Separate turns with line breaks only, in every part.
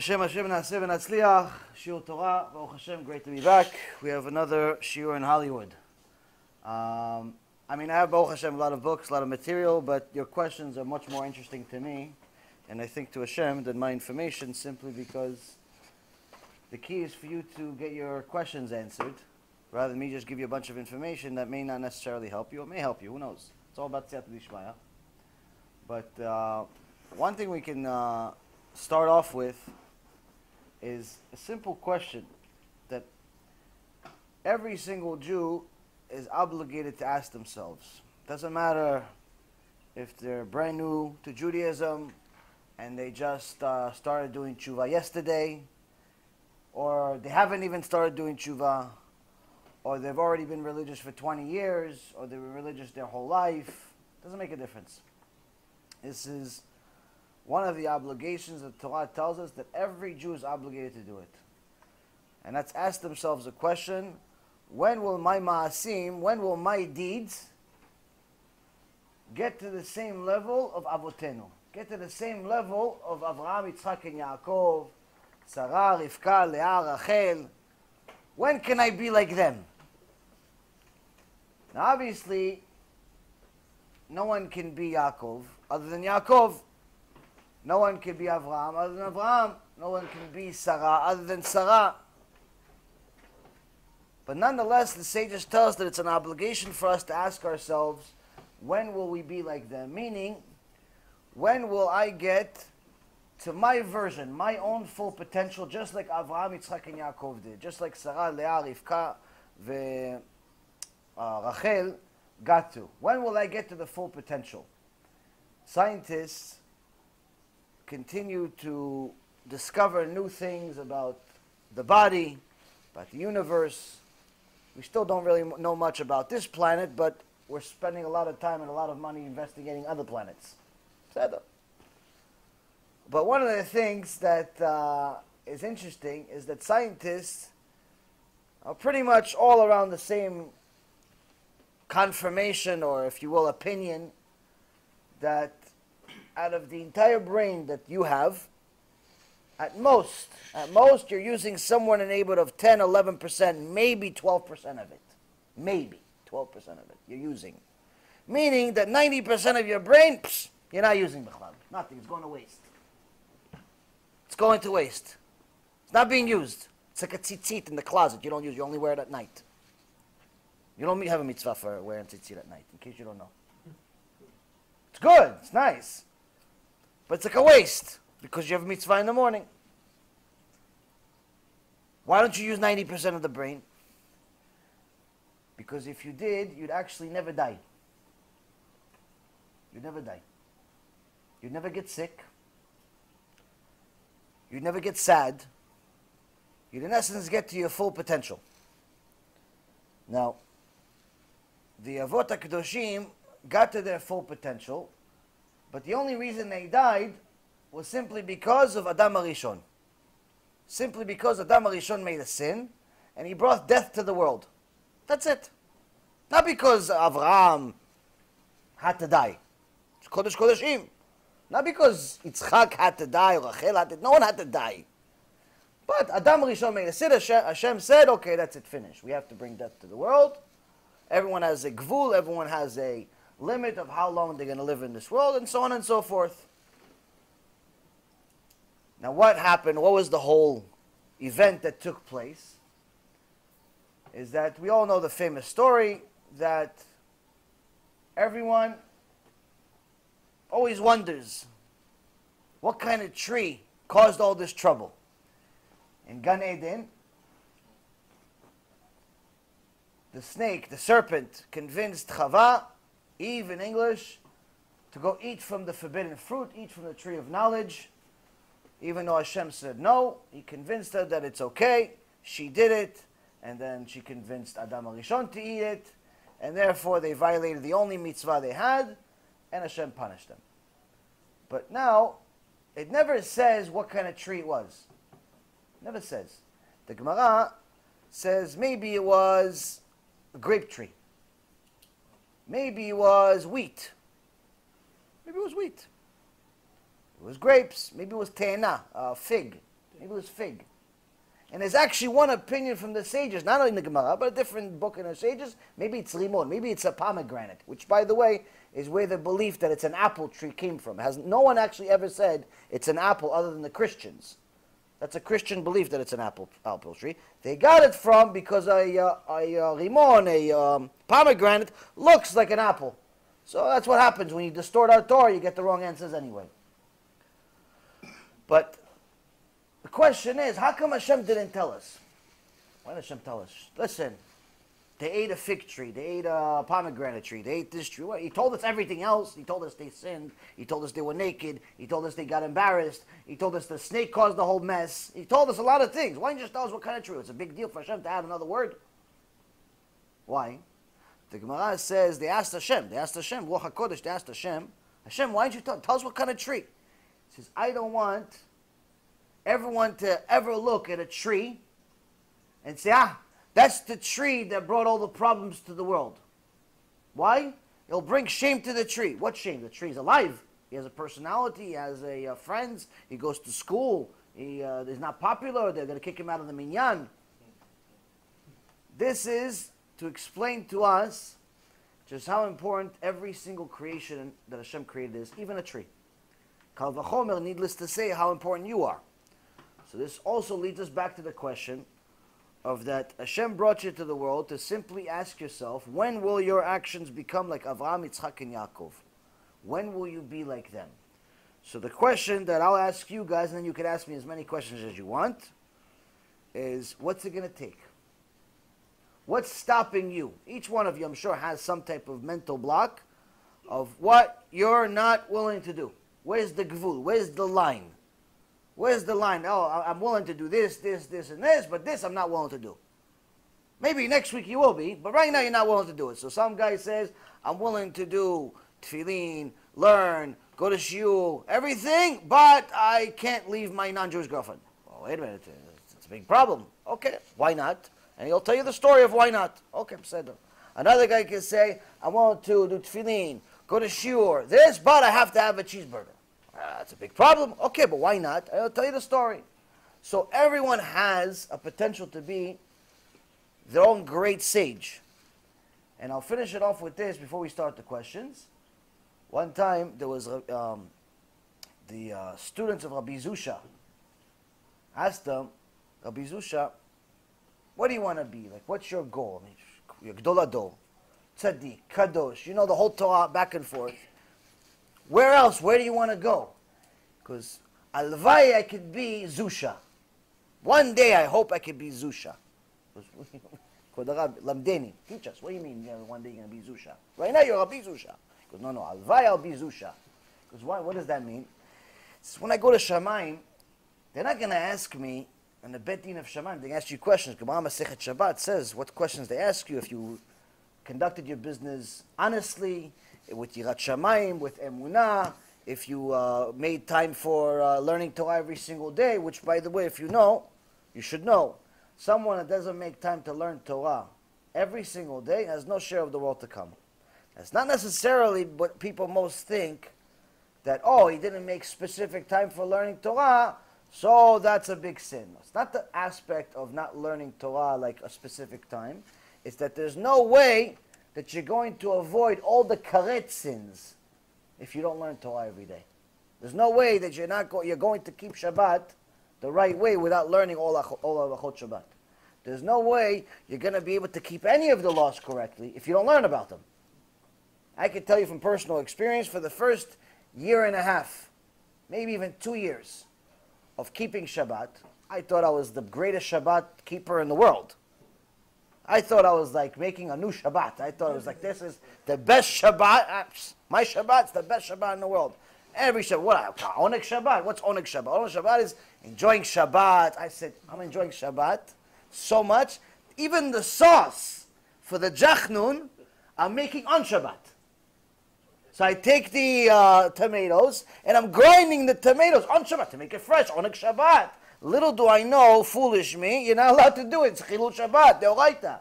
Hashem, Hashem Naaseh v'Natzliach, shiur Torah, Baruch Hashem, great to be back. We have another shiur in Hollywood. I have, Baruch Hashem, a lot of books, a lot of material, but your questions are much more interesting to me, and I think to Hashem, than my information, simply because the key is for you to get your questions answered, rather than me just give you a bunch of information that may not necessarily help you. It may help you, who knows? It's all about Siyata D'Ishmaya. But one thing we can start off with is a simple question that every single Jew is obligated to ask themselves. Doesn't matter if they're brand new to Judaism and they just started doing Teshuva yesterday, or they haven't even started doing Teshuva, or they've already been religious for 20 years, or they were religious their whole life. Doesn't make a difference. This is one of the obligations that the Torah tells us that every Jew is obligated to do it. And that's ask themselves a question: when will my ma'asim, when will my deeds get to the same level of Avotenu? Get to the same level of Avraham, Yitzchak, and Yaakov, Sarah, Rivka, Leah, Rachel. When can I be like them? Now obviously, no one can be Yaakov other than Yaakov. No one can be Avraham other than Avraham. No one can be Sarah other than Sarah. But nonetheless, the sages tell us that it's an obligation for us to ask ourselves, when will we be like them? Meaning, when will I get to my version, my own full potential, just like Avraham, Yitzchak, and Yaakov did, just like Sarah, Leah, Rivka, Rachel got to. When will I get to the full potential? Scientists continue to discover new things about the body, about the universe. We still don't really know much about this planet, but we're spending a lot of time and a lot of money investigating other planets. But one of the things that is interesting is that scientists are pretty much all around the same confirmation, or if you will, opinion, that out of the entire brain that you have, at most, you're using somewhere in the neighborhood of 10, 11%, maybe 12% of it. Maybe 12% of it you're using. Meaning that 90% of your brain, you're not using b'chlal. Nothing. It's going to waste. It's going to waste. It's not being used. It's like a tzitzit in the closet. You don't use. You only wear it at night. You don't have a mitzvah for wearing tzitzit at night, in case you don't know. It's good. It's nice. But it's like a waste, because you have a mitzvah in the morning. Why don't you use 90% of the brain? Because if you did, you'd actually never die. You'd never die. You'd never get sick. You'd never get sad. You'd in essence get to your full potential. Now, the Avot HaKadoshim got to their full potential, but the only reason they died was simply because of Adam HaRishon. Simply because Adam HaRishon made a sin, and he brought death to the world. That's it. Not because Avraham had to die. It's Kodesh Kodeshim. Not because Yitzchak had to die, or Rachel had to. No one had to die. But Adam HaRishon made a sin. Hashem said, okay, that's it, finished. We have to bring death to the world. Everyone has a gvul, everyone has a limit of how long they're going to live in this world, and so on and so forth. Now what happened, what was the whole event that took place, is that we all know the famous story that everyone always wonders, what kind of tree caused all this trouble? In Gan Eden, the snake, the serpent, convinced Chava, Eve in English, to go eat from the forbidden fruit, eat from the tree of knowledge. Even though Hashem said no, he convinced her that it's okay. She did it, and then she convinced Adam HaRishon to eat it, and therefore they violated the only mitzvah they had, and Hashem punished them. But now, it never says what kind of tree it was. It never says. The Gemara says maybe it was a grape tree. Maybe it was wheat. Maybe it was wheat. It was grapes. Maybe it was te'ena, fig. Maybe it was fig. And there's actually one opinion from the sages, not only in the Gemara, but a different book in the sages. Maybe it's limon, maybe it's a pomegranate, which, by the way, is where the belief that it's an apple tree came from. No one actually ever said it's an apple other than the Christians. That's a Christian belief that it's an apple tree. They got it from because a limon, a pomegranate, looks like an apple. So that's what happens when you distort our Torah. You get the wrong answers anyway. But the question is, how come Hashem didn't tell us? Why did Hashem tell us? Listen, they ate a fig tree, they ate a pomegranate tree, they ate this tree. Well, he told us everything else. He told us they sinned. He told us they were naked. He told us they got embarrassed. He told us the snake caused the whole mess. He told us a lot of things. Why didn't you just tell us what kind of tree? It's a big deal for Hashem to add another word. Why? The Gemara says they asked Hashem, Ruach HaKodesh, they asked Hashem, why didn't you tell us what kind of tree? He says, I don't want everyone to ever look at a tree and say, that's the tree that brought all the problems to the world. Why? It'll bring shame to the tree. What shame? The tree's alive. He has a personality, he has friends, he goes to school, he's not popular, they're going to kick him out of the minyan. This is to explain to us just how important every single creation that Hashem created is, even a tree. Kal v'chomer, needless to say, how important you are. So this also leads us back to the question of that Hashem brought you to the world to simply ask yourself, when will your actions become like Avraham, Yitzchak, and Yaakov? When will you be like them? So the question that I'll ask you guys, and then you can ask me as many questions as you want, is what's it going to take? What's stopping you? Each one of you, I'm sure, has some type of mental block of what you're not willing to do. Where's the gvul? Where's the line? Where's the line? Oh, I'm willing to do this, and this, but this I'm not willing to do. Maybe next week you will be, but right now you're not willing to do it. So some guy says, I'm willing to do tefillin, learn, go to shiur, everything, but I can't leave my non-Jewish girlfriend. Well, wait a minute, it's a big problem. Okay, why not? And he'll tell you the story of why not. Okay, said. Another guy can say, I want to do tefillin, go to shiur, this, but I have to have a cheeseburger. That's a big problem. Okay, but why not? I'll tell you the story. So everyone has a potential to be their own great sage. And I'll finish it off with this before we start the questions. One time, there was the students of Rabbi Zusha asked them, Rabbi Zusha, what do you want to be? Like, what's your goal? I mean, you're Gdolado, Tzaddik, Kadosh, you know the whole Torah back and forth. Where else? Where do you want to go? Because alvai, I could be Zusha. One day I hope I could be Zusha. Lamdeni, teach us. What do you mean one day you're going to be Zusha? Right now you're Rabbi Zusha. Because no, alvai, I'll be Zusha. Because what does that mean? It's when I go to Shamayim, they're not going to ask me, and the Bet Din of Shamayim, they ask you questions. Gemara Masechet Shabbat says what questions they ask you if you conducted your business honestly, with Yirat Shamayim, with Emunah, if you made time for learning Torah every single day, which, by the way, if you know, you should know, someone that doesn't make time to learn Torah every single day has no share of the world to come. That's not necessarily what people most think, that, oh, he didn't make specific time for learning Torah, so that's a big sin. It's not the aspect of not learning Torah like a specific time. It's that there's no way that you're going to avoid all the karet sins if you don't learn Torah every day. There's no way that you're going to keep Shabbat the right way without learning all of Achot Shabbat. There's no way you're going to be able to keep any of the laws correctly if you don't learn about them. I can tell you from personal experience, for the first year and a half, maybe even 2 years of keeping Shabbat, I thought I was the greatest Shabbat keeper in the world. I thought I was like making a new Shabbat. I thought it was like, this is the best Shabbat. My Shabbat's the best Shabbat in the world. Every Shabbat. What? Oneg Shabbat? What's Oneg Shabbat? Oneg Shabbat is enjoying Shabbat. I said, I'm enjoying Shabbat so much. Even the sauce for the Jachnun, I'm making on Shabbat. So I take the tomatoes, and I'm grinding the tomatoes on Shabbat to make it fresh, Oneg Shabbat. Little do I know, foolish me, you're not allowed to do it. It's Chilul Shabbat, Deoraita.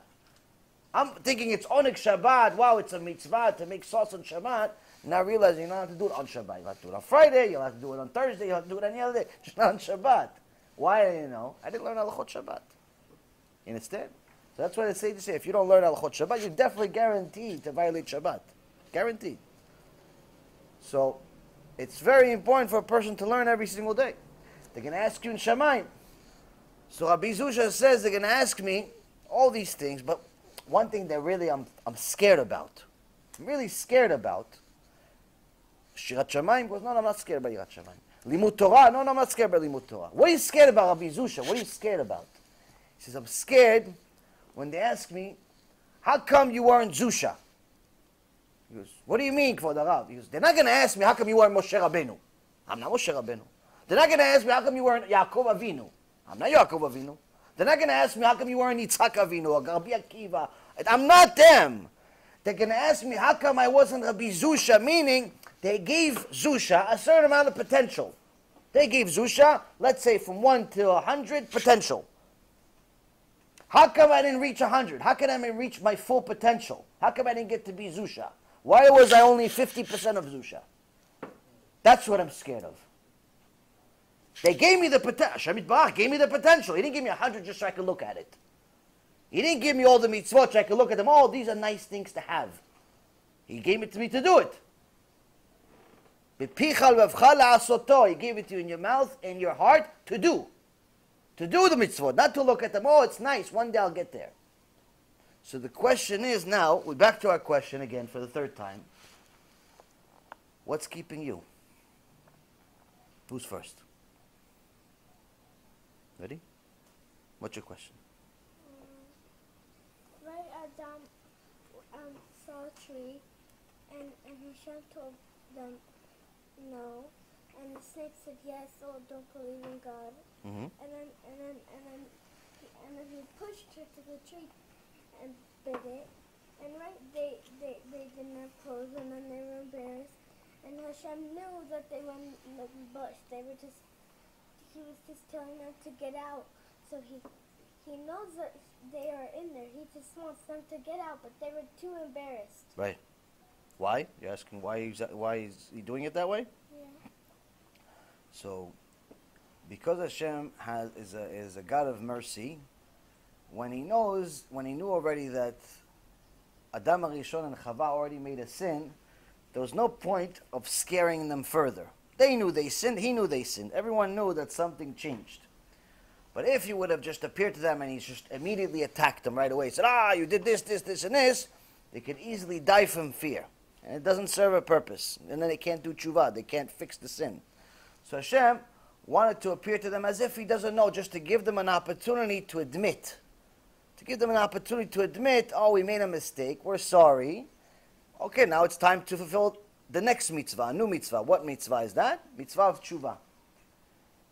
I'm thinking it's Oneg Shabbat. Wow, it's a mitzvah to make sauce on Shabbat. Now realizing you're not allowed to do it on Shabbat. You'll have to do it on Friday, you'll have to do it on Thursday, you'll have to do it any other day. Just not on Shabbat. Why didn't you know? I didn't learn halachot Shabbat. You understand? So that's why they say to say, if you don't learn halachot Shabbat, you're definitely guaranteed to violate Shabbat. Guaranteed. So, it's very important for a person to learn every single day. They're going to ask you in Shamayim. So Rabbi Zusha says they're going to ask me all these things, but one thing that really I'm scared about. I'm really scared about. Shirat Shamayim goes, no, I'm not scared about Yirat Shamayim. Limud Torah, no, I'm not scared about Limud Torah. What are you scared about, Rabbi Zusha? What are you scared about? He says, I'm scared when they ask me, how come you weren't Zusha? He goes, what do you mean, Kvod Harav? He goes, they're not going to ask me, how come you weren't Moshe Rabbeinu? I'm not Moshe Rabbeinu. They're not going to ask me, how come you weren't Yaakov Avinu? I'm not Yaakov Avinu. They're not going to ask me, how come you weren't Yitzhak Avinu or Rabbi Akiva? I'm not them. They're going to ask me, how come I wasn't Rabbi Zusha? Meaning, they gave Zusha a certain amount of potential. They gave Zusha, let's say from 1 to 100, potential. How come I didn't reach 100? How come I didn't reach my full potential? How come I didn't get to be Zusha? Why was I only 50% of Zusha? That's what I'm scared of. They gave me the potential. Hashem Yitbarach gave me the potential. He didn't give me 100 just so I could look at it. He didn't give me all the mitzvot so I could look at them. Oh, these are nice things to have. He gave it to me to do it. He gave it to you in your mouth and your heart to do. To do the mitzvot, not to look at them. Oh, it's nice. One day I'll get there. So the question is now, we're back to our question again for the third time. What's keeping you? Who's first? Ready? What's your question?
Right, Adam saw a tree, and Hashem told them no, and the snake said yes, or don't believe in God.
Mm-hmm.
And then he pushed her to the tree and bit it. And right, they didn't have clothes, and then they were embarrassed. And Hashem knew that they were in the bush. He was just telling them to get out. So he knows that they are in there. He just wants them to get out, but they were too embarrassed.
Right. Why? You're asking why is he doing it that way?
Yeah.
So, because Hashem is a God of mercy, when he knew already that Adam HaRishon and Chava already made a sin, there was no point of scaring them further. They knew they sinned, he knew they sinned. Everyone knew that something changed. But if he would have just appeared to them and he just immediately attacked them right away, said, you did this, and this, they could easily die from fear. And it doesn't serve a purpose. And then they can't do tshuva, they can't fix the sin. So Hashem wanted to appear to them as if he doesn't know, just to give them an opportunity to admit. To give them an opportunity to admit, we made a mistake, we're sorry. Okay, now it's time to fulfill the next mitzvah, a new mitzvah. What mitzvah is that? Mitzvah of tshuva.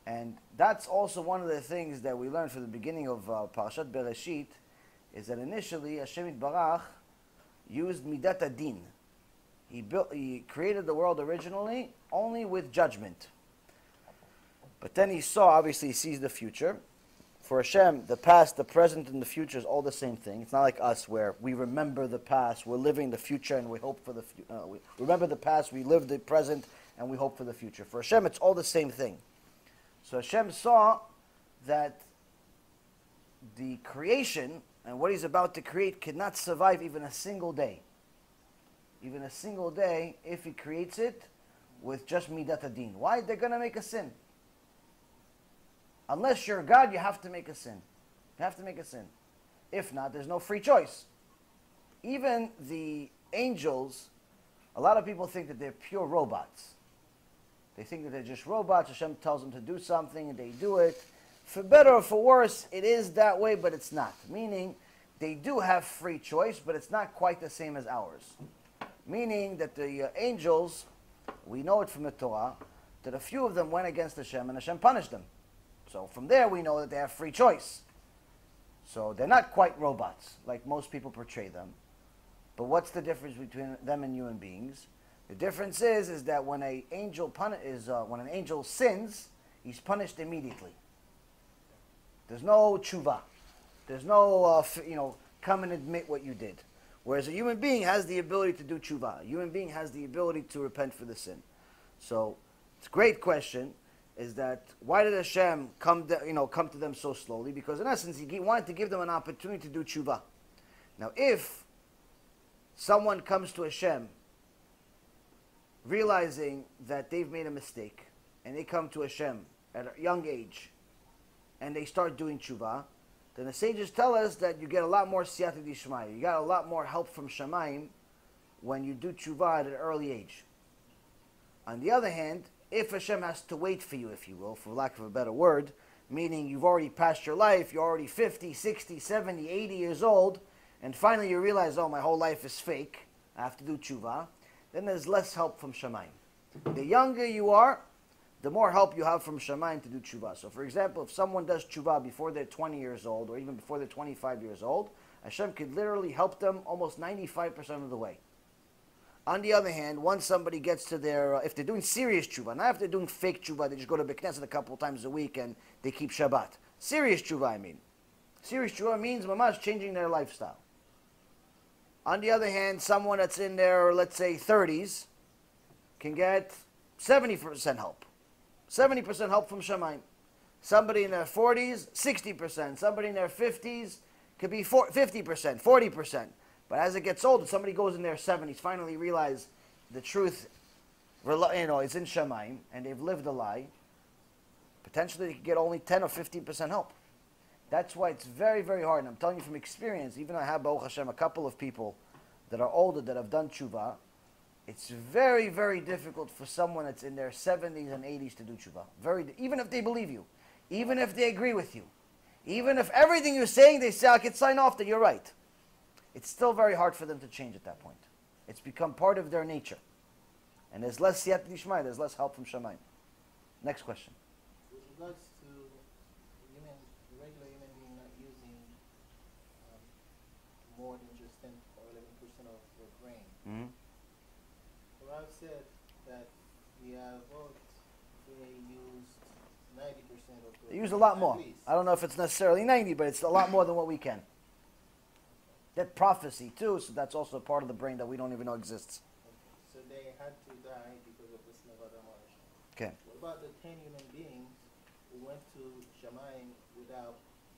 And that's also one of the things that we learned from the beginning of Parashat Bereshit, is that initially Hashem Yitbarach used midat adin. He created the world originally only with judgment. But then he sees the future. For Hashem, the past, the present, and the future is all the same thing. It's not like us where we remember the past, we're living the future, and we hope for the future. We remember the past, we live the present, and we hope for the future. For Hashem, it's all the same thing. So Hashem saw that the creation and what he's about to create cannot survive even a single day. Even a single day, if he creates it with just midat adin. Why? They're going to make a sin. Unless you're God, you have to make a sin. You have to make a sin. If not, there's no free choice. Even the angels, a lot of people think that they're pure robots. They think that they're just robots. Hashem tells them to do something and they do it. For better or for worse, it is that way, but it's not. Meaning, they do have free choice, but it's not quite the same as ours. Meaning that the angels, we know it from the Torah, that a few of them went against Hashem and Hashem punished them. So from there we know that they have free choice. So they're not quite robots, like most people portray them. But what's the difference between them and human beings? The difference is that when an angel sins, he's punished immediately. There's no tshuva. There's no, come and admit what you did. Whereas a human being has the ability to do tshuva. A human being has the ability to repent for the sin. So it's a great question. is that why did Hashem come to them so slowly? Because in essence, He wanted to give them an opportunity to do tshuva. Now, if someone comes to Hashem realizing that they've made a mistake, and they come to Hashem at a young age, and they start doing tshuva, then the sages tell us that you get a lot more siyata d'ishmaya. You got a lot more help from Shamayim when you do tshuva at an early age. On the other hand, if Hashem has to wait for you, if you will, for lack of a better word, meaning you've already passed your life, you're already 50, 60, 70, 80 years old, and finally you realize, oh, my whole life is fake, I have to do tshuva, then there's less help from Shamayim. The younger you are, the more help you have from Shamayim to do tshuva. So for example, if someone does tshuva before they're 20 years old, or even before they're 25 years old, Hashem could literally help them almost 95% of the way. On the other hand, once somebody gets to their, if they're doing serious tshuva, not if they're doing fake tshuva, they just go to Beit Knesset a couple times a week and they keep Shabbat. Serious tshuva, I mean. Serious tshuva means mamash changing their lifestyle. On the other hand, someone that's in their, let's say, 30s can get 70% help. 70% help from Shamayim. Somebody in their 40s, 60%. Somebody in their 50s could be 50%, 40%. But as it gets older, somebody goes in their 70s, finally realize the truth, is in Shamayim, and they've lived a lie. Potentially, they could get only 10 or 15% help. That's why it's very, very hard. And I'm telling you from experience, even I have, Baruch Hashem, a couple of people that are older that have done tshuva. It's very, very difficult for someone that's in their 70s and 80s to do tshuva. Even if they believe you, even if they agree with you, even if everything you're saying, they say, I can sign off that you're right. It's still very hard for them to change at that point. It's become part of their nature. And there's less siyata d'ishmaya, there's less help from Shamayim. Next question.
With regards to the regular human being not using more than just 10 or 11% of their brain,
Mm-hmm.
Rav said that the Avot, they used 90% of
They use a lot
at
more.
least.
I don't know if it's necessarily 90, but it's a lot more than what we can. That prophecy too, so that's also a part of the brain that we don't even know exists.
Okay. So they had to die because of this Nevada Marsh.
Okay.
What about the 10 human beings who went to Shamayim without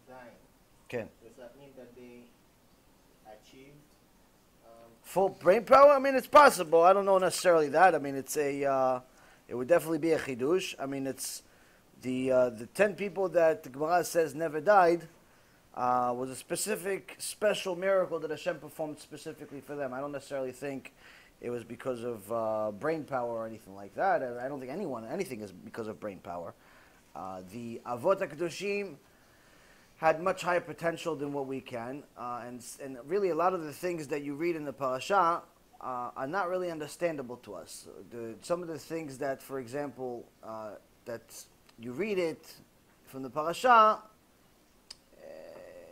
dying?
Okay.
Does that mean that they achieved
Full brain power? I mean, it's possible. I don't know necessarily that. I mean, it's a. It would definitely be a chidush. I mean, it's the 10 people that the Gemara says never died. Was a special miracle that Hashem performed specifically for them. I don't necessarily think it was because of brain power or anything like that. I don't think anything is because of brain power. The Avot HaKadoshim had much higher potential than what we can. And really a lot of the things that you read in the parasha are not really understandable to us. Some of the things that, for example, that you read it from the parasha,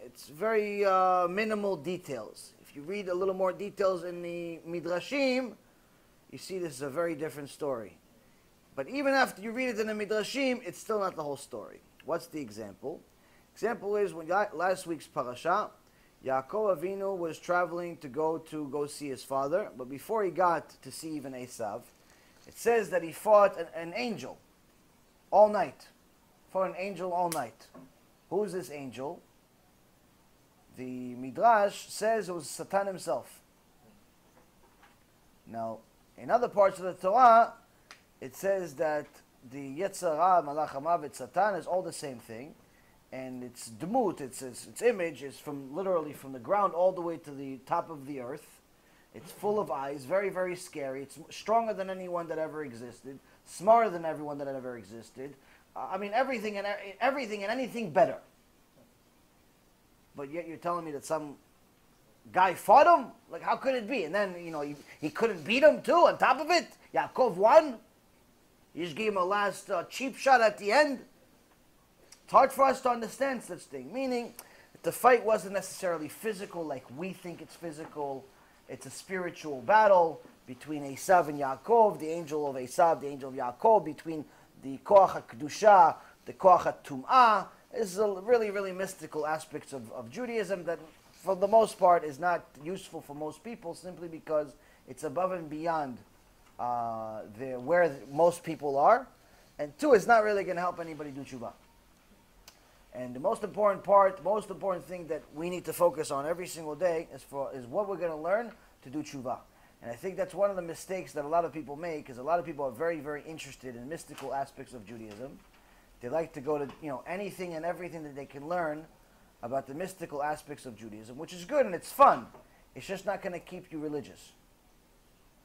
it's very minimal details. If you read a little more details in the Midrashim, you see this is a very different story. But even after you read it in the Midrashim, it's still not the whole story. What's the example? Example is when last week's parasha, Yaakov Avinu was traveling to go see his father, but before he got to see even Esav, it says that he fought an angel all night. Fought an angel all night. Who is this angel? The Midrash says it was Satan himself. Now, in other parts of the Torah, it says that the Yetzer Hara, Malach HaMavet, Satan is all the same thing, and its demut, its image, is literally from the ground all the way to the top of the earth. It's full of eyes, very, very scary. It's stronger than anyone that ever existed, smarter than everyone that ever existed. I mean, everything and anything better. But yet you're telling me that some guy fought him? Like, how could it be? And then, he couldn't beat him too, on top of it? Yaakov won? You just gave him a last cheap shot at the end? It's hard for us to understand such thing. Meaning, the fight wasn't necessarily physical like we think it's physical. It's a spiritual battle between Esav and Yaakov, the angel of Esav, the angel of Yaakov, between the Koach HaKedusha, the Koach HaTum'ah. This is a really, really mystical aspects of Judaism that, for the most part, is not useful for most people simply because it's above and beyond where most people are. And two, it's not really going to help anybody do tshuva. And the most important part, most important thing that we need to focus on every single day is what we're going to learn to do tshuva. And I think that's one of the mistakes that a lot of people make, because a lot of people are very, very interested in mystical aspects of Judaism. They like to go to anything and everything that they can learn about the mystical aspects of Judaism, which is good and it's fun. It's just not going to keep you religious.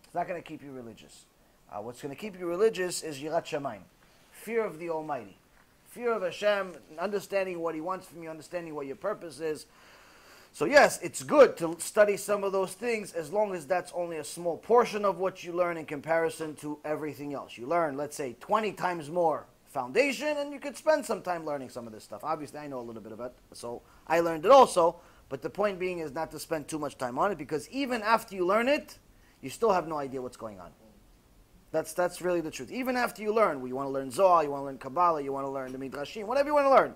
It's not going to keep you religious. What's going to keep you religious is Yirat Shamayim, fear of the Almighty. Fear of Hashem, understanding what He wants from you, understanding what your purpose is. So yes, it's good to study some of those things as long as that's only a small portion of what you learn in comparison to everything else. You learn, let's say, 20 times more foundation, and you could spend some time learning some of this stuff. Obviously, I know a little bit of it, so I learned it also. But the point being is not to spend too much time on it, because even after you learn it, you still have no idea what's going on. That's really the truth. Even after you learn, you want to learn Zohar, you want to learn Kabbalah, you want to learn the Midrashim, whatever you want to learn.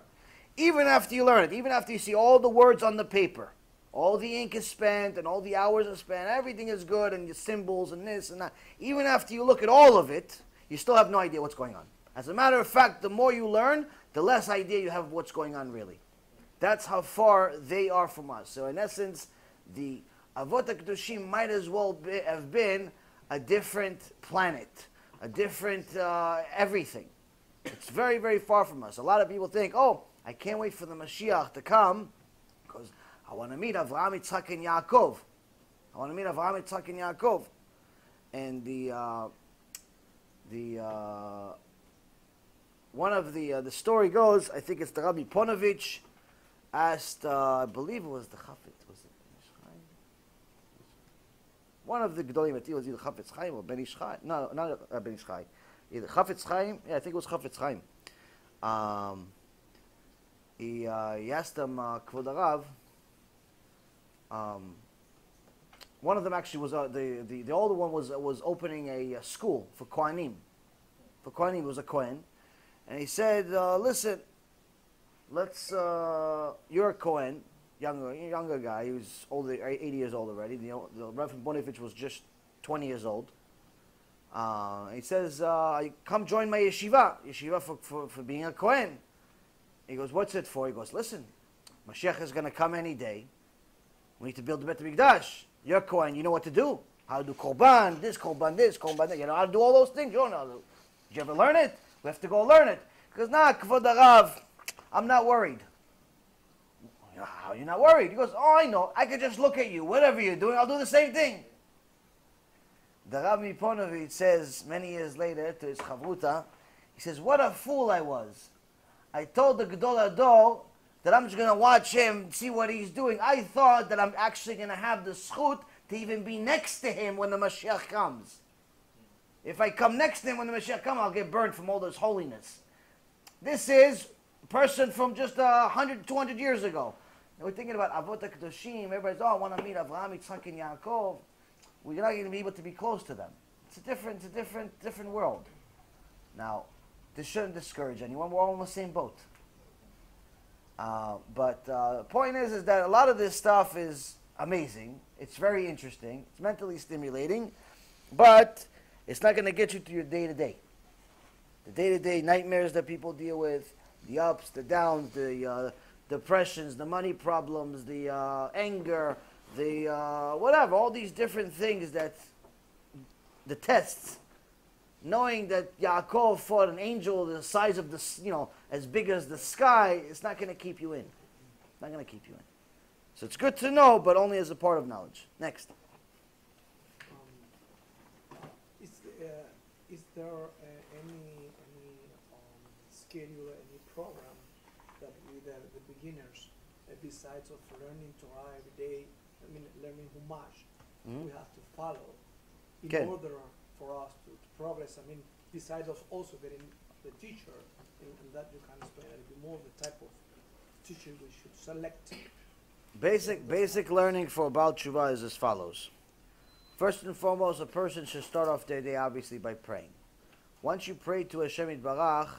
Even after you learn it, even after you see all the words on the paper, all the ink is spent and all the hours are spent, everything is good and the symbols and this and that. Even after you look at all of it, you still have no idea what's going on. As a matter of fact, the more you learn, the less idea you have of what's going on really. That's how far they are from us. So in essence, the Avot HaKadoshim might as well have been a different planet, a different everything. It's very, very far from us. A lot of people think, oh, I can't wait for the Mashiach to come because I want to meet Avraham, Yitzhak, and Yaakov. I want to meet Avraham, Yitzhak, and Yaakov. And one of the story goes, I think it's the Rabbi Ponovich asked, I believe it was the Chafetz, was it Ben Ish Chai? One of the Gedolim, it was either Chafetz Chaim or Ben Ish Chai. No, not Ben Ish Chai. Either Chafetz Chaim, yeah, I think it was Chafetz Chaim. He asked them, Kvod Harav, one of them actually was, the older one was opening a school for Kohanim. For Kohanim, he was a Kohen. And he said, listen, you're a Kohen, younger guy, he was older, 80 years old already. The Reverend Bonifich was just 20 years old. He says, come join my yeshiva for being a Kohen. He goes, what's it for? He goes, listen, Mashiach is going to come any day. We need to build the Bet HaMikdash. You're a Kohen, you know what to do. How to do Korban, this, Korban that. You know how to do all those things. You don't know how to do. Did you ever learn it? We have to go learn it. He goes, nah, Kvod Harav, I'm not worried. How are you not worried? He goes, oh, I know. I could just look at you. Whatever you're doing, I'll do the same thing. The Rabbi Ponovich says many years later to his Chavruta, he says, what a fool I was. I told the Gedol Hador that I'm just going to watch him, see what he's doing. I thought that I'm actually going to have the schut to even be next to him when the Mashiach comes. If I come next to him when the Mashiach comes, I'll get burned from all this holiness. This is a person from just 100, 200 years ago. And we're thinking about Avot HaKadoshim. Everybody's, oh, I want to meet Avraham, Yitzhak, and Yaakov. We're not going to be able to be close to them. It's a different world. Now, this shouldn't discourage anyone. We're all in the same boat. But the point is that a lot of this stuff is amazing. It's very interesting. It's mentally stimulating. But it's not going to get you to your day-to-day. The day-to-day nightmares that people deal with, the ups, the downs, the depressions, the money problems, the anger, the whatever, all these different things that, the tests, knowing that Yaakov fought an angel the size of the, as big as the sky, it's not going to keep you in. It's not going to keep you in. So it's good to know, but only as a part of knowledge. Next.
Is there any schedule, any program that with the beginners, besides of learning Torah every day, learning Humash, we have to follow in order for us to progress? Besides of also getting the teacher, and that you can explain a little bit more the type of teacher we should select.
Basic learning for Baal Tshuva is as follows. First and foremost, a person should start off their day obviously by praying. Once you pray to Hashem Yitbarach,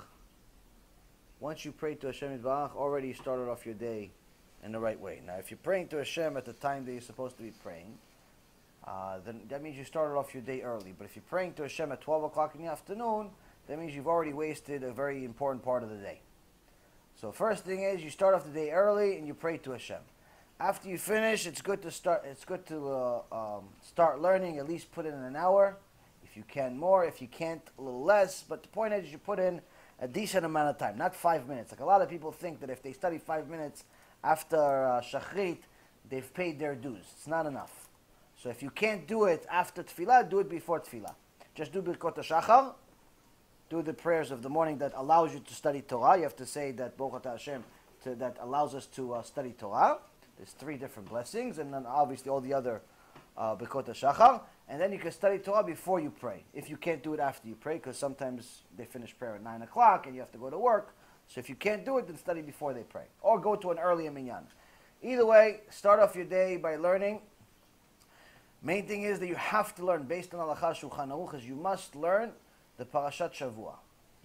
already you started off your day in the right way. Now, if you're praying to Hashem at the time that you're supposed to be praying, then that means you started off your day early. But if you're praying to Hashem at 12 o'clock in the afternoon, that means you've already wasted a very important part of the day. So first thing is you start off the day early and you pray to Hashem. After you finish, it's good to start. It's good to start learning. At least put in an hour, if you can more. If you can't, a little less. But the point is, you put in a decent amount of time, not 5 minutes. Like a lot of people think that if they study 5 minutes after Shachrit, they've paid their dues. It's not enough. So if you can't do it after Tefillah, do it before Tefillah. Just do Birkot HaShachar. Do the prayers of the morning that allows you to study Torah. You have to say that Baruch Hashem that allows us to study Torah. There's 3 different blessings, and then obviously all the other Birkot HaShachar. And then you can study Torah before you pray. If you can't do it after you pray, because sometimes they finish prayer at 9 o'clock and you have to go to work. So if you can't do it, then study before they pray. Or go to an earlier minyan. Either way, start off your day by learning. Main thing is that you have to learn, based on Halacha Shulchan Aruch, is you must learn the Parashat Shavua.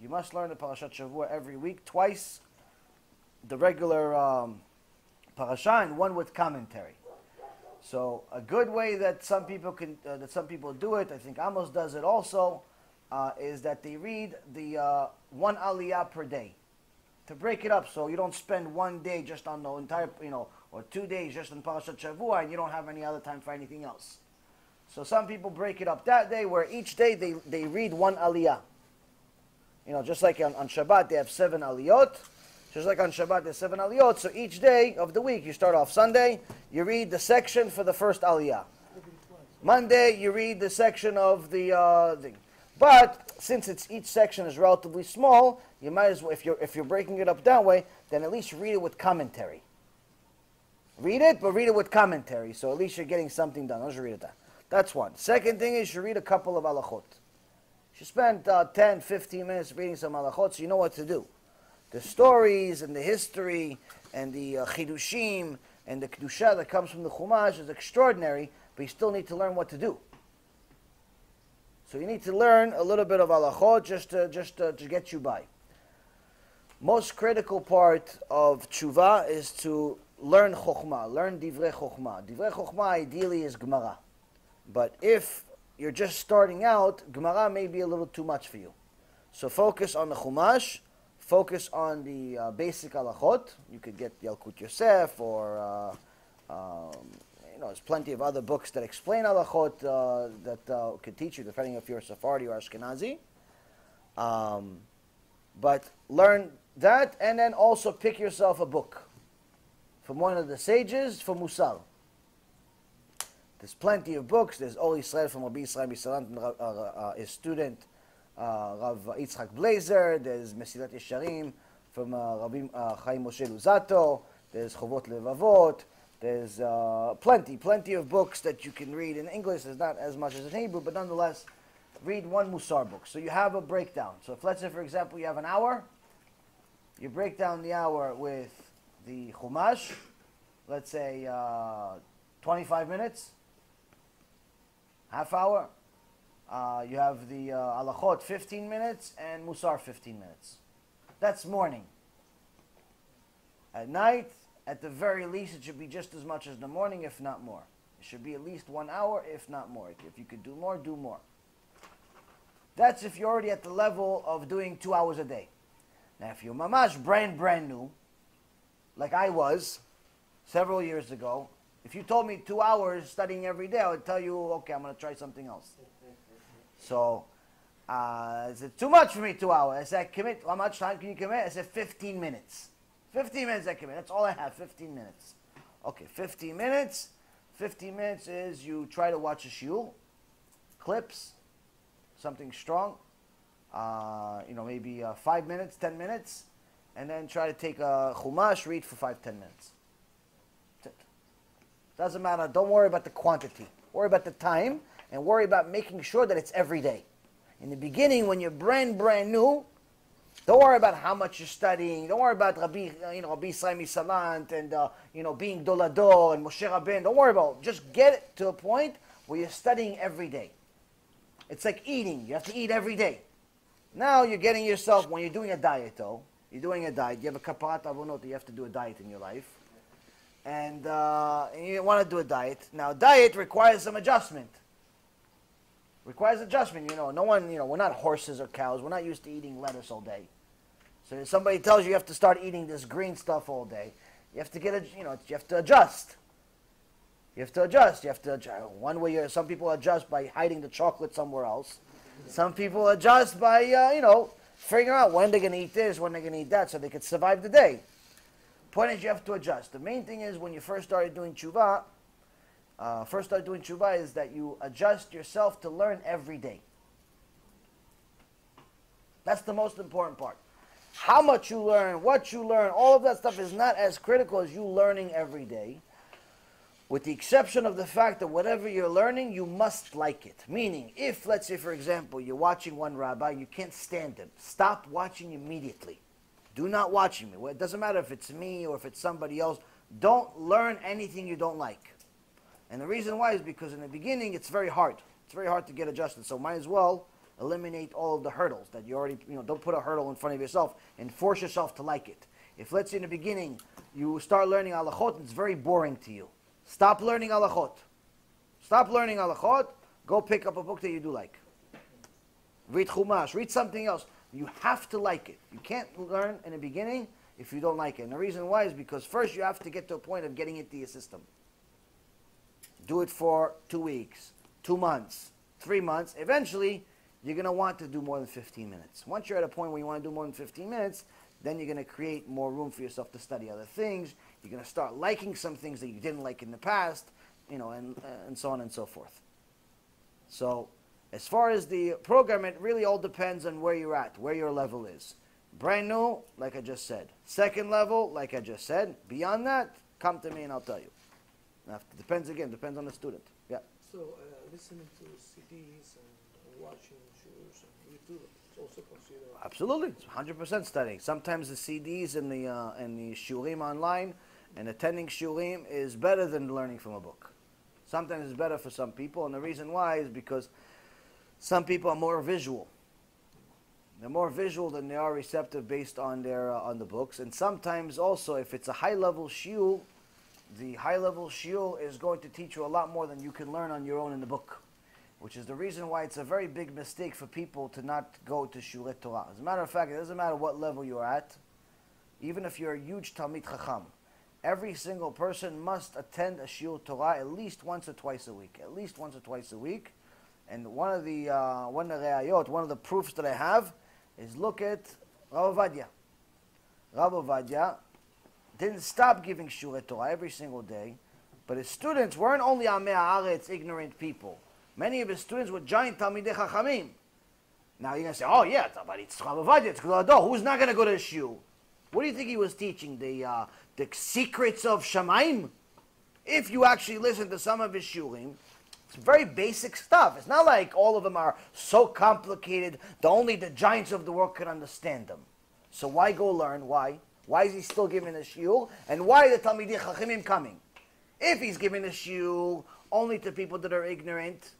You must learn the Parashat Shavua every week, twice the regular parasha and one with commentary. So a good way that some people do it, I think Amos does it also, is that they read the one aliyah per day. To break it up, so you don't spend one day just on the entire, or 2 days just on Parashat Shavua, and you don't have any other time for anything else. So some people break it up that day, where each day they read one aliyah. Just like on Shabbat they have 7 aliyot. Just like on Shabbat there's 7 aliyot. So each day of the week, you start off Sunday, you read the section for the first aliyah. Monday you read the section of the thing. But since each section is relatively small, you might as well, if you're breaking it up that way, then at least read it with commentary. Read it, but read it with commentary. So at least you're getting something done. Let's read it down. That's one. Second thing is you read a couple of halachot. You spend 10, 15 minutes reading some halachot, so you know what to do. The stories and the history and the chidushim and the kedusha that comes from the Chumash is extraordinary, but you still need to learn what to do. So you need to learn a little bit of halachot just to get you by. Most critical part of tshuva is to learn chokhmah, learn divrei chokhmah. Divrei chokhmah ideally is Gemara. But if you're just starting out, Gemara may be a little too much for you. So focus on the Chumash, focus on the basic halachot. You could get Yalkut Yosef or there's plenty of other books that explain halachot that could teach you, depending if you're Sephardi or Ashkenazi. But learn that, and then also pick yourself a book from one of the sages for Mussar. There's plenty of books. There's Or Yisrael from Rabbi Yisrael Misalant, his student, Rav Yitzchak Blazer. There's Mesilat Yesharim from Rabbi Chaim Moshe Luzzatto. There's Chovot Levavot. There's plenty of books that you can read in English. There's not as much as in Hebrew, but nonetheless, read one Mussar book. So you have a breakdown. So if, let's say, for example, you have an hour, you break down the hour with the Chumash, let's say 25 minutes, half hour. You have the halachot 15 minutes and Mussar 15 minutes. That's morning. At night, at the very least, it should be just as much as the morning, if not more. It should be at least 1 hour, if not more. If you could do more, do more. That's if you're already at the level of doing 2 hours a day. Now, if you're mamash brand new, like I was several years ago, if you told me 2 hours studying every day, I would tell you, okay, I'm going to try something else. So, is it too much for me, 2 hours? I said, commit. How much time can you commit? I said, 15 minutes. 15 minutes I commit. That's all I have, 15 minutes. Okay, 15 minutes. 15 minutes is you try to watch a shiur, clips, something strong, maybe 5 minutes, 10 minutes, and then try to take a chumash, read for 5-10 minutes. That's it. Doesn't matter. Don't worry about the quantity. Worry about the time, and worry about making sure that it's every day. In the beginning, when you're brand new, don't worry about how much you're studying. Don't worry about Rabbi Yisrael Misalant and being Dolado and Moshe Rabbein. Don't worry about it. Just get it to a point where you're studying every day. It's like eating. You have to eat every day. Now you're getting yourself, when you're doing a diet though, you're doing a diet, you have a kaparat avonot, you have to do a diet in your life. And you want to do a diet. Now diet requires some adjustment. Requires adjustment. No one, we're not horses or cows. We're not used to eating lettuce all day. So if somebody tells you have to start eating this green stuff all day, you have to you have to adjust. You have to adjust. One way, some people adjust by hiding the chocolate somewhere else. Some people adjust by, figuring out when they're going to eat this, when they're going to eat that, so they can survive the day. Point is, you have to adjust. The main thing is when you first started doing tshuva, is that you adjust yourself to learn every day. That's the most important part. How much you learn, what you learn, all of that stuff is not as critical as you learning every day, with the exception of the fact that whatever you're learning, you must like it. Meaning, if, let's say, for example, you're watching one rabbi, you can't stand him, stop watching immediately. Do not watch him. It doesn't matter if it's me or if it's somebody else. Don't learn anything you don't like. And the reason why is because in the beginning, it's very hard. It's very hard to get adjusted. So might as well eliminate all of the hurdles that you already, don't put a hurdle in front of yourself and force yourself to like it. If, let's say, in the beginning, you start learning halachot and it's very boring to you, stop learning halachot. Stop learning halachot. Go pick up a book that you do like. Read Chumash. Read something else. You have to like it. You can't learn in the beginning if you don't like it. And the reason why is because first you have to get to a point of getting it to your system. Do it for 2 weeks, 2 months, 3 months. Eventually, you're going to want to do more than 15 minutes. Once you're at a point where you want to do more than 15 minutes, then you're going to create more room for yourself to study other things. You're going to start liking some things that you didn't like in the past, and so on and so forth. So, as far as the program, it really all depends on where you're at, where your level is. Brand new, like I just said. Second level, like I just said. Beyond that, come to me and I'll tell you. Now, depends on the student. Yeah.
So, listening to CDs and watching shiurs on YouTube is also considered.
Absolutely, it's 100% studying. Sometimes the CDs and the shiurim online and attending shiurim is better than learning from a book. Sometimes it's better for some people, and the reason why is because some people are more visual. They're more visual than they are receptive based on their on the books. And sometimes also, if it's a high-level shiur, the high-level shiur is going to teach you a lot more than you can learn on your own in the book, which is the reason why it's a very big mistake for people to not go to shiur Torah. As a matter of fact, it doesn't matter what level you're at, even if you're a huge Talmid Chacham. Every single person must attend a shiur Torah at least once or twice a week. At least once or twice a week. And one of the reayot, one of the proofs that I have, is look at Rav Ovadia. Rav Ovadia didn't stop giving shiur Torah every single day, but his students weren't only Amei Haaretz, ignorant people. Many of his students were giant Talmidei Chachamim. Now you're going to say, oh yeah, but it's Rav Ovadia, it's Gadol. Who's not going to go to the shiur? What do you think he was teaching? The secrets of Shamaim? If you actually listen to some of his shiurim, it's very basic stuff. It's not like all of them are so complicated that only the giants of the world can understand them. So why go learn? Why? Why is he still giving a shiur? And why are the Talmidei Chachamim coming? If he's giving a shiur only to people that are ignorant,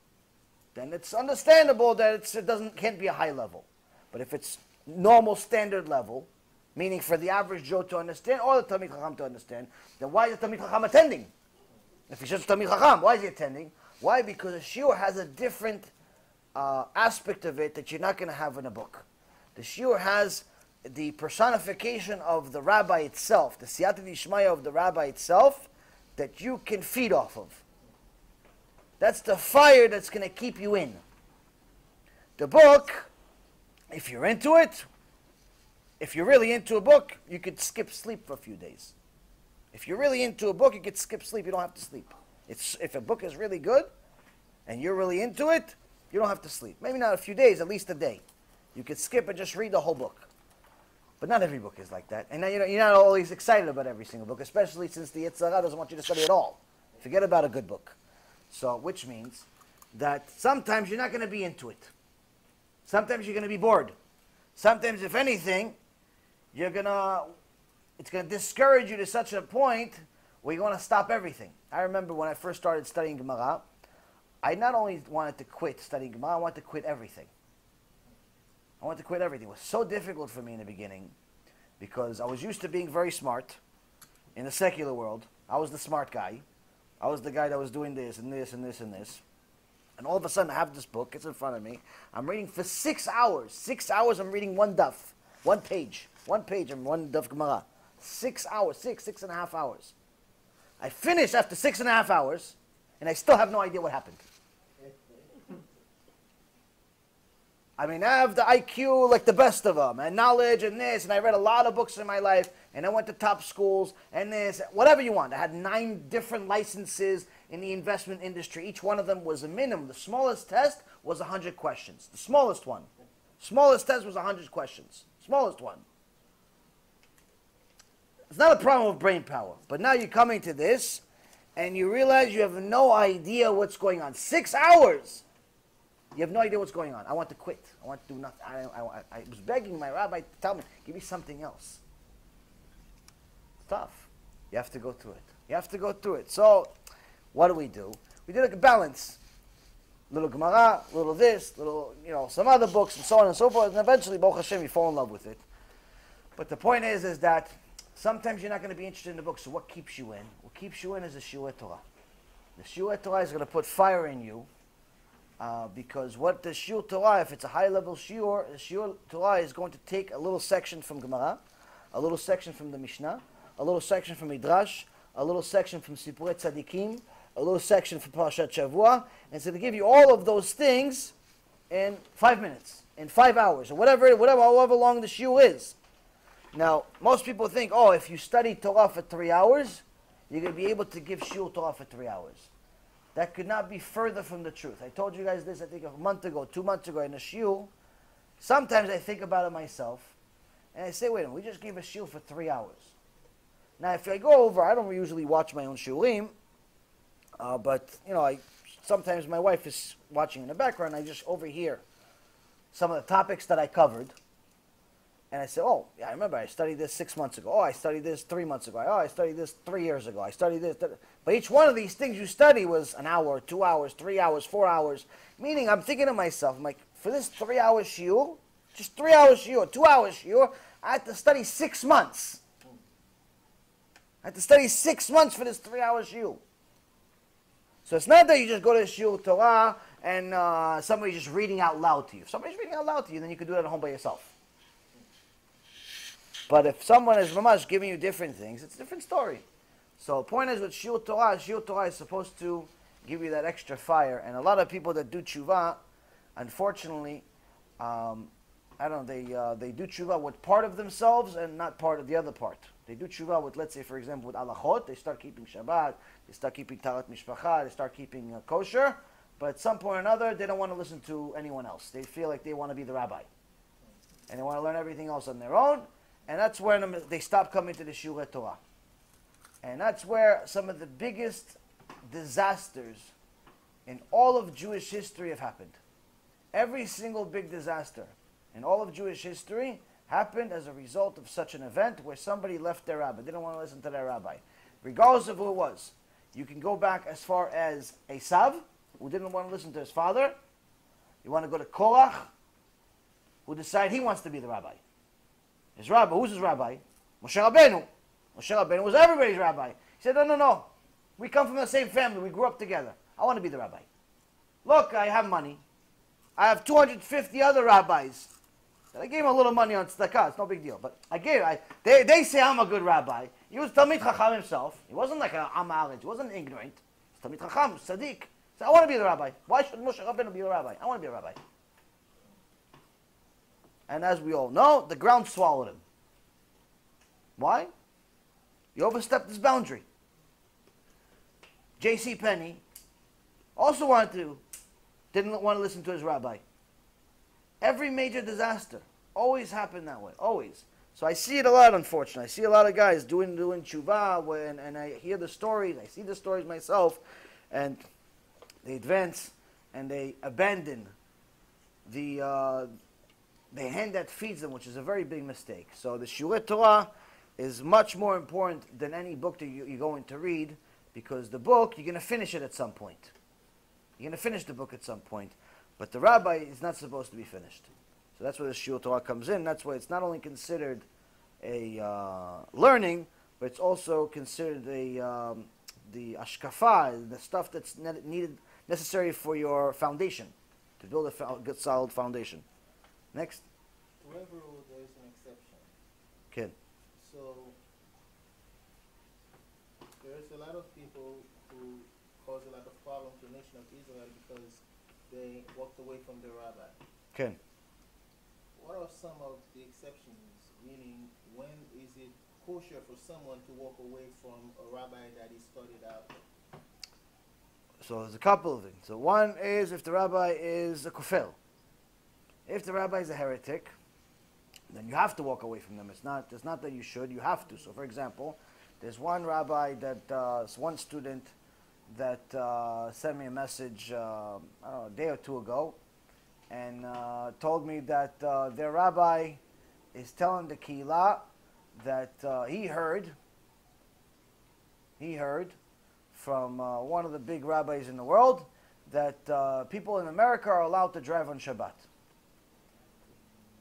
then it's understandable that it can't be a high level. But if it's normal standard level, meaning for the average Joe to understand, or the Talmid Chacham to understand, then why is the Talmid Chacham attending? If he's just a Talmid Chacham, why is he attending? Why? Because a shiur has a different aspect of it that you're not going to have in a book. The shiur has the personification of the rabbi itself, the siyata d'ishmaya of the rabbi itself, that you can feed off of. That's the fire that's going to keep you in. The book, if you're into it, if you're really into a book, you could skip sleep for a few days. If you're really into a book, you could skip sleep. You don't have to sleep. If a book is really good and you're really into it, you don't have to sleep. Maybe not a few days, at least a day. You could skip and just read the whole book. But not every book is like that. And now, you're not always excited about every single book, especially since the Yetzer Hara doesn't want you to study at all. Forget about a good book. So, which means that sometimes you're not going to be into it. Sometimes you're going to be bored. Sometimes, if anything, it's going to discourage you to such a point where you want to stop everything. I remember when I first started studying Gemara, I not only wanted to quit studying Gemara, I wanted to quit everything. I wanted to quit everything. It was so difficult for me in the beginning because I was used to being very smart in the secular world. I was the smart guy. I was the guy that was doing this and this and this and this. And all of a sudden I have this book, it's in front of me. I'm reading for 6 hours. 6 hours I'm reading one daf, one page and one daf Gemara. 6 hours, 6.5 hours. I finish after 6.5 hours, and I still have no idea what happened. I mean, I have the IQ like the best of them, and knowledge and this, and I read a lot of books in my life, and I went to top schools, and this, whatever you want. I had 9 different licenses in the investment industry. Each one of them was a minimum. The smallest test was 100 questions. The smallest one. Smallest test was 100 questions. Smallest one. It's not a problem with brain power, but now you're coming to this, and you realize you have no idea what's going on. 6 hours! You have no idea what's going on. I want to quit. I want to do nothing. I was begging my rabbi to tell me, give me something else. It's tough. You have to go through it. You have to go through it. So, what do? We did like a balance. Little Gemara, little this, little, some other books, and so on and so forth. And eventually, Baruch Hashem, you fall in love with it. But the point is that sometimes you're not going to be interested in the book. So what keeps you in? What keeps you in is the shiur Torah. The shiur Torah is going to put fire in you. Because what the shiur Torah, if it's a high-level shiur, the shiur Torah is going to take a little section from Gemara, a little section from the Mishnah, a little section from Midrash, a little section from Sipurei Tzadikim, a little section from Parashat Shavua, and it's going to give you all of those things in 5 minutes, in 5 hours, or however long the shiur is. Now, most people think, if you study Torah for 3 hours, you're going to be able to give shiur Torah for 3 hours. That could not be further from the truth. I told you guys this, I think, a month ago, 2 months ago, in a shiur. Sometimes I think about it myself, and I say, wait a minute, we just gave a shiur for 3 hours. Now, if I go over, I don't usually watch my own shiurim, but, sometimes my wife is watching in the background, I just overhear some of the topics that I covered, and I say, I remember I studied this 6 months ago. I studied this 3 months ago. I studied this 3 years ago. I studied this. But each one of these things you study was an hour, 2 hours, 3 hours, 4 hours. Meaning, I'm thinking to myself, I'm like, for this 3 hour shiur, just 3 hours shiur, 2 hours shiur, I had to study 6 months. I had to study 6 months for this 3 hour shiur. So it's not that you just go to shiur Torah and somebody's just reading out loud to you. If somebody's reading out loud to you, then you can do that at home by yourself. But if someone is mamash giving you different things, it's a different story. So the point is with shiur Torah is supposed to give you that extra fire. And a lot of people that do tshuva, unfortunately, they do tshuva with part of themselves and not part of the other part. They do tshuva with, let's say, for example, with alachot, they start keeping Shabbat, they start keeping tarat mishpacha, they start keeping kosher, but at some point or another, they don't want to listen to anyone else. They feel like they want to be the rabbi. And they want to learn everything else on their own. And that's when they stop coming to the shiur Torah. And that's where some of the biggest disasters in all of Jewish history have happened. Every single big disaster in all of Jewish history happened as a result of such an event where somebody left their rabbi. They didn't want to listen to their rabbi. Regardless of who it was. You can go back as far as Esav, who didn't want to listen to his father. You want to go to Korach, who decided he wants to be the rabbi. His rabbi, who's his rabbi? Moshe Rabbeinu. Moshe Rabbeinu was everybody's rabbi. He said, no. We come from the same family. We grew up together. I want to be the rabbi. Look, I have money. I have 250 other rabbis. I gave him a little money on tzedakah. It's no big deal. But they say I'm a good rabbi. He was Talmid Chacham himself. He wasn't like an Amarit. He wasn't ignorant. He was Talmid Chacham, Tzaddik. So I want to be the rabbi. Why should Moshe Rabbeinu be a rabbi? I want to be a rabbi. And as we all know, the ground swallowed him. Why? He overstepped his boundary. J.C. Penney also didn't want to listen to his rabbi. Every major disaster always happened that way, always. So I see it a lot, unfortunately. I see a lot of guys doing tshuva, and I hear the stories, I see the stories myself, and they advance, and they abandon the hand that feeds them, which is a very big mistake. So the shiur Torah is much more important than any book that you're going to read, because the book, you're going to finish it at some point. You're going to finish the book at some point. But the rabbi is not supposed to be finished. So that's where the shiur Torah comes in. That's why it's not only considered a learning, but it's also considered the ashkafa, the stuff that's needed necessary for your foundation, to build a good solid foundation. Next.
To every rule there is an exception.
Okay.
So there's a lot of people who cause a lot of problem to the nation of Israel because they walked away from the rabbi.
Okay.
What are some of the exceptions? Meaning, when is it kosher for someone to walk away from a rabbi that he studied out with?
So there's a couple of things. So one is if the rabbi is a kofel. If the rabbi is a heretic, then you have to walk away from them. It's not that you should, you have to. So for example, there's one rabbi one student that sent me a message, I don't know, a day or two ago, and told me that their rabbi is telling the kehillah that he heard from one of the big rabbis in the world that people in America are allowed to drive on Shabbat.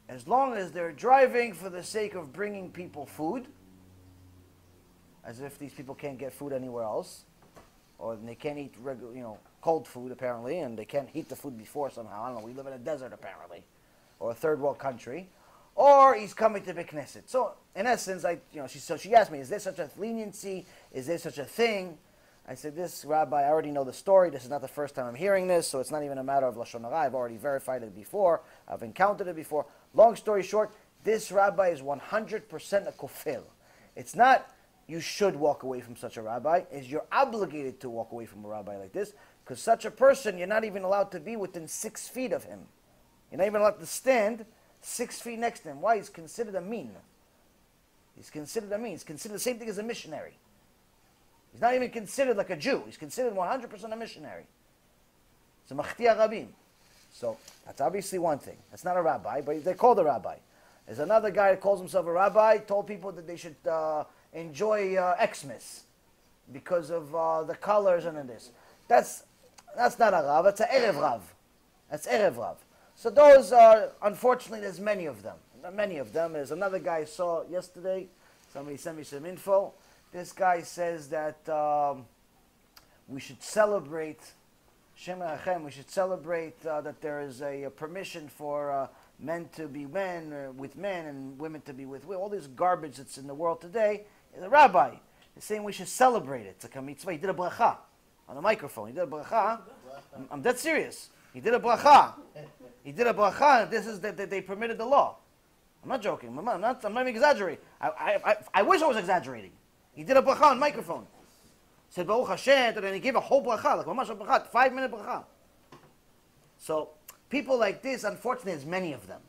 As long as they're driving for the sake of bringing people food, as if these people can't get food anywhere else, or they can't eat cold food apparently, and they can't heat the food before somehow. I don't know. We live in a desert apparently, or a third world country, or he's coming to the Knesset. So in essence, she asked me, is there such a leniency? Is there such a thing? I said, this rabbi, I already know the story. This is not the first time I'm hearing this, so it's not even a matter of Lashon Hara. I've already verified it before. I've encountered it before. Long story short, this rabbi is 100% a kofel. It's not you should walk away from such a rabbi. It's you're obligated to walk away from a rabbi like this, because such a person, you're not even allowed to be within 6 feet of him. You're not even allowed to stand 6 feet next to him. Why? He's considered a min. He's considered a min. He's considered the same thing as a missionary. He's not even considered like a Jew. He's considered 100% a missionary. It's a machtia rabim. So that's obviously one thing. That's not a rabbi, but they're called a rabbi. There's another guy that calls himself a rabbi, told people that they should enjoy Xmas because of the colors and this. That's not a rav. That's a erev rav. That's erev rav. So those are, unfortunately, there's many of them. Many of them. There's another guy I saw yesterday. Somebody sent me some info. This guy says that we should celebrate Shem Achem. We should celebrate that there is a permission for men to be men with men and women to be with women. All this garbage that's in the world today is a rabbi. He's saying we should celebrate it. It's like a mitzvah. He did a bracha on the microphone. He did a bracha. I'm dead serious. He did a bracha. He did a bracha. This is that they permitted the law. I'm not joking. I'm not even exaggerating. I wish I was exaggerating. He did a bracha on microphone. He said Baruch Hashem, and then he gave a whole bracha, like mamash bracha, 5-minute bracha. So people like this, unfortunately, there's many of them.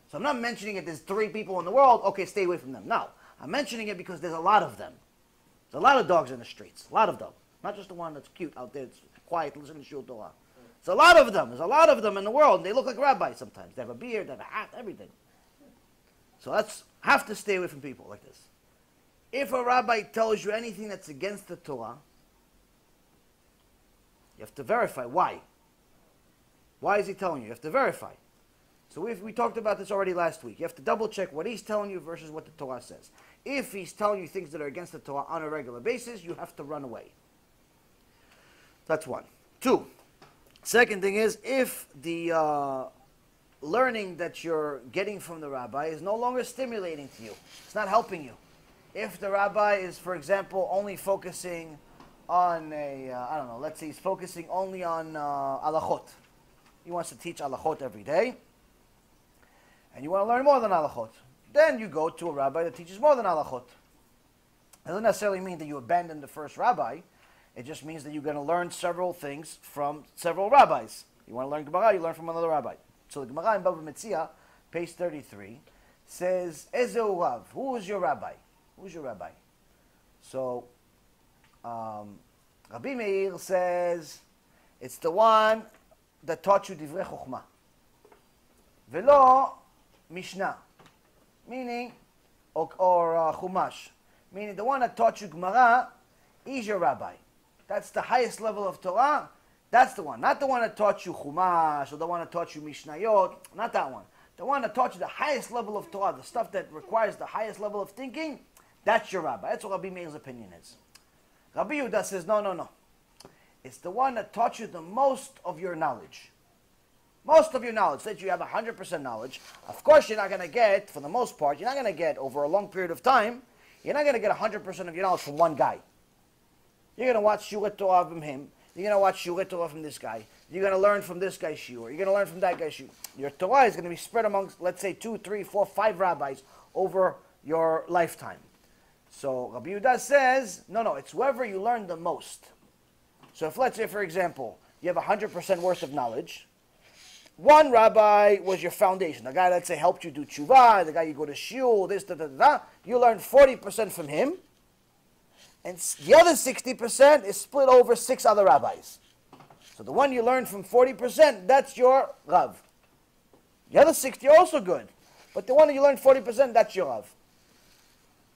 So I'm not mentioning it. There's 3 people in the world. Okay, stay away from them. No, I'm mentioning it because there's a lot of them. There's a lot of dogs in the streets. A lot of them. Not just the one that's cute out there, it's quiet, listening to shul Torah. It's a lot of them. There's a lot of them in the world. And they look like rabbis sometimes. They have a beard, they have a hat, everything. So have to stay away from people like this. If a rabbi tells you anything that's against the Torah, you have to verify why. Why is he telling you? You have to verify. So we talked about this already last week. You have to double check what he's telling you versus what the Torah says. If he's telling you things that are against the Torah on a regular basis, you have to run away. That's 1. 2. Second thing is, if the learning that you're getting from the rabbi is no longer stimulating to you, it's not helping you. If the rabbi is, for example, only focusing on let's say he's focusing only on halachot. He wants to teach halachot every day, and you want to learn more than halachot. Then you go to a rabbi that teaches more than halachot. It doesn't necessarily mean that you abandon the first rabbi. It just means that you're going to learn several things from several rabbis. You want to learn Gemara, you learn from another rabbi. So the Gemara in Bava Metzia, page 33, says, Ezeu Rav, who is your rabbi? Who's your rabbi? So, Rabbi Meir says, it's the one that taught you Divrei Chokhmah. Velo Mishnah, meaning, or Chumash, meaning the one that taught you Gemara is your rabbi. That's the highest level of Torah. That's the one. Not the one that taught you Chumash, or the one that taught you Mishnayot. Not that one. The one that taught you the highest level of Torah, the stuff that requires the highest level of thinking, that's your rabbi. That's what Rabbi Meir's opinion is. Rabbi Yehuda says, no. It's the one that taught you the most of your knowledge. Most of your knowledge. That you have 100% knowledge. Of course, you're not going to get, for the most part, you're not going to get over a long period of time, you're not going to get 100% of your knowledge from one guy. You're going to watch shiur Torah from him. You're going to watch shiur Torah from this guy. You're going to learn from this guy's shiur. You're going to learn from that guy's shiur. Your Torah is going to be spread amongst, let's say, 2, 3, 4, 5 rabbis over your lifetime. So Rabbi Yehuda says, no, it's whoever you learn the most. So if, let's say, for example, you have 100% worth of knowledge, one rabbi was your foundation. The guy, let's say, helped you do Teshuva, the guy you go to shul, this, you learn 40% from him, and the other 60% is split over 6 other rabbis. So the one you learned from 40%, that's your Rav. The other 60 are also good, but the one that you learned 40%, that's your Rav.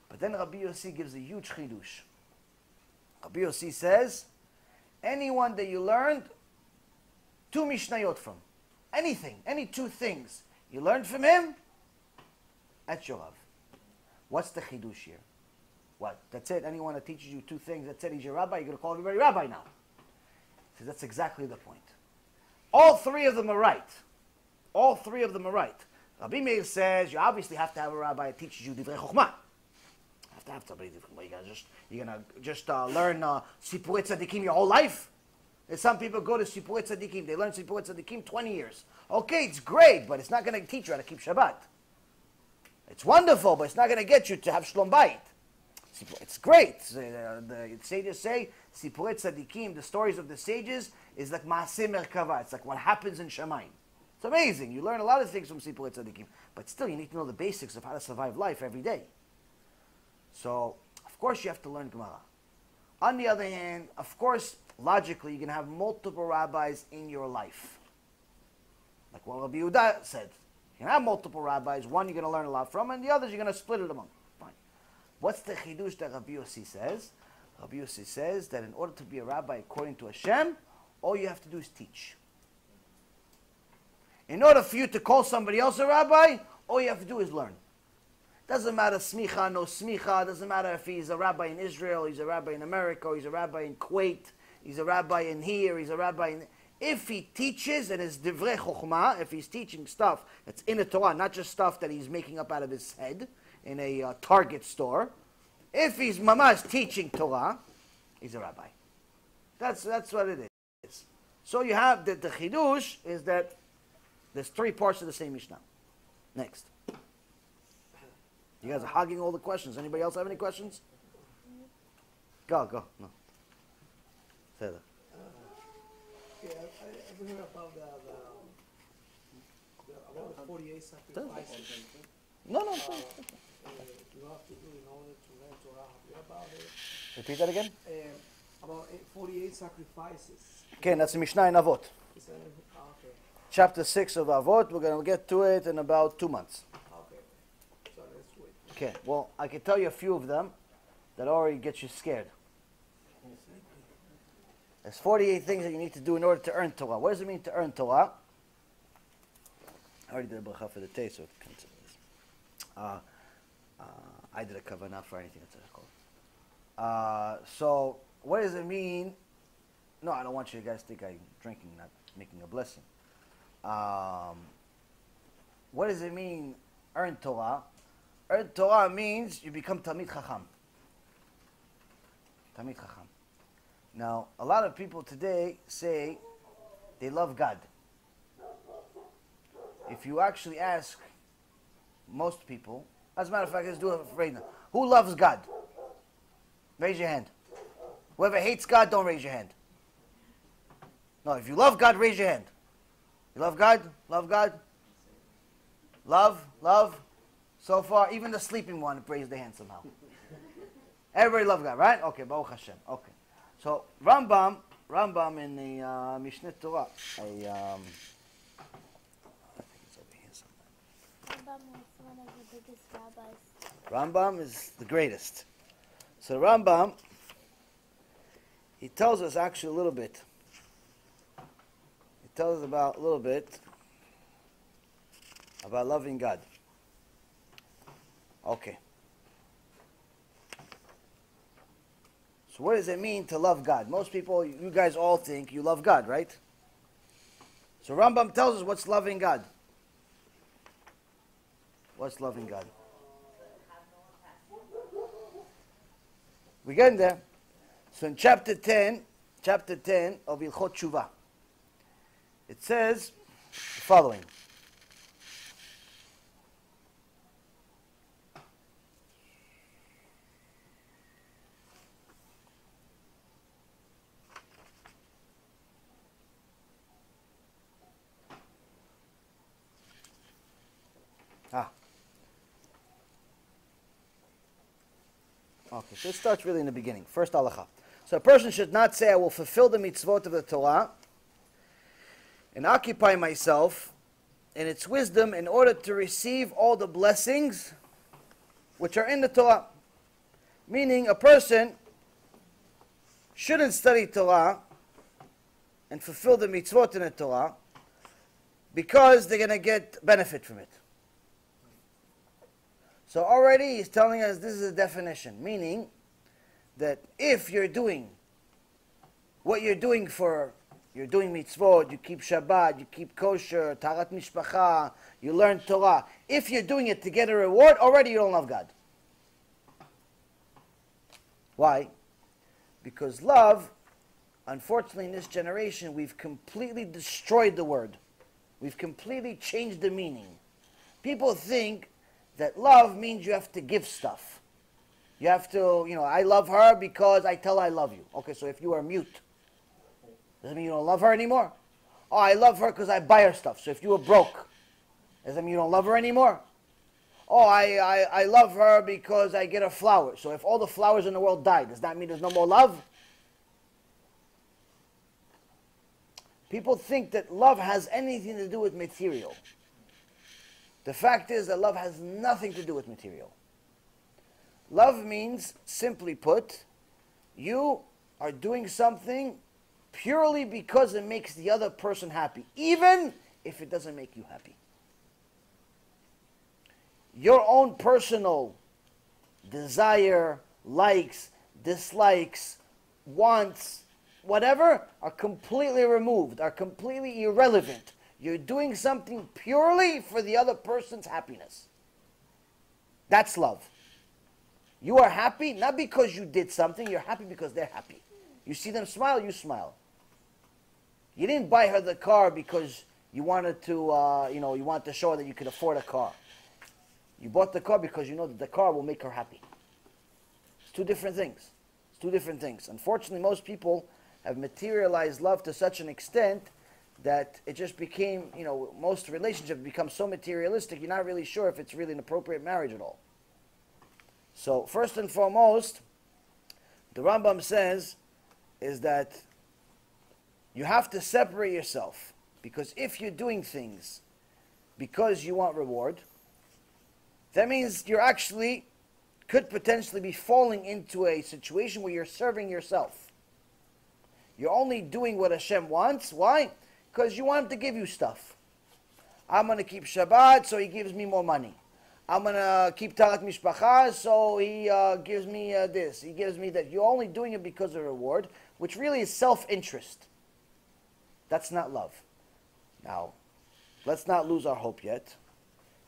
But then Rabbi Yossi gives a huge chidush. Rabbi Yossi says, anyone that you learned 2 mishnayot from, anything, any 2 things you learned from him, that's your Rav. What's the chidush here? What? That's it? Anyone that teaches you 2 things, that's it, he's your rabbi, you're going to call everybody rabbi now. He says, that's exactly the point. All 3 of them are right. All 3 of them are right. Rabbi Meir says, you obviously have to have a rabbi that teaches you divrei chokhmah. You have to have somebody different. You're gonna just learn Sipurei Tzadikim your whole life. And some people go to Sipurei Tzadikim. They learn Sipurei Tzadikim 20 years. Okay, it's great, but it's not going to teach you how to keep Shabbat. It's wonderful, but it's not going to get you to have Shlom Bayit. It's great. The sages say Sipurei Tzadikim, the stories of the sages, is like Maaseh Merkava. It's like what happens in Shamayim. It's amazing. You learn a lot of things from Sipurei Tzadikim, but still you need to know the basics of how to survive life every day. So, of course, you have to learn Gemara. On the other hand, of course, logically, you can have multiple rabbis in your life. Like what Rabbi Yehuda said. You can have multiple rabbis. One you're going to learn a lot from, and the others you're going to split it among. Fine. What's the chidush that Rabbi Yossi says? Rabbi Yossi says that in order to be a rabbi according to Hashem, all you have to do is teach. In order for you to call somebody else a rabbi, all you have to do is learn. Doesn't matter smicha, no smicha. Doesn't matter if he's a rabbi in Israel, he's a rabbi in America, or he's a rabbi in Kuwait, he's a rabbi in here, he's a rabbi in... If he teaches and is divrei chokhmah, if he's teaching stuff that's in the Torah, not just stuff that he's making up out of his head in a Target store, if he's mamash teaching Torah, he's a rabbi. That's what it is. So you have the chidush is that there's 3 parts of the same Mishnah. Next. You guys are hogging all the questions. Anybody else have any questions? Go. No. Say that.
Yeah, I heard about about the 48 sacrifices.
No.
You have to do in order to learn Torah. Have you heard about it?
Repeat that again.
About 48 sacrifices.
Okay, that's the Mishnah in Avot.
Okay.
Chapter 6 of Avot. We're going to get to it in about 2 months.
Okay. So let's wait.
Okay, well, I can tell you a few of them that already get you scared. There's 48 things that you need to do in order to earn Torah. What does it mean to earn Torah? I already did a bracha for the day, so it comes to this. I did a kavanah for anything that's called. So, what does it mean? No, I don't want you guys to think I'm drinking, not making a blessing. What does it mean, earn Torah? Earn Torah means you become Talmid Chacham. Talmid Chacham. Now, a lot of people today say they love God. If you actually ask most people, as a matter of fact, let's do it right now. Who loves God? Raise your hand. Whoever hates God, don't raise your hand. No, if you love God, raise your hand. You love God? Love God? Love? So far, even the sleeping one raised their hand somehow. Everybody love God, right? Okay, Baruch Hashem. Okay. So Rambam in the Mishneh Torah, I think it's over here somewhere.
Rambam is one of the biggest rabbis.
Rambam is the greatest. So Rambam, he tells us actually a little bit. He tells us about a little bit about loving God. Okay. So what does it mean to love God? Most people, you guys all think you love God, right? So Rambam tells us what's loving God. What's loving God? We're getting there. So in chapter 10 of Ilchot Teshuva, it says the following. Okay, so it starts really in the beginning. First halacha. So a person should not say, I will fulfill the mitzvot of the Torah and occupy myself in its wisdom in order to receive all the blessings which are in the Torah. Meaning a person shouldn't study Torah and fulfill the mitzvot in the Torah because they're going to get benefit from it. So already he's telling us this is a definition, meaning that if you're doing what you're doing you're doing mitzvot, you keep Shabbat, you keep kosher, tarat mishpacha, you learn Torah. If you're doing it to get a reward, already you don't love God. Why? Because love, unfortunately in this generation, we've completely destroyed the word. We've completely changed the meaning. People think that love means you have to give stuff. You have to, I love her because I tell her I love you. Okay, so if you are mute, does it mean you don't love her anymore? Oh, I love her because I buy her stuff. So if you were broke, does that mean you don't love her anymore? Oh, I love her because I get her flowers. So if all the flowers in the world die, does that mean there's no more love? People think that love has anything to do with material. The fact is that love has nothing to do with material. Love means, simply put, you are doing something purely because it makes the other person happy, even if it doesn't make you happy. Your own personal desire, likes, dislikes, wants, whatever, are completely removed, are completely irrelevant. You're doing something purely for the other person's happiness. That's love. You are happy not because you did something, you're happy because they're happy. You see them smile, you smile. You didn't buy her the car because you wanted to, you wanted to show her that you could afford a car. You bought the car because you know that the car will make her happy. It's two different things. It's two different things. Unfortunately, most people have materialized love to such an extent that it just became, most relationships become so materialistic, you're not really sure if it's really an appropriate marriage at all. So, first and foremost, the Rambam says is that you have to separate yourself. Because if you're doing things because you want reward, that means you're actually could potentially be falling into a situation where you're serving yourself. You're only doing what Hashem wants. Why? Because you want him to give you stuff. I'm going to keep Shabbat, so he gives me more money. I'm going to keep Tarat Mishpacha, so he gives me this. He gives me that. You're only doing it because of reward, which really is self-interest. That's not love. Now, let's not lose our hope yet.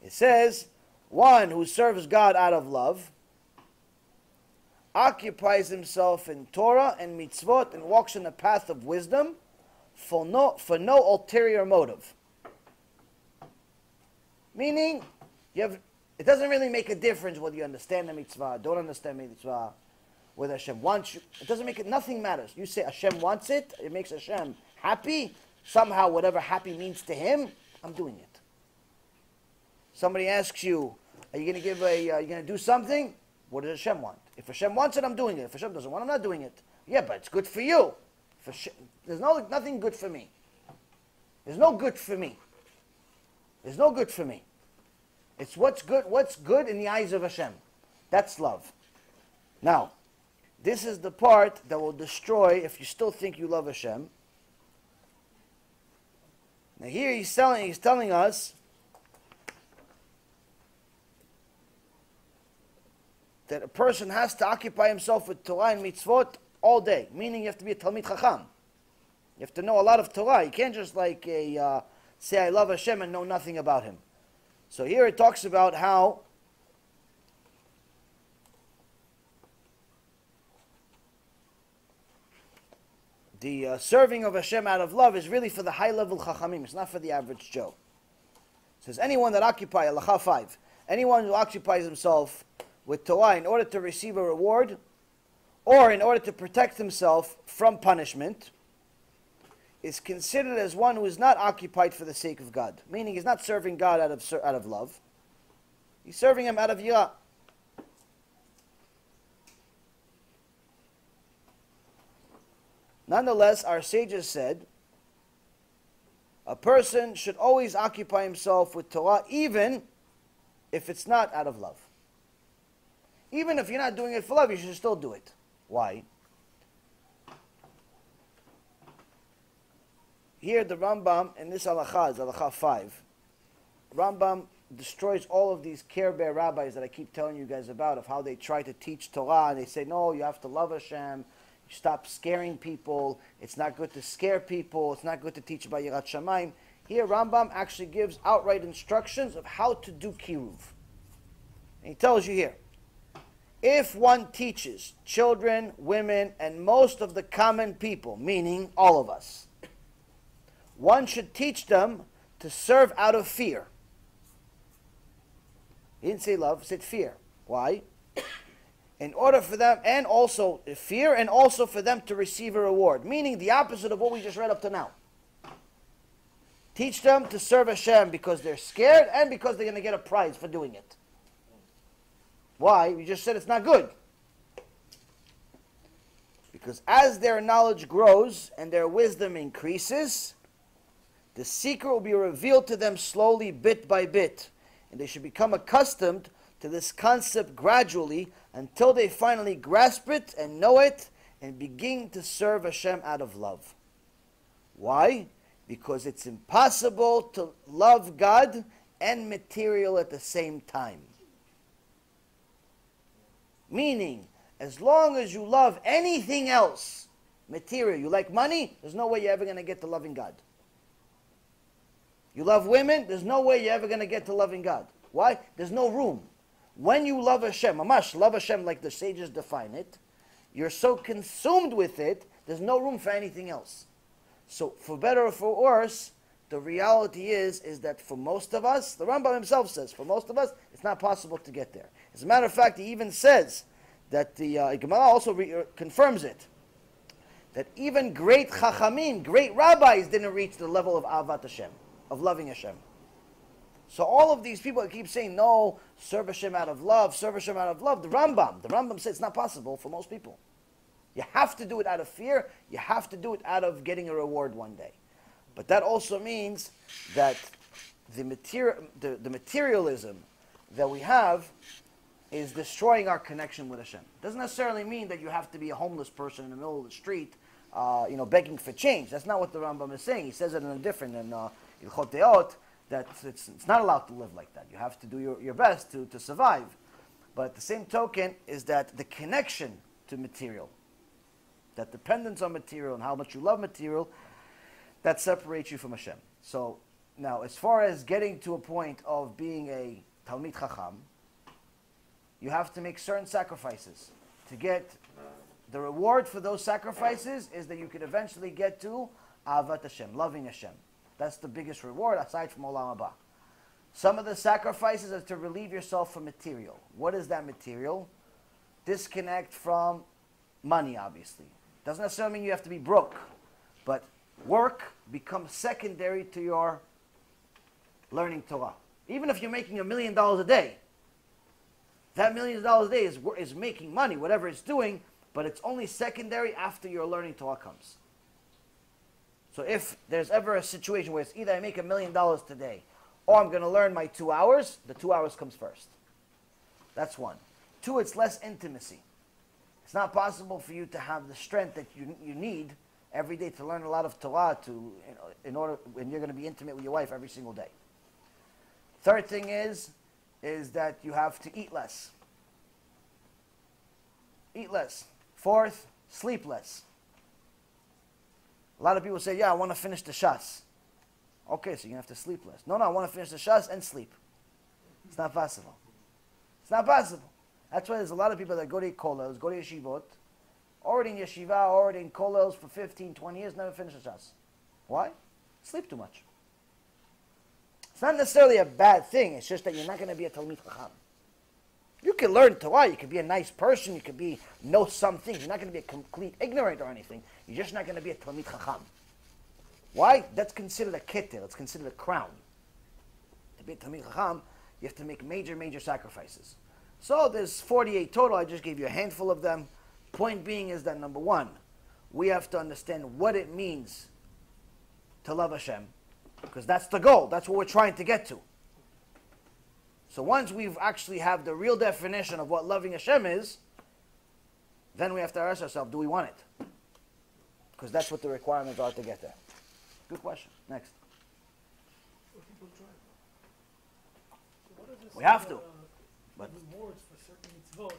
It says, one who serves God out of love occupies himself in Torah and mitzvot and walks in the path of wisdom for no ulterior motive. Meaning, it doesn't really make a difference whether you understand the mitzvah, don't understand the mitzvah, whether Hashem wants you. It doesn't make it, nothing matters. You say Hashem wants it, it makes Hashem happy. Somehow, whatever happy means to him, I'm doing it. Somebody asks you, are you going to do something? What does Hashem want? If Hashem wants it, I'm doing it. If Hashem doesn't want it, I'm not doing it. Yeah, but it's good for you. There's nothing good for me. There's no good for me. There's no good for me. It's what's good in the eyes of Hashem. That's love. Now, this is the part that will destroy if you still think you love Hashem. Now here he's telling us that a person has to occupy himself with Torah and mitzvot all day, meaning you have to be a Talmid Chacham. You have to know a lot of Torah. You can't just say I love Hashem and know nothing about Him. So here it talks about how the serving of Hashem out of love is really for the high-level Chachamim. It's not for the average Joe. It says, anyone that occupies, Halacha 5, anyone who occupies himself with Torah in order to receive a reward or in order to protect himself from punishment is considered as one who is not occupied for the sake of God. Meaning he's not serving God out of love. He's serving Him out of yirah. Nonetheless, our sages said, a person should always occupy himself with Torah, even if it's not out of love. Even if you're not doing it for love, you should still do it. Why? Here the Rambam, in this halacha, is halacha 5, Rambam destroys all of these Care Bear rabbis that I keep telling you guys about, of how they try to teach Torah, and they say, no, you have to love Hashem, stop scaring people, it's not good to scare people, it's not good to teach about Yirat Shamayim. Here Rambam actually gives outright instructions of how to do Kiruv. And he tells you here, if one teaches children, women, and most of the common people, meaning all of us, one should teach them to serve out of fear. He didn't say love, he said fear. Why? In order for them, and also fear, and also for them to receive a reward. Meaning the opposite of what we just read up to now. Teach them to serve Hashem because they're scared and because they're going to get a prize for doing it. Why? We just said it's not good. Because as their knowledge grows and their wisdom increases, the secret will be revealed to them slowly, bit by bit. And they should become accustomed to this concept gradually until they finally grasp it and know it and begin to serve Hashem out of love. Why? Because it's impossible to love God and material at the same time. Meaning, as long as you love anything else, material, you like money, there's no way you're ever going to get to loving God. You love women, there's no way you're ever going to get to loving God. Why? There's no room. When you love Hashem, mamash, love Hashem like the sages define it, you're so consumed with it, there's no room for anything else. So, for better or for worse, the reality is that for most of us, the Rambam himself says, for most of us, it's not possible to get there. As a matter of fact, he even says that the Gemara also confirms it, that even great Chachamim, great rabbis didn't reach the level of Avat Hashem, of loving Hashem. So all of these people that keep saying, no, serve Hashem out of love, serve Hashem out of love, the Rambam says it's not possible for most people. You have to do it out of fear, you have to do it out of getting a reward one day. But that also means that the materialism that we have is destroying our connection with Hashem. It doesn't necessarily mean that you have to be a homeless person in the middle of the street, begging for change. That's not what the Rambam is saying. He says it in a different, in Ilchot Deot, that it's not allowed to live like that. You have to do your best to survive. But at the same token is that the connection to material, that dependence on material and how much you love material, that separates you from Hashem. So now, as far as getting to a point of being a Talmid Chacham, you have to make certain sacrifices. To get the reward for those sacrifices is that you could eventually get to Avat Hashem, loving Hashem. That's the biggest reward aside from Olam Haba. Some of the sacrifices are to relieve yourself from material. What is that material? Disconnect from money, obviously. Doesn't necessarily mean you have to be broke, but work becomes secondary to your learning Torah. Even if you're making $1 million a day, that $1 million a day is making money, whatever it's doing, but it's only secondary after your learning Torah comes. So if there's ever a situation where it's either I make $1 million today, or I'm going to learn my 2 hours, the 2 hours comes first. That's one. Two, it's less intimacy. It's not possible for you to have the strength that you need every day to learn a lot of Torah in order when you're going to be intimate with your wife every single day. Third thing is that you have to eat less. Eat less. Fourth, Sleep less. A lot of people say, yeah, I want to finish the shas. Okay, so you're going to have to sleep less. No, I want to finish the shas and sleep. It's not possible. It's not possible. That's why there's a lot of people that go to kollels, go to yeshivot, already in yeshiva, already in kollels for 15, 20 years, never finish the shas. Why? Sleep too much. It's not necessarily a bad thing. It's just that you're not going to be a Talmid Chacham. You can learn Torah. You can be a nice person. You can know some things. You're not going to be a complete ignorant or anything. You're just not going to be a Talmid Chacham. Why? That's considered a keter. It's considered a crown. To be a Talmid Chacham, you have to make major, major sacrifices. So there's 48 total. I just gave you a handful of them. Point being is that, number one, we have to understand what it means to love Hashem, because that's the goal. That's what we're trying to get to. So once we've actually have the real definition of what loving Hashem is, then we have to ask ourselves, do we want it? Because that's what the requirements are to get there. Good question. Next. We have to. But
rewards for certain mitzvot,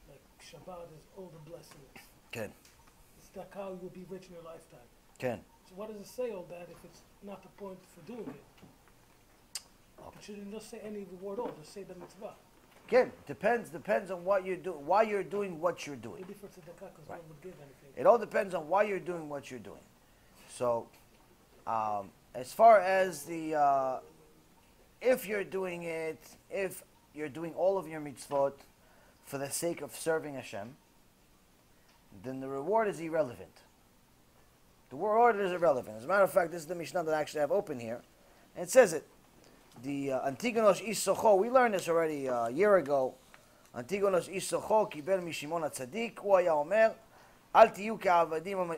like Shabbat is all the blessings.
Ken.
It's like how you'll be rich in your lifetime.
Ken.
So what does it say all that if it's not the point for doing it? It shouldn't just say any reward at all, just say the mitzvah.
Again, depends on what you do, why you're doing what you're doing.
Maybe for tzedakah, because no one would give anything.
It all depends on why you're doing what you're doing. So, as far as the, if you're doing it, if you're doing all of your mitzvot for the sake of serving Hashem, then the reward is irrelevant. The reward is irrelevant. As a matter of fact, this is the Mishnah that I actually have open here, and it says it. The Antigonos ish socho, we learned this already a year ago. Antigonos ish socho kibel mishimon hatzadik, hu haya omer, al tiyu ke'avadim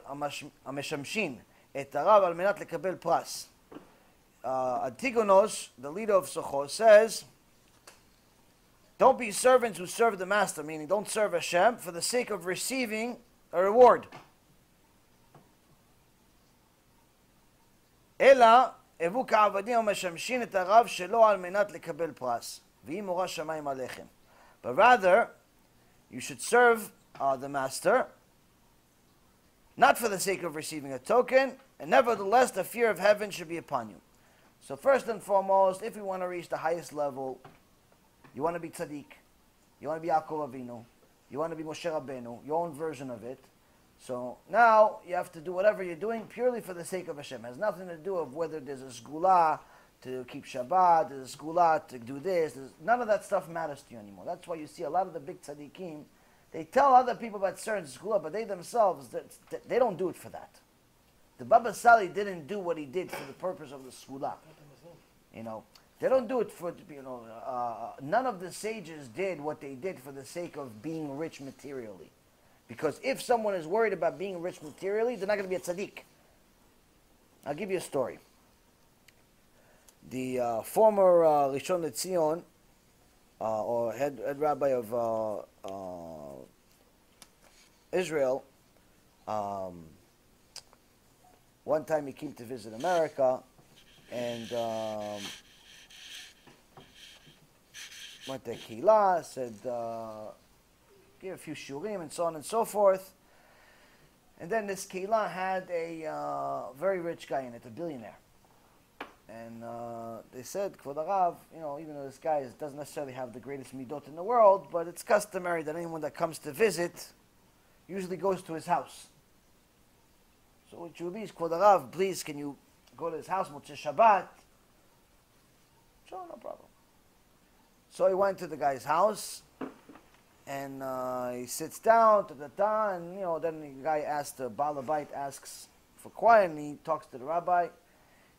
המשמשים את הרב על מנת לקבל פרס. Antigonos, the leader of Socho, says, don't be servants who serve the master, meaning don't serve Hashem for the sake of receiving a reward. אלא הוו כעבדים המשמשים את הרב שלו על מנת לקבל פרס. ויהי מורא שמיים עליכם. But rather, you should serve the master, not for the sake of receiving a token, and nevertheless the fear of heaven should be upon you. So first and foremost, if you want to reach the highest level, you want to be tzaddik, you want to be Yaakov Avinu, you want to be Moshe Rabbeinu, your own version of it. So now you have to do whatever you're doing purely for the sake of Hashem. It has nothing to do with whether there's a sgula to keep Shabbat, there's a sgula to do this. None of that stuff matters to you anymore. That's why you see a lot of the big tzaddikim, they tell other people about certain sgula, but they themselves, they don't do it for that. The Baba Sali didn't do what he did for the purpose of the sgula. You know, they don't do it for, none of the sages did what they did for the sake of being rich materially. Because if someone is worried about being rich materially, they're not going to be a tzaddik. I'll give you a story. The former Rishon LeZion, or head rabbi of Israel, one time he came to visit America, and went to Kehillah, said, give a few shurim and so on and so forth. And then this Kehillah had a very rich guy in it, a billionaire. And they said, Kvod Harav, even though this guy doesn't necessarily have the greatest midot in the world, but it's customary that anyone that comes to visit usually goes to his house. So what you be is, Kvod Harav, please, can you go to his house, Motzei Shabbat? Sure, no problem. So he went to the guy's house, and he sits down, and then the guy asks, the Baal Habayit asks for quiet, and he talks to the rabbi. He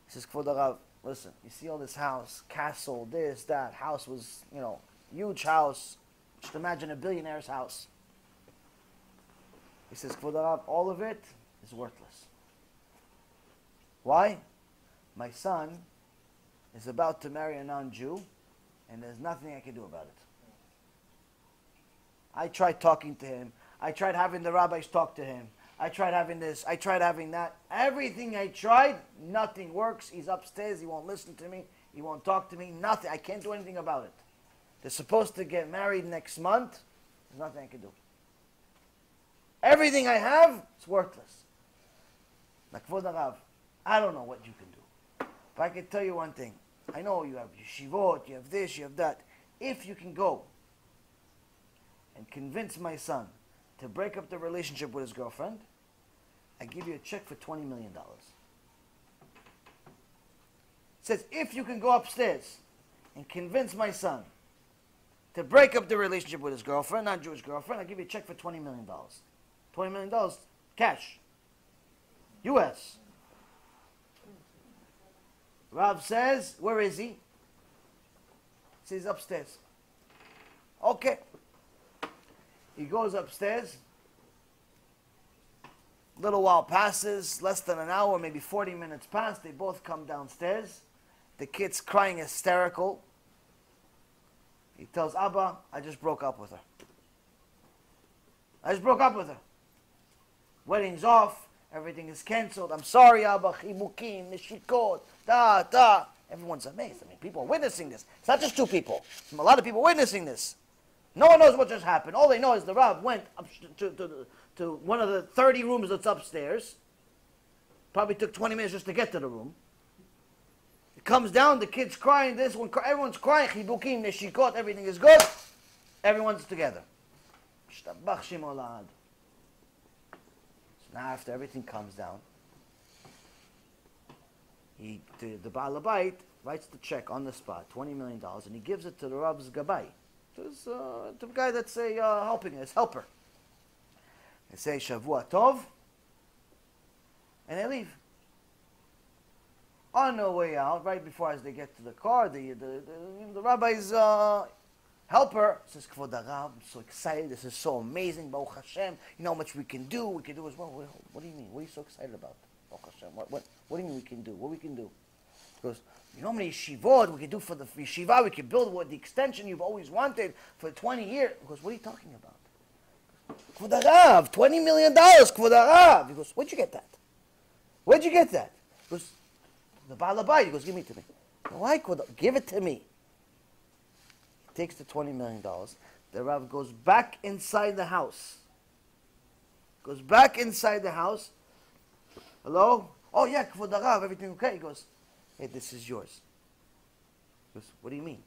says, Kvod Harav, listen, you see all this house, castle, this, that, house was, huge house. Just imagine a billionaire's house. He says, Kvod Harav, all of it is worthless. Why? My son is about to marry a non-Jew, and there's nothing I can do about it. I tried talking to him. I tried having the rabbis talk to him. I tried having this. I tried having that. Everything I tried, nothing works. He's upstairs. He won't listen to me. He won't talk to me. Nothing. I can't do anything about it. They're supposed to get married next month. There's nothing I can do. Everything I have is worthless. Like Kvod Harav, I don't know what you can do. But I can tell you one thing. I know you have yeshivot, you have this, you have that. If you can go and convince my son to break up the relationship with his girlfriend, I give you a check for $20 million. It says, if you can go upstairs and convince my son to break up the relationship with his girlfriend, non-Jewish girlfriend, I'll give you a check for $20 million. $20 million, cash. U.S. Rav says, where is he? He says, upstairs. Okay. He goes upstairs. Little while passes, less than an hour, maybe 40 minutes pass. They both come downstairs. The kid's crying hysterical. He tells Abba, I just broke up with her. I just broke up with her. Wedding's off. Everything is canceled. I'm sorry, Abba. Chibukim, nishikot, da. Everyone's amazed. I mean, people are witnessing this. It's not just two people. A lot of people witnessing this. No one knows what just happened. All they know is the Rav went up to one of the 30 rooms that's upstairs. Probably took 20 minutes just to get to the room. It comes down, the kid's crying, this one, everyone's crying, chibukim, neshikot, everything is good. Everyone's together. Shtabach Shem Olad. So now after everything comes down, the Baal Habayit writes the check on the spot, $20 million, and he gives it to the Rav's Gabai. To the guy that's helping his helper. They say Shavua Tov, and they leave. On their way out, right before as they get to the car, the rabbi's helper says, Kvod Harav, I'm so excited, this is so amazing, Baruch Hashem, you know how much we can do as well. What do you mean? What are you so excited about? Baruch Hashem, what do you mean we can do? What we can do? He goes, you know how many yeshivot we can do for the yeshiva, we can build what the extension you've always wanted for 20 years. He goes, what are you talking about? Kvod Harav, $20 million, Kvod Harav. He goes, where'd you get that? Where'd you get that? He goes, the Baal Habayit. He goes, give me to me. Why, Kvod Harav? Give it to me. He takes the $20 million. The Rav goes back inside the house. Goes back inside the house. Hello? Oh yeah, Kvod Harav, everything okay? He goes, hey, this is yours. He goes, what do you mean?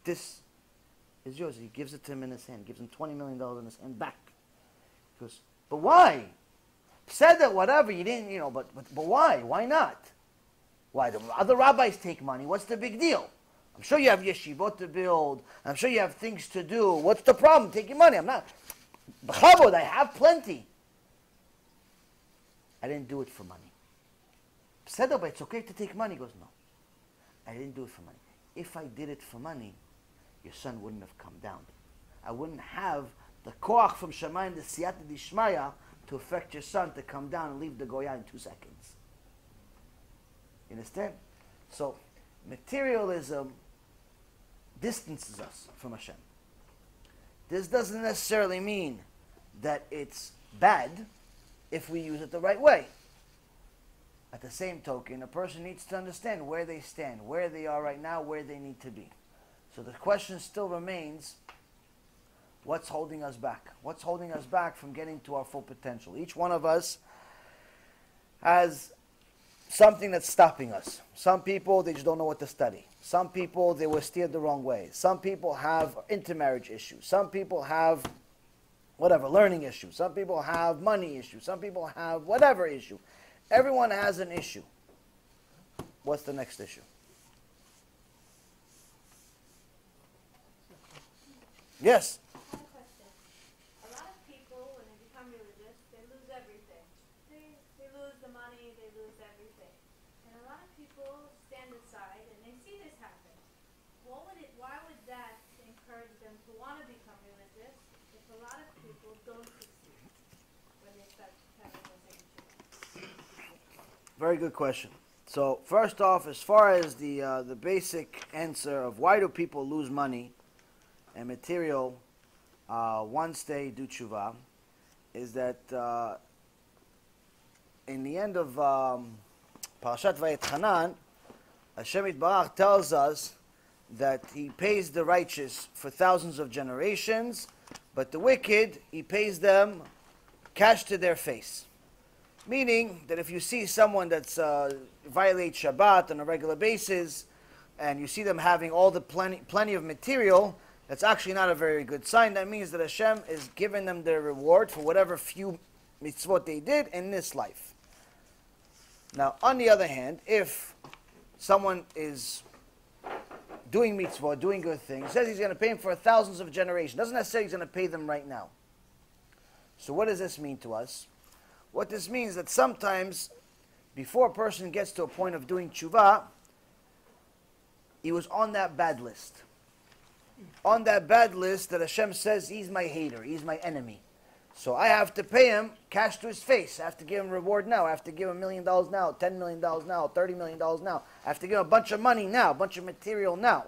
This is yours. He gives it to him in his hand. He gives him $20 million in his hand back. He goes, but why? Said that whatever, you didn't, but why? Why not? Why? The other rabbis take money. What's the big deal? I'm sure you have yeshivot to build. I'm sure you have things to do. What's the problem? Take your money. I'm not. B'chavod, I have plenty. I didn't do it for money. Said that, but it's okay to take money. He goes, no. I didn't do it for money. If I did it for money, your son wouldn't have come down. I wouldn't have the koach from Shamayim, the siyata dishmaya, to affect your son to come down and leave the Goya in 2 seconds. You understand? So, materialism distances us from Hashem. This doesn't necessarily mean that it's bad if we use it the right way. At the same token, a person needs to understand where they stand, where they are right now, where they need to be. So the question still remains, what's holding us back? What's holding us back from getting to our full potential? Each one of us has something that's stopping us. Some people, they just don't know what to study. Some people, they were steered the wrong way. Some people have intermarriage issues. Some people have learning issues. Some people have money issues. Some people have whatever issue. Everyone has an issue. What's the next issue? Yes?
I have a question. A lot of people, when they become religious, they lose everything. They lose the money, they lose everything. And a lot of people stand aside and they see this happen. Why would that encourage them to want to become religious if a lot of people don't succeed when they start having those issues?
Very good question. So first off, as far as the basic answer of why do people lose money and material once they do tshuva, is that in the end of Parashat Vayetchanan, Hashem Yitbarach tells us that He pays the righteous for thousands of generations, But the wicked, he pays them cash to their face. Meaning that if you see someone that's violates Shabbat on a regular basis, and you see them having all the plenty of material, that's actually not a very good sign. That means that Hashem is giving them their reward for whatever few mitzvot they did in this life. Now, on the other hand, if someone is doing mitzvot, doing good things, says he's going to pay them for thousands of generations, doesn't necessarily he's going to pay them right now. So what does this mean to us? What this means is that sometimes, before a person gets to a point of doing tshuva, he was on that bad list. On that bad list that Hashem says, he's my hater, he's my enemy. So I have to pay him cash to his face. I have to give him reward now. I have to give him $1 million now, $10 million now, $30 million now. I have to give him a bunch of money now, a bunch of material now.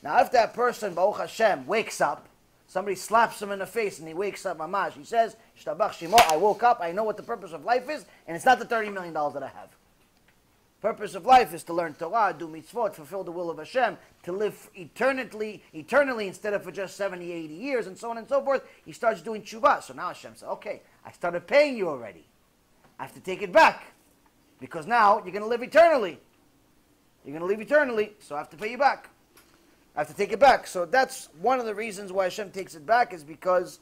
Now if that person, Baruch Hashem, wakes up, somebody slaps him in the face and he wakes up, mamash, he says, Shtabach Shemo, I woke up, I know what the purpose of life is, and it's not the $30 million that I have. Purpose of life is to learn Torah, do mitzvot, fulfill the will of Hashem, to live eternally instead of for just 70, 80 years, and so on and so forth. He starts doing tshuva. So now Hashem says, okay, I started paying you already. I have to take it back. Because now you're going to live eternally. You're going to live eternally, so I have to pay you back. I have to take it back. So that's one of the reasons why Hashem takes it back, is because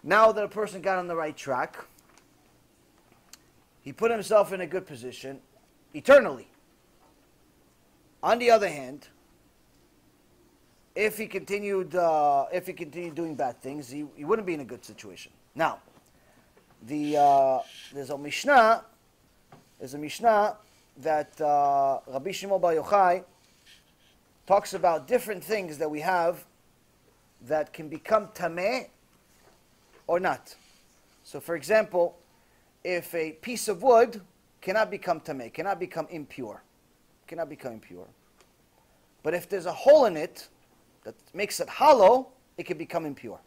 now that a person got on the right track, he put himself in a good position eternally. On the other hand, if he continued doing bad things, he wouldn't be in a good situation. Now, there's a Mishnah that Rabbi Shimon Bar Yochai talks about different things that we have that can become tameh or not. So, for example, if a piece of wood cannot become tameh, cannot become impure. But if there's a hole in it that makes it hollow, it can become impure.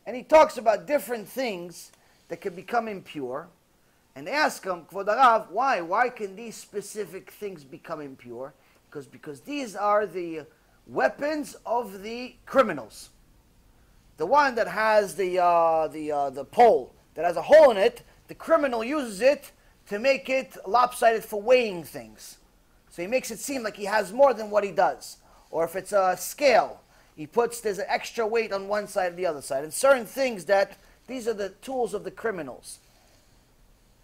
And he talks about different things that can become impure. And they ask him, Kvod Harav, why? Why can these specific things become impure? Because these are the weapons of the criminals. The one that has the pole that has a hole in it, the criminal uses it to make it lopsided for weighing things. So he makes it seem like he has more than what he does. Or if it's a scale, there's an extra weight on one side and the other side. And certain things these are the tools of the criminals.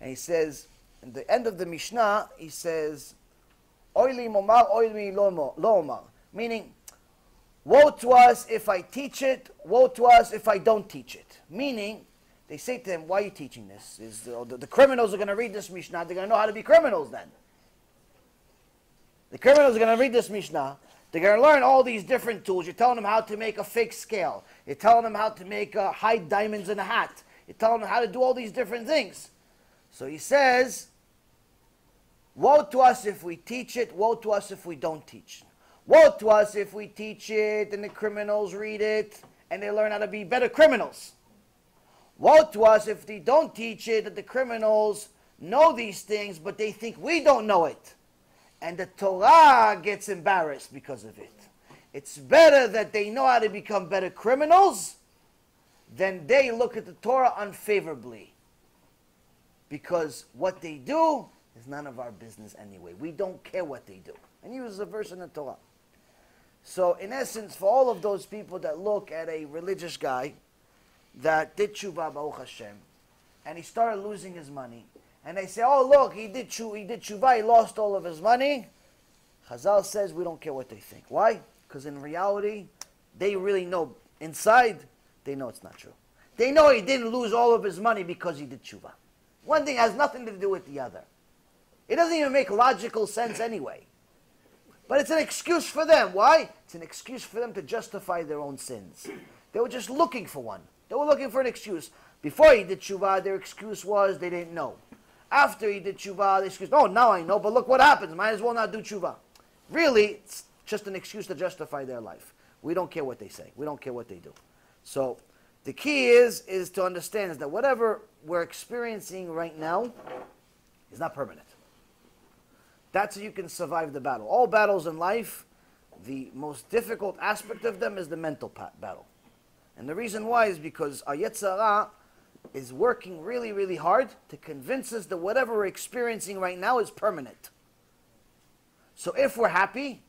And he says, in the end of the Mishnah, he says, Oili momar, oili lo omar. Meaning, woe to us if I teach it, woe to us if I don't teach it. Meaning, they say to him, why are you teaching this? The criminals are going to read this Mishnah, they're going to know how to be criminals then. The criminals are going to read this Mishnah, they're going to learn all these different tools. You're telling them how to make a fake scale. You're telling them how to make hide diamonds in a hat. You're telling them how to do all these different things. So he says, woe to us if we teach it, woe to us if we don't teach it. Woe to us if we teach it and the criminals read it and they learn how to be better criminals. Woe to us if they don't teach it, that the criminals know these things but they think we don't know it. And the Torah gets embarrassed because of it. It's better that they know how to become better criminals than they look at the Torah unfavorably. Because what they do is none of our business anyway. We don't care what they do. And he uses a verse in the Torah. So in essence, for all of those people that look at a religious guy that did tshuva, Baruch Hashem, and he started losing his money, and they say, oh look, he did tshuva, he lost all of his money. Chazal says we don't care what they think. Why? Because in reality, they really know, inside, they know it's not true. They know he didn't lose all of his money because he did tshuva. One thing has nothing to do with the other. It doesn't even make logical sense anyway. But it's an excuse for them. Why? It's an excuse for them to justify their own sins. They were just looking for one. They were looking for an excuse. Before he did tshuva, their excuse was they didn't know. After he did tshuva, the excuse, oh, now I know, but look what happens. Might as well not do tshuva. Really, it's just an excuse to justify their life. We don't care what they say. We don't care what they do. So the key is to understand is that whatever we're experiencing right now is not permanent. That's how you can survive the battle. All battles in life, the most difficult aspect of them is the mental battle. And the reason why is because our Yetzer Hara is working really, really hard to convince us that whatever we're experiencing right now is permanent. So if we're happy,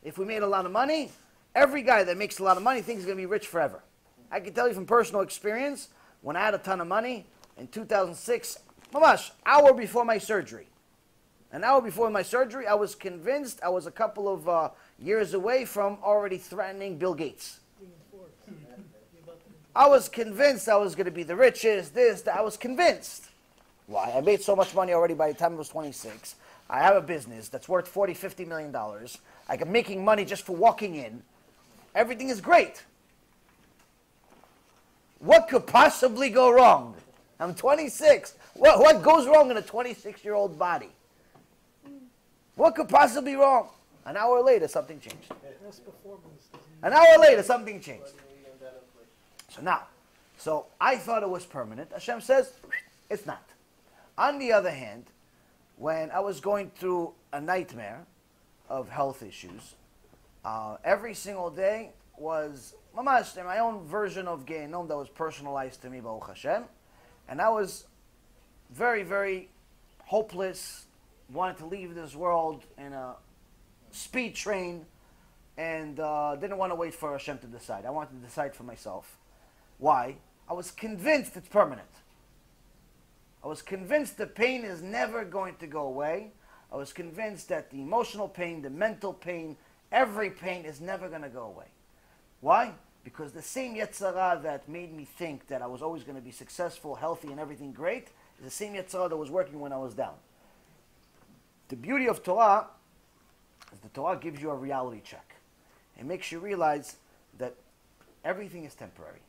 if we made a lot of money, every guy that makes a lot of money thinks he's going to be rich forever. I can tell you from personal experience, when I had a ton of money, in 2006, mamash, hour before my surgery. An hour before my surgery, I was convinced I was a couple of years away from already threatening Bill Gates. I was convinced I was going to be the richest, this, that. I was convinced. Why? I made so much money already by the time I was 26. I have a business that's worth $40, $50 million. I'm making money just for walking in. Everything is great. What could possibly go wrong? I'm 26. What goes wrong in a 26-year-old body? What could possibly be wrong? An hour later, something changed. An hour later, something changed. So I thought it was permanent. Hashem says, it's not. On the other hand, when I was going through a nightmare of health issues, every single day was mamash, my own version of Gehenom that was personalized to me, Baruch Hashem. And I was very, very hopeless, wanted to leave this world in a speed train, and didn't want to wait for Hashem to decide. I wanted to decide for myself. Why? I was convinced it's permanent. I was convinced the pain is never going to go away. I was convinced that the emotional pain, the mental pain, every pain is never going to go away. Why? Because the same Yetzer Hara that made me think that I was always going to be successful, healthy, and everything great is the same Yetzer Hara that was working when I was down. The beauty of Torah is the Torah gives you a reality check. It makes you realize that everything is temporary.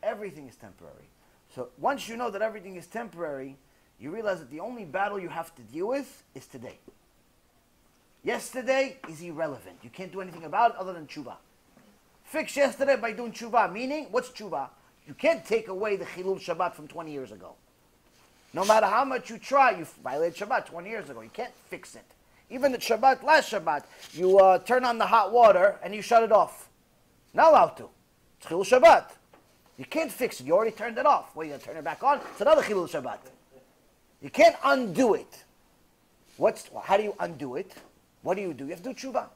Everything is temporary. So once you know that everything is temporary, you realize that the only battle you have to deal with is today. Yesterday is irrelevant. You can't do anything about it other than tshuva. Fix yesterday by doing tshuva. Meaning, what's tshuva? You can't take away the chilul Shabbat from 20 years ago. No matter how much you try, you violated Shabbat 20 years ago. You can't fix it. Even the Shabbat, last Shabbat, you turn on the hot water and you shut it off. Not allowed to. It's chilul Shabbat. You can't fix it. You already turned it off. Well, you're going to turn it back on? It's another chilul Shabbat. You can't undo it. How do you undo it? What do? You have to do tshuva.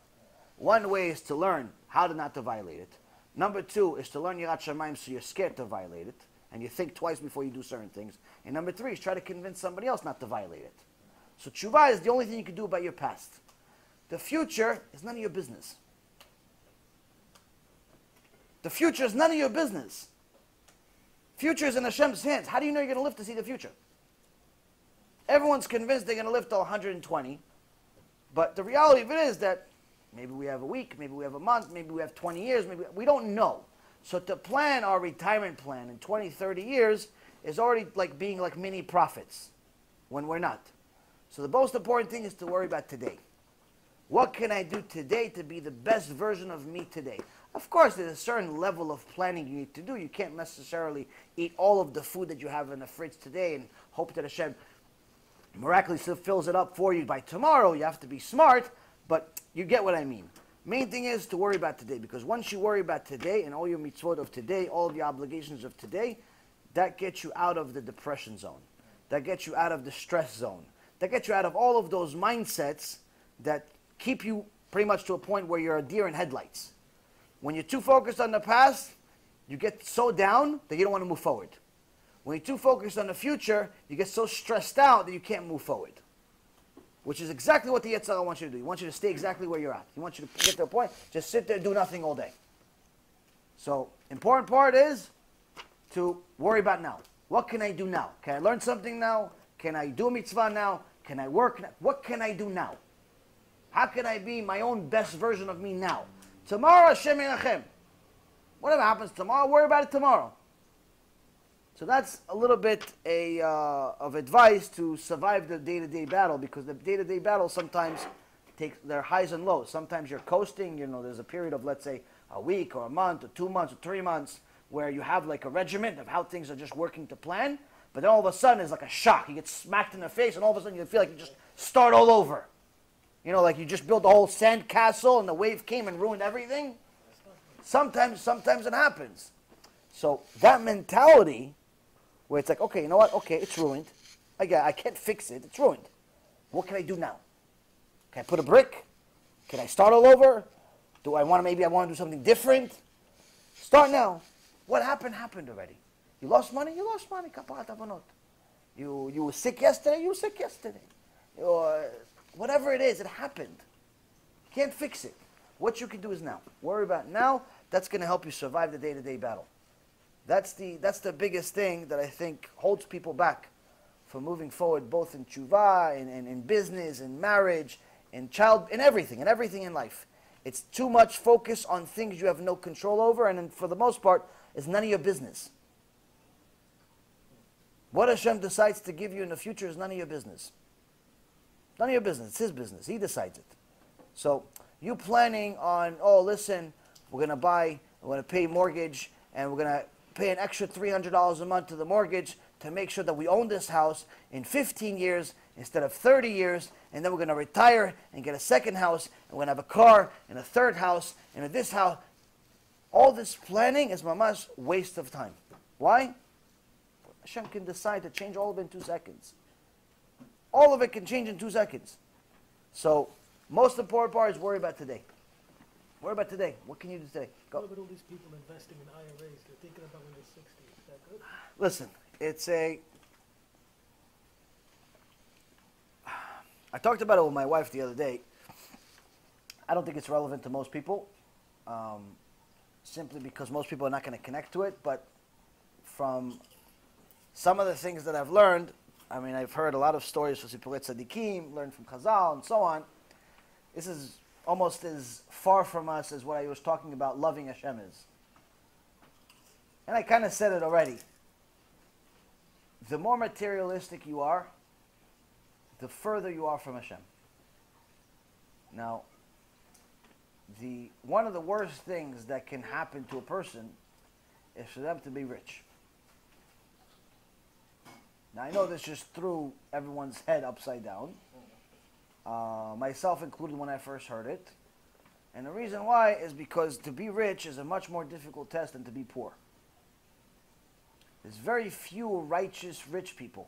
One way is to learn how to not to violate it. Number two is to learn Yirat Shamayim so you're scared to violate it. And you think twice before you do certain things. And number three is try to convince somebody else not to violate it. So tshuva is the only thing you can do about your past. The future is none of your business. The future is none of your business. Future is in Hashem's hands. How do you know you're going to live to see the future? Everyone's convinced they're going to live till 120. But the reality of it is that maybe we have a week, maybe we have a month, maybe we have 20 years, maybe we don't know. So to plan our retirement plan in 20, 30 years is already like being like mini prophets when we're not. So the most important thing is to worry about today. What can I do today to be the best version of me today? Of course, there's a certain level of planning you need to do. You can't necessarily eat all of the food that you have in the fridge today and hope that Hashem miraculously fills it up for you by tomorrow. You have to be smart, but you get what I mean. Main thing is to worry about today, because once you worry about today and all your mitzvot of today, all of your obligations of today, that gets you out of the depression zone. That gets you out of the stress zone. That gets you out of all of those mindsets that keep you pretty much to a point where you're a deer in headlights. When you're too focused on the past, you get so down that you don't want to move forward. When you're too focused on the future, you get so stressed out that you can't move forward. Which is exactly what the Yetzer Hara wants you to do. He wants you to stay exactly where you're at. He wants you to get to a point, just sit there and do nothing all day. So, important part is to worry about now. What can I do now? Can I learn something now? Can I do a mitzvah now? Can I work now? What can I do now? How can I be my own best version of me now? Tomorrow, Hashem Yinachem. Whatever happens tomorrow, worry about it tomorrow. So that's a little bit of advice to survive the day-to-day battle, because the day-to-day battle sometimes takes their highs and lows. Sometimes you're coasting, there's a period of, let's say, a week or a month or 2 months or 3 months where you have like a regiment of how things are just working to plan, but then all of a sudden it's like a shock. You get smacked in the face and all of a sudden you feel like you just start all over. Like you just built a whole sand castle and the wave came and ruined everything. Sometimes it happens. So that mentality, where it's like, okay, you know what? Okay, it's ruined. I can't fix it. It's ruined. What can I do now? Can I put a brick? Can I start all over? Maybe I want to do something different? Start now. What happened already. You lost money? You lost money. Kaparat avanot. You were sick yesterday? You were sick yesterday. Whatever it is, it happened. You can't fix it. What you can do is now. Worry about now. That's going to help you survive the day-to-day battle. That's the biggest thing that I think holds people back from moving forward, both in tshuva, in business, in marriage, in everything in life. It's too much focus on things you have no control over, and for the most part, it's none of your business. What Hashem decides to give you in the future is none of your business. None of your business. It's His business. He decides it. So you planning on, listen, we're going to pay mortgage, and we're going to pay an extra $300 a month to the mortgage to make sure that we own this house in 15 years instead of 30 years, and then we're going to retire and get a second house, and we're going to have a car and a third house and this house. All this planning is mamash waste of time. Why? Hashem can decide to change all of it in 2 seconds. All of it can change in 2 seconds. So, most important part is worry about today. Worry about today. What can you do today? Go.
What about all these people investing in IRAs? They're thinking about when they're 60. Is that good?
Listen, I talked about it with my wife the other day. I don't think it's relevant to most people, simply because most people are not going to connect to it. But from some of the things that I've learned, I've heard a lot of stories from Sipurei Tzadikim, learned from Chazal, and so on. This is almost as far from us as what I was talking about loving Hashem is. And I kind of said it already. The more materialistic you are, the further you are from Hashem. Now, one of the worst things that can happen to a person is for them to be rich. Now, I know this just threw everyone's head upside down, myself included when I first heard it. And the reason why is because to be rich is a much more difficult test than to be poor. There's very few righteous rich people.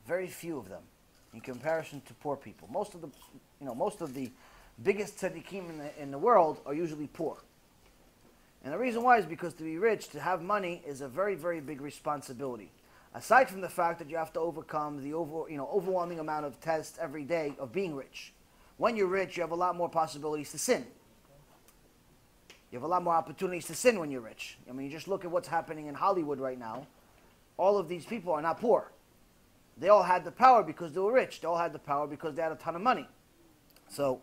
Very few of them in comparison to poor people. Most of the biggest tzaddikim in the world are usually poor. And the reason why is because to be rich, to have money, is a very, very big responsibility. Aside from the fact that you have to overcome the overwhelming amount of tests every day of being rich. When you're rich, you have a lot more possibilities to sin. You have a lot more opportunities to sin when you're rich. You just look at what's happening in Hollywood right now. All of these people are not poor. They all had the power because they were rich. They all had the power because they had a ton of money. So,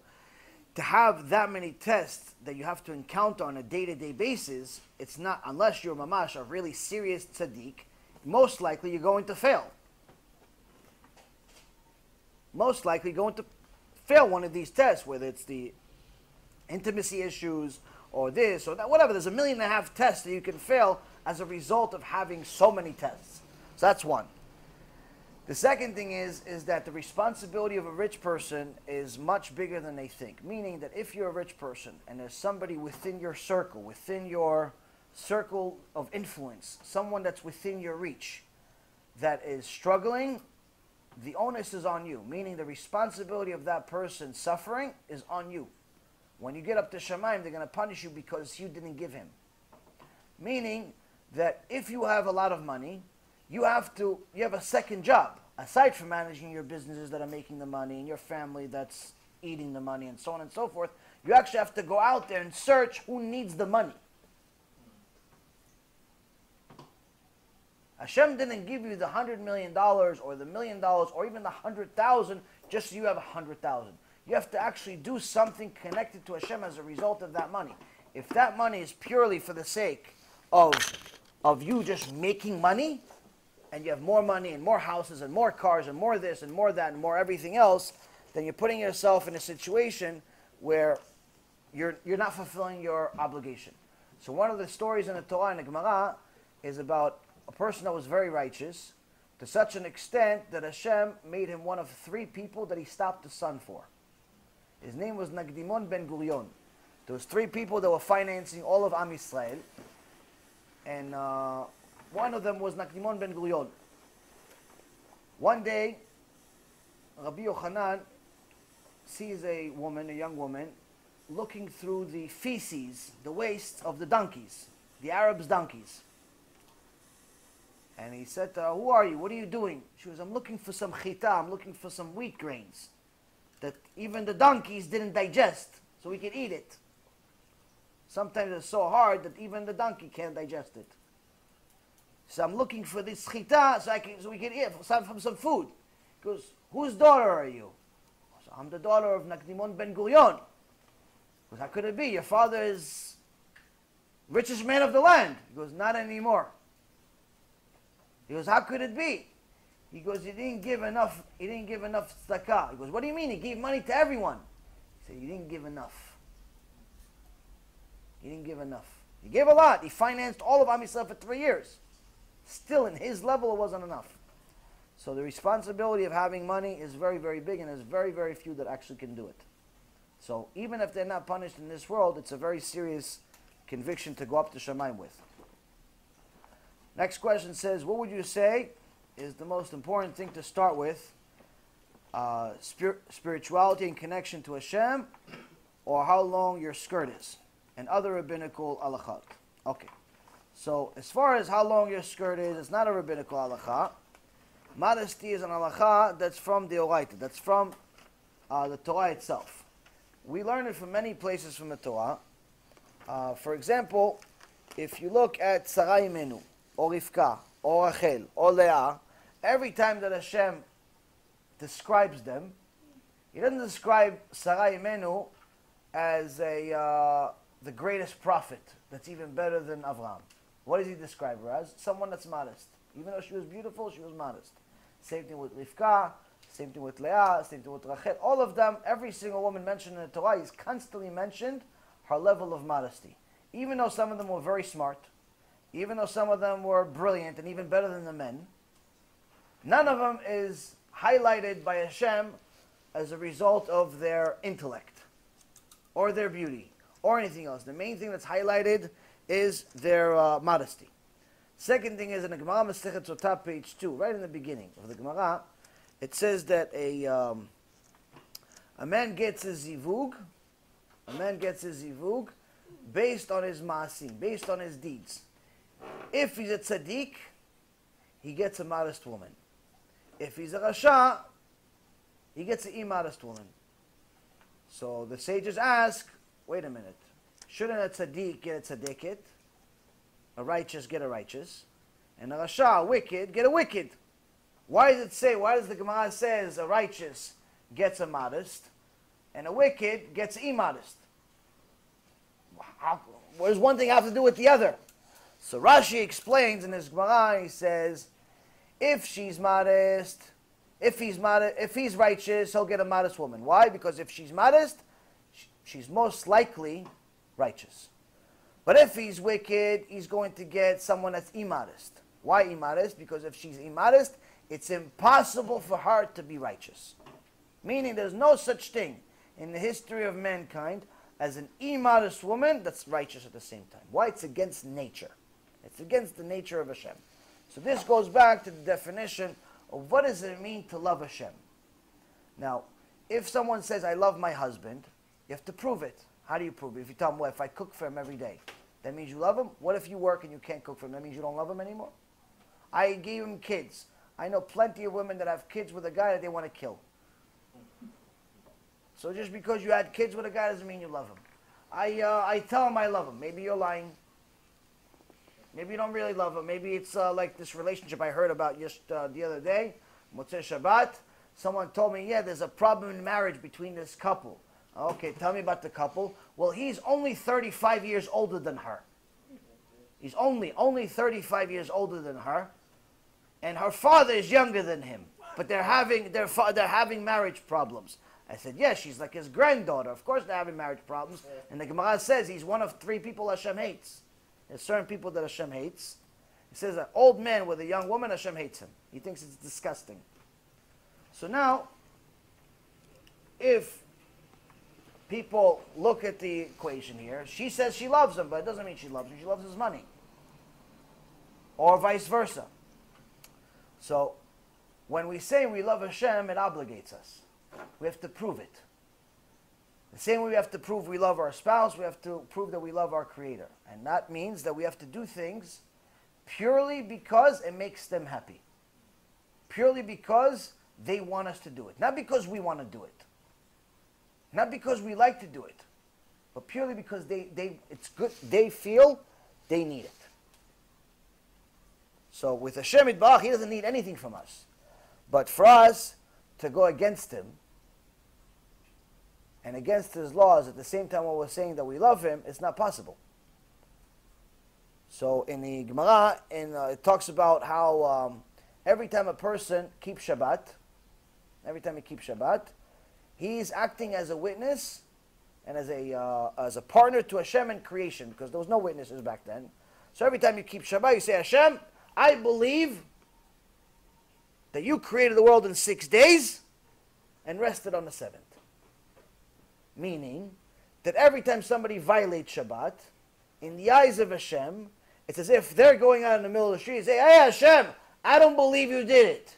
to have that many tests that you have to encounter on a day-to-day basis, it's not, unless you're mamash, a really serious tzaddik, most likely you're going to fail. Most likely going to fail one of these tests, whether it's the intimacy issues or this or that, whatever. There's 1.5 million tests that you can fail as a result of having so many tests. So that's one. The second thing is that the responsibility of a rich person is much bigger than they think. Meaning that if you're a rich person and there's somebody within your circle of influence, someone that's within your reach that is struggling, the onus is on you. Meaning the responsibility of that person suffering is on you. When you get up to Shamayim, they're going to punish you because you didn't give him. Meaning that if you have a lot of money, you have a second job. Aside from managing your businesses that are making the money and your family that's eating the money and so on and so forth, you actually have to go out there and search who needs the money. Hashem didn't give you the $100 million or the $1 million or even the 100,000 just so you have 100,000. You have to actually do something connected to Hashem as a result of that money. If that money is purely for the sake of you just making money, and you have more money and more houses and more cars and more this and more that and more everything else, then you're putting yourself in a situation where you're not fulfilling your obligation. So one of the stories in the Torah and the Gemara is about a person that was very righteous to such an extent that Hashem made him one of 3 people that he stopped the sun for. His name was Nagdimon ben Gurion. There was 3 people that were financing all of Am Yisrael. And one of them was Nakdimon ben Gurion. One day, Rabbi Yochanan sees a woman, a young woman, looking through the feces, the wastes of the donkeys, the Arabs' donkeys. And he said to her, "Who are you? What are you doing?" She was, "I'm looking for some chita, I'm looking for some wheat grains that even the donkeys didn't digest, so we can eat it. Sometimes it's so hard that even the donkey can't digest it. So I'm looking for this chita so we can eat some food." He goes, "Whose daughter are you?" So, "I'm the daughter of Nakdimon ben Gurion." He goes, "How could it be? Your father is richest man of the land." He goes, "Not anymore." He goes, "How could it be?" He goes, He didn't give enough tzedakah." He goes, "What do you mean? He gave money to everyone." He said, "You didn't give enough. He didn't give enough. He gave a lot. He financed all of Am Yisrael for 3 years. Still, in his level, it wasn't enough." So the responsibility of having money is very, very big, and there's very, very few that actually can do it. So even if they're not punished in this world, it's a very serious conviction to go up to Shamayim with. Next question says, what would you say is the most important thing to start with? Spirituality and connection to Hashem, or how long your skirt is, and other rabbinical halachot. Okay. So as far as how long your skirt is, it's not a rabbinical halakha. Modesty is an halakha that's from the Oraita, that's from the Torah itself. We learn it from many places from the Torah. For example, if you look at Sarai Imenu, or Rivka, or Rachel, or Leah, every time that Hashem describes them, He doesn't describe Sarai Imenu as the greatest prophet that's even better than Avraham. What does He describe her as? Someone that's modest. Even though she was beautiful, she was modest. Same thing with Rivka, same thing with Leah, same thing with Rachel. All of them, every single woman mentioned in the Torah is constantly mentioned her level of modesty. Even though some of them were very smart, even though some of them were brilliant and even better than the men, none of them is highlighted by Hashem as a result of their intellect or their beauty or anything else. The main thing that's highlighted is their modesty. Second thing is in the Gemara Masechet Sotah, page 2, right in the beginning of the Gemara, it says that a man gets his zivug, based on his maasim, based on his deeds. If he's a tzaddik, he gets a modest woman. If he's a rasha, he gets an immodest woman. So the sages ask, wait a minute, shouldn't a tzaddik get a tzaddikit, a righteous get a righteous, and a rasha, a wicked, get a wicked? Why does the Gemara says a righteous gets a modest, and a wicked gets immodest? What does one thing have to do with the other? So Rashi explains in his Gemara, he says, if she's modest, if he's righteous, he'll get a modest woman. Why? Because if she's modest, she's most likely righteous. But if he's wicked, he's going to get someone that's immodest. Why immodest? Because if she's immodest, it's impossible for her to be righteous. Meaning there's no such thing in the history of mankind as an immodest woman that's righteous at the same time. Why? It's against nature. It's against the nature of Hashem. So this goes back to the definition of what does it mean to love Hashem. Now, if someone says, I love my husband, you have to prove it. How do you prove it? If you tell him, well, if I cook for him every day, that means you love him? What if you work and you can't cook for him? That means you don't love him anymore? I gave him kids. I know plenty of women that have kids with a guy that they want to kill. So just because you had kids with a guy doesn't mean you love him. I tell him I love him. Maybe you're lying. Maybe you don't really love him. Maybe it's like this relationship I heard about just the other day, Motzei Shabbat. Someone told me, yeah, there's a problem in marriage between this couple. Okay, tell me about the couple. Well, he's only 35 years older than her. He's only 35 years older than her, and her father is younger than him. But they're having marriage problems. I said, yes, she's like his granddaughter. Of course they're having marriage problems. And the Gemara says he's one of 3 people Hashem hates. There's certain people that Hashem hates. He says an old man with a young woman, Hashem hates him. He thinks it's disgusting. So now, if people look at the equation here, she says she loves him, but it doesn't mean she loves him. She loves his money. or vice versa. So, when we say we love Hashem, it obligates us. We have to prove it. The same way we have to prove we love our spouse, we have to prove that we love our Creator. And that means that we have to do things purely because it makes them happy. Purely because they want us to do it. Not because we want to do it. Not because we like to do it. But purely because it's good, they feel they need it. So with Hashem Yitbarach, He doesn't need anything from us. But for us to go against Him and against His laws at the same time while we're saying that we love Him, it's not possible. So in the Gemara, it talks about how every time a person keeps Shabbat, he's acting as a witness and as a partner to Hashem in creation, because there was no witnesses back then. So every time you keep Shabbat, you say, Hashem, I believe that you created the world in 6 days and rested on the seventh. Meaning that every time somebody violates Shabbat, in the eyes of Hashem, it's as if they're going out in the middle of the street and say, hey Hashem, I don't believe you did it.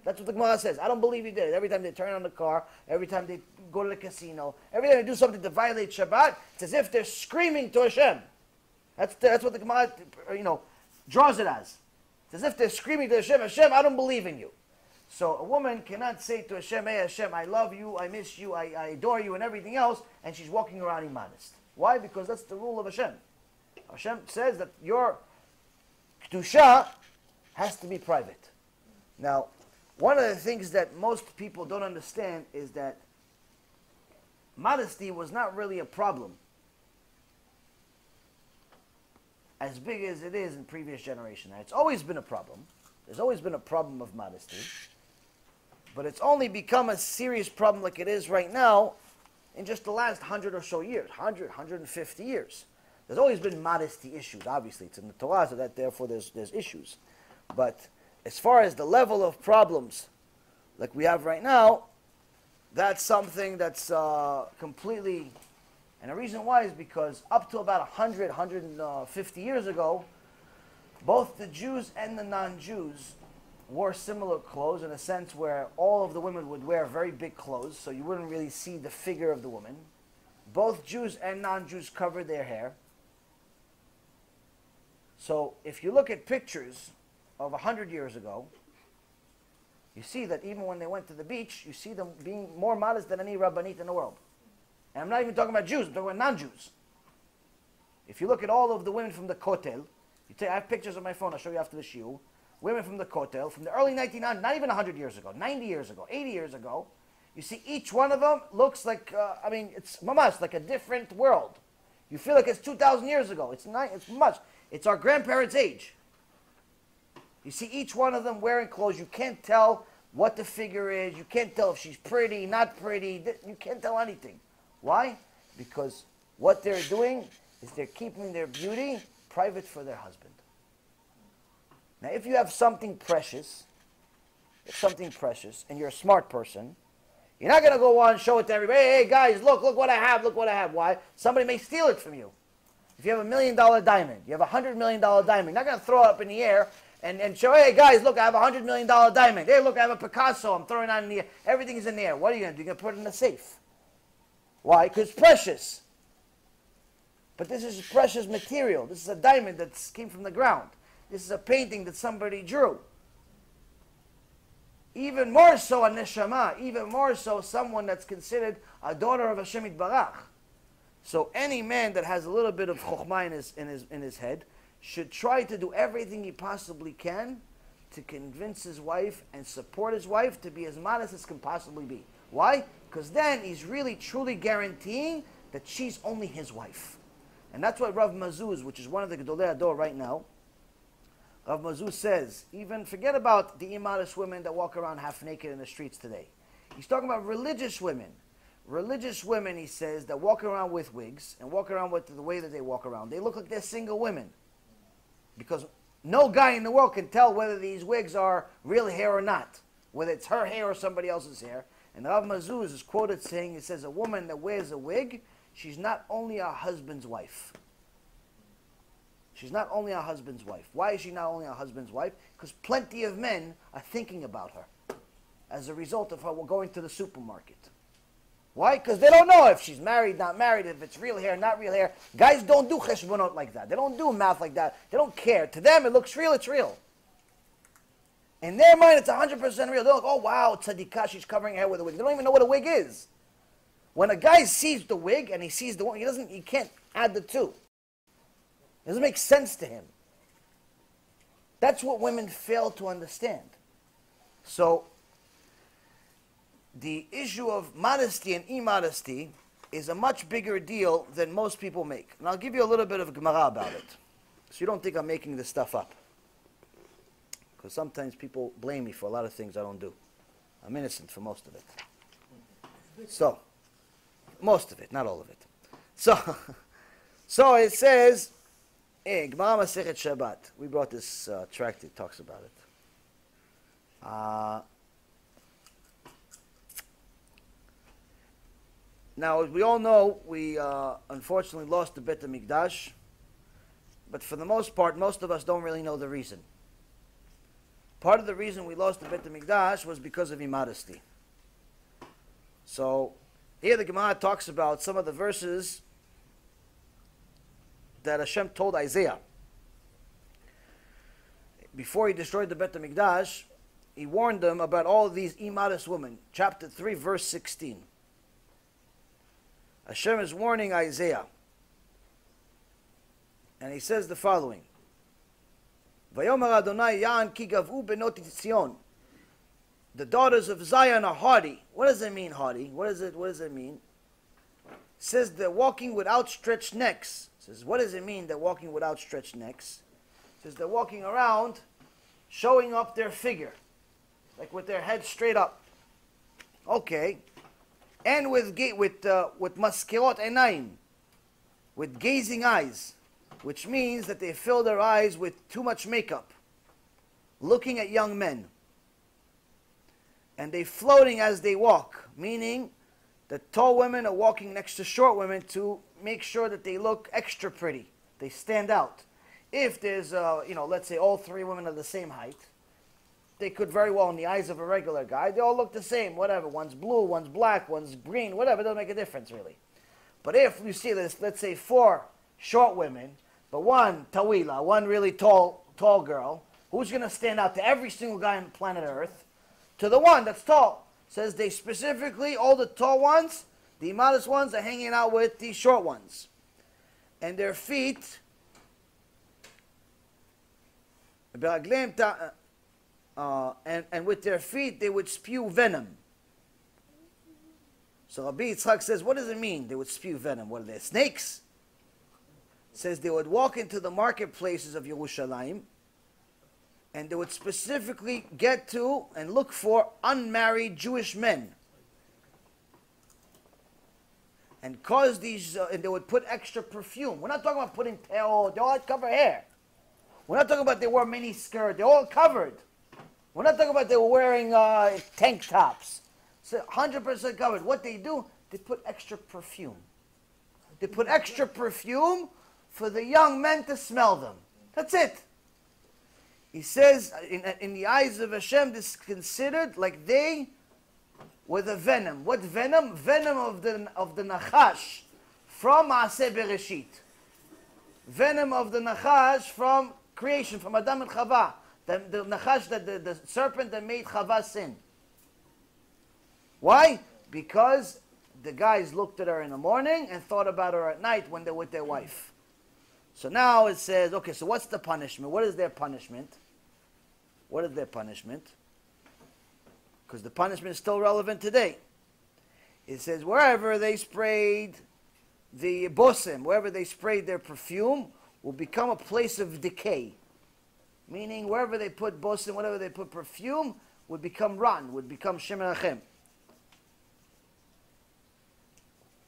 That's what the Gemara says. I don't believe you did it. Every time they turn on the car, every time they go to the casino, every time they do something to violate Shabbat, it's as if they're screaming to Hashem. That's what the Gemara, draws it as. It's as if they're screaming to Hashem, Hashem, I don't believe in you. So a woman cannot say to Hashem, hey Hashem, I love you, I miss you, I adore you, and everything else, and she's walking around immodest. Why? Because that's the rule of Hashem. Hashem says that your kedusha has to be private. Now, one of the things that most people don't understand is that modesty was not really a problem as big as it is in previous generations. It's always been a problem. There's always been a problem of modesty. But it's only become a serious problem like it is right now in just the last 100 or so years, 150 years. There's always been modesty issues. Obviously, it's in the Torah, so that therefore there's issues. But as far as the level of problems like we have right now, that's something that's completely... And the reason why is because up to about 100, 150 years ago, both the Jews and the non-Jews wore similar clothes in a sense where all of the women would wear very big clothes, so you wouldn't really see the figure of the woman. Both Jews and non-Jews covered their hair. So if you look at pictures of 100 years ago, you see that even when they went to the beach, you see them being more modest than any rabbanit in the world. And I'm not even talking about Jews, I'm talking about non-Jews. If you look at all of the women from the Kotel, I have pictures on my phone, I'll show you after the shiur. Women from the Kotel, from the early 1900s, not even 100 years ago, 90 years ago, 80 years ago, you see each one of them looks like, it's mamash, like a different world. You feel like it's 2,000 years ago. It's much. It's our grandparents' age. You see each one of them wearing clothes. You can't tell what the figure is. You can't tell if she's pretty, not pretty. You can't tell anything. Why? Because what they're doing is they're keeping their beauty private for their husband. Now, if you have something precious, and you're a smart person, you're not going to go on and show it to everybody. Hey, guys, look what I have, look what I have. Why? Somebody may steal it from you. If you have $1 million diamond, you have a $100 million diamond, you're not going to throw it up in the air and show, hey, guys, look, I have a $100 million diamond. Hey, look, I have a Picasso, I'm throwing it out in the air. Everything's in the air. What are you going to do? You're going to put it in a safe. Why? Because it's precious. But this is precious material. This is a diamond that came from the ground. This is a painting that somebody drew. Even more so a neshama, even more so someone that's considered a daughter of Hashem Yitbarach. So any man that has a little bit of chokhmah in his head should try to do everything he possibly can to convince his wife and support his wife to be as modest as can possibly be. Why? Because then he's really truly guaranteeing that she's only his wife. And that's what Rav Mazuz, which is one of the Gedolei Ador right now, Rav Mazuz says, even forget about the immodest women that walk around half naked in the streets today. He's talking about religious women. Religious women, he says, that walk around with wigs and walk around with the way that they walk around. They look like they're single women. Because no guy in the world can tell whether these wigs are real hair or not. Whether it's her hair or somebody else's hair. And Rav Mazuz is quoted saying, it says, a woman that wears a wig, she's not only her husband's wife. She's not only her husband's wife. Why is she not only her husband's wife? Because plenty of men are thinking about her as a result of her going to the supermarket. Why? Because they don't know if she's married, not married, if it's real hair, not real hair. Guys don't do cheshbonot like that. They don't do math like that. They don't care. To them, it looks real, it's real. In their mind, it's 100% real. They're like, oh, wow, tzadikah, she's covering her hair with a wig. They don't even know what a wig is. When a guy sees the wig and he sees the woman, he can't add the two. It doesn't make sense to him. That's what women fail to understand. So, the issue of modesty and immodesty is a much bigger deal than most people make. And I'll give you a little bit of Gemara about it. So you don't think I'm making this stuff up. Because sometimes people blame me for a lot of things I don't do. I'm innocent for most of it. So, most of it, not all of it. So it says, Gemara Masechet Shabbat. We brought this tract, it talks about it. Now, as we all know, we unfortunately lost the Beit HaMikdash. But for the most part, most of us don't really know the reason. Part of the reason we lost the Beit HaMikdash was because of immodesty. So, here the Gemara talks about some of the verses that Hashem told Isaiah. Before he destroyed the Beit HaMikdash, he warned them about all of these immodest women. Chapter 3, verse 16. Hashem is warning Isaiah. And he says the following. Vayomer Adonai Ya'an ki gav'u benot Tzion. The daughters of Zion are haughty. What does it mean, haughty? What does it mean? It says they're walking with outstretched necks. It says, what does it mean they're walking with outstretched necks? It says they're walking around showing up their figure. Like with their head straight up. Okay. And with maskirot einayim. With gazing eyes. Which means that they fill their eyes with too much makeup. Looking at young men. And they floating as they walk. Meaning that tall women are walking next to short women to make sure that they look extra pretty. They stand out. If there's, let's say all three women are the same height, they could very well, in the eyes of a regular guy, they all look the same, whatever. One's blue, one's black, one's green, whatever. It doesn't make a difference, really. But if you see this, let's say 4 short women, but one tawila, one really tall girl, who's going to stand out to every single guy on planet Earth? To the one that's tall. Says they specifically, all the tall ones, the immodest ones, are hanging out with the short ones. And their feet, and with their feet, they would spew venom. So Rabbi Yitzchak says, what does it mean they would spew venom? What are they, snakes? Says they would walk into the marketplaces of Yerushalayim, and they would specifically get to and look for unmarried Jewish men. And cause these, and they would put extra perfume. We're not talking about putting, they all cover hair. We're not talking about they wore mini skirt. They're all covered. We're not talking about they were wearing tank tops. So 100% covered. What they do, they put extra perfume. They put extra perfume for the young men to smell them. That's it. He says, in the eyes of Hashem, this is considered like they were the venom. What venom? Venom of the Nachash from Maaseh Bereshit. Venom of the Nachash from creation, from Adam and Chava. The Nachash, the serpent that made Chava sin. Why? Because the guys looked at her in the morning and thought about her at night when they're with their wife. So now it says, okay, so what's the punishment? What is their punishment? What is their punishment? Because the punishment is still relevant today. It says, wherever they sprayed the bosim, wherever they sprayed their perfume, will become a place of decay. Meaning, wherever they put bosim, wherever they put perfume, would become rotten, would become shemerachem.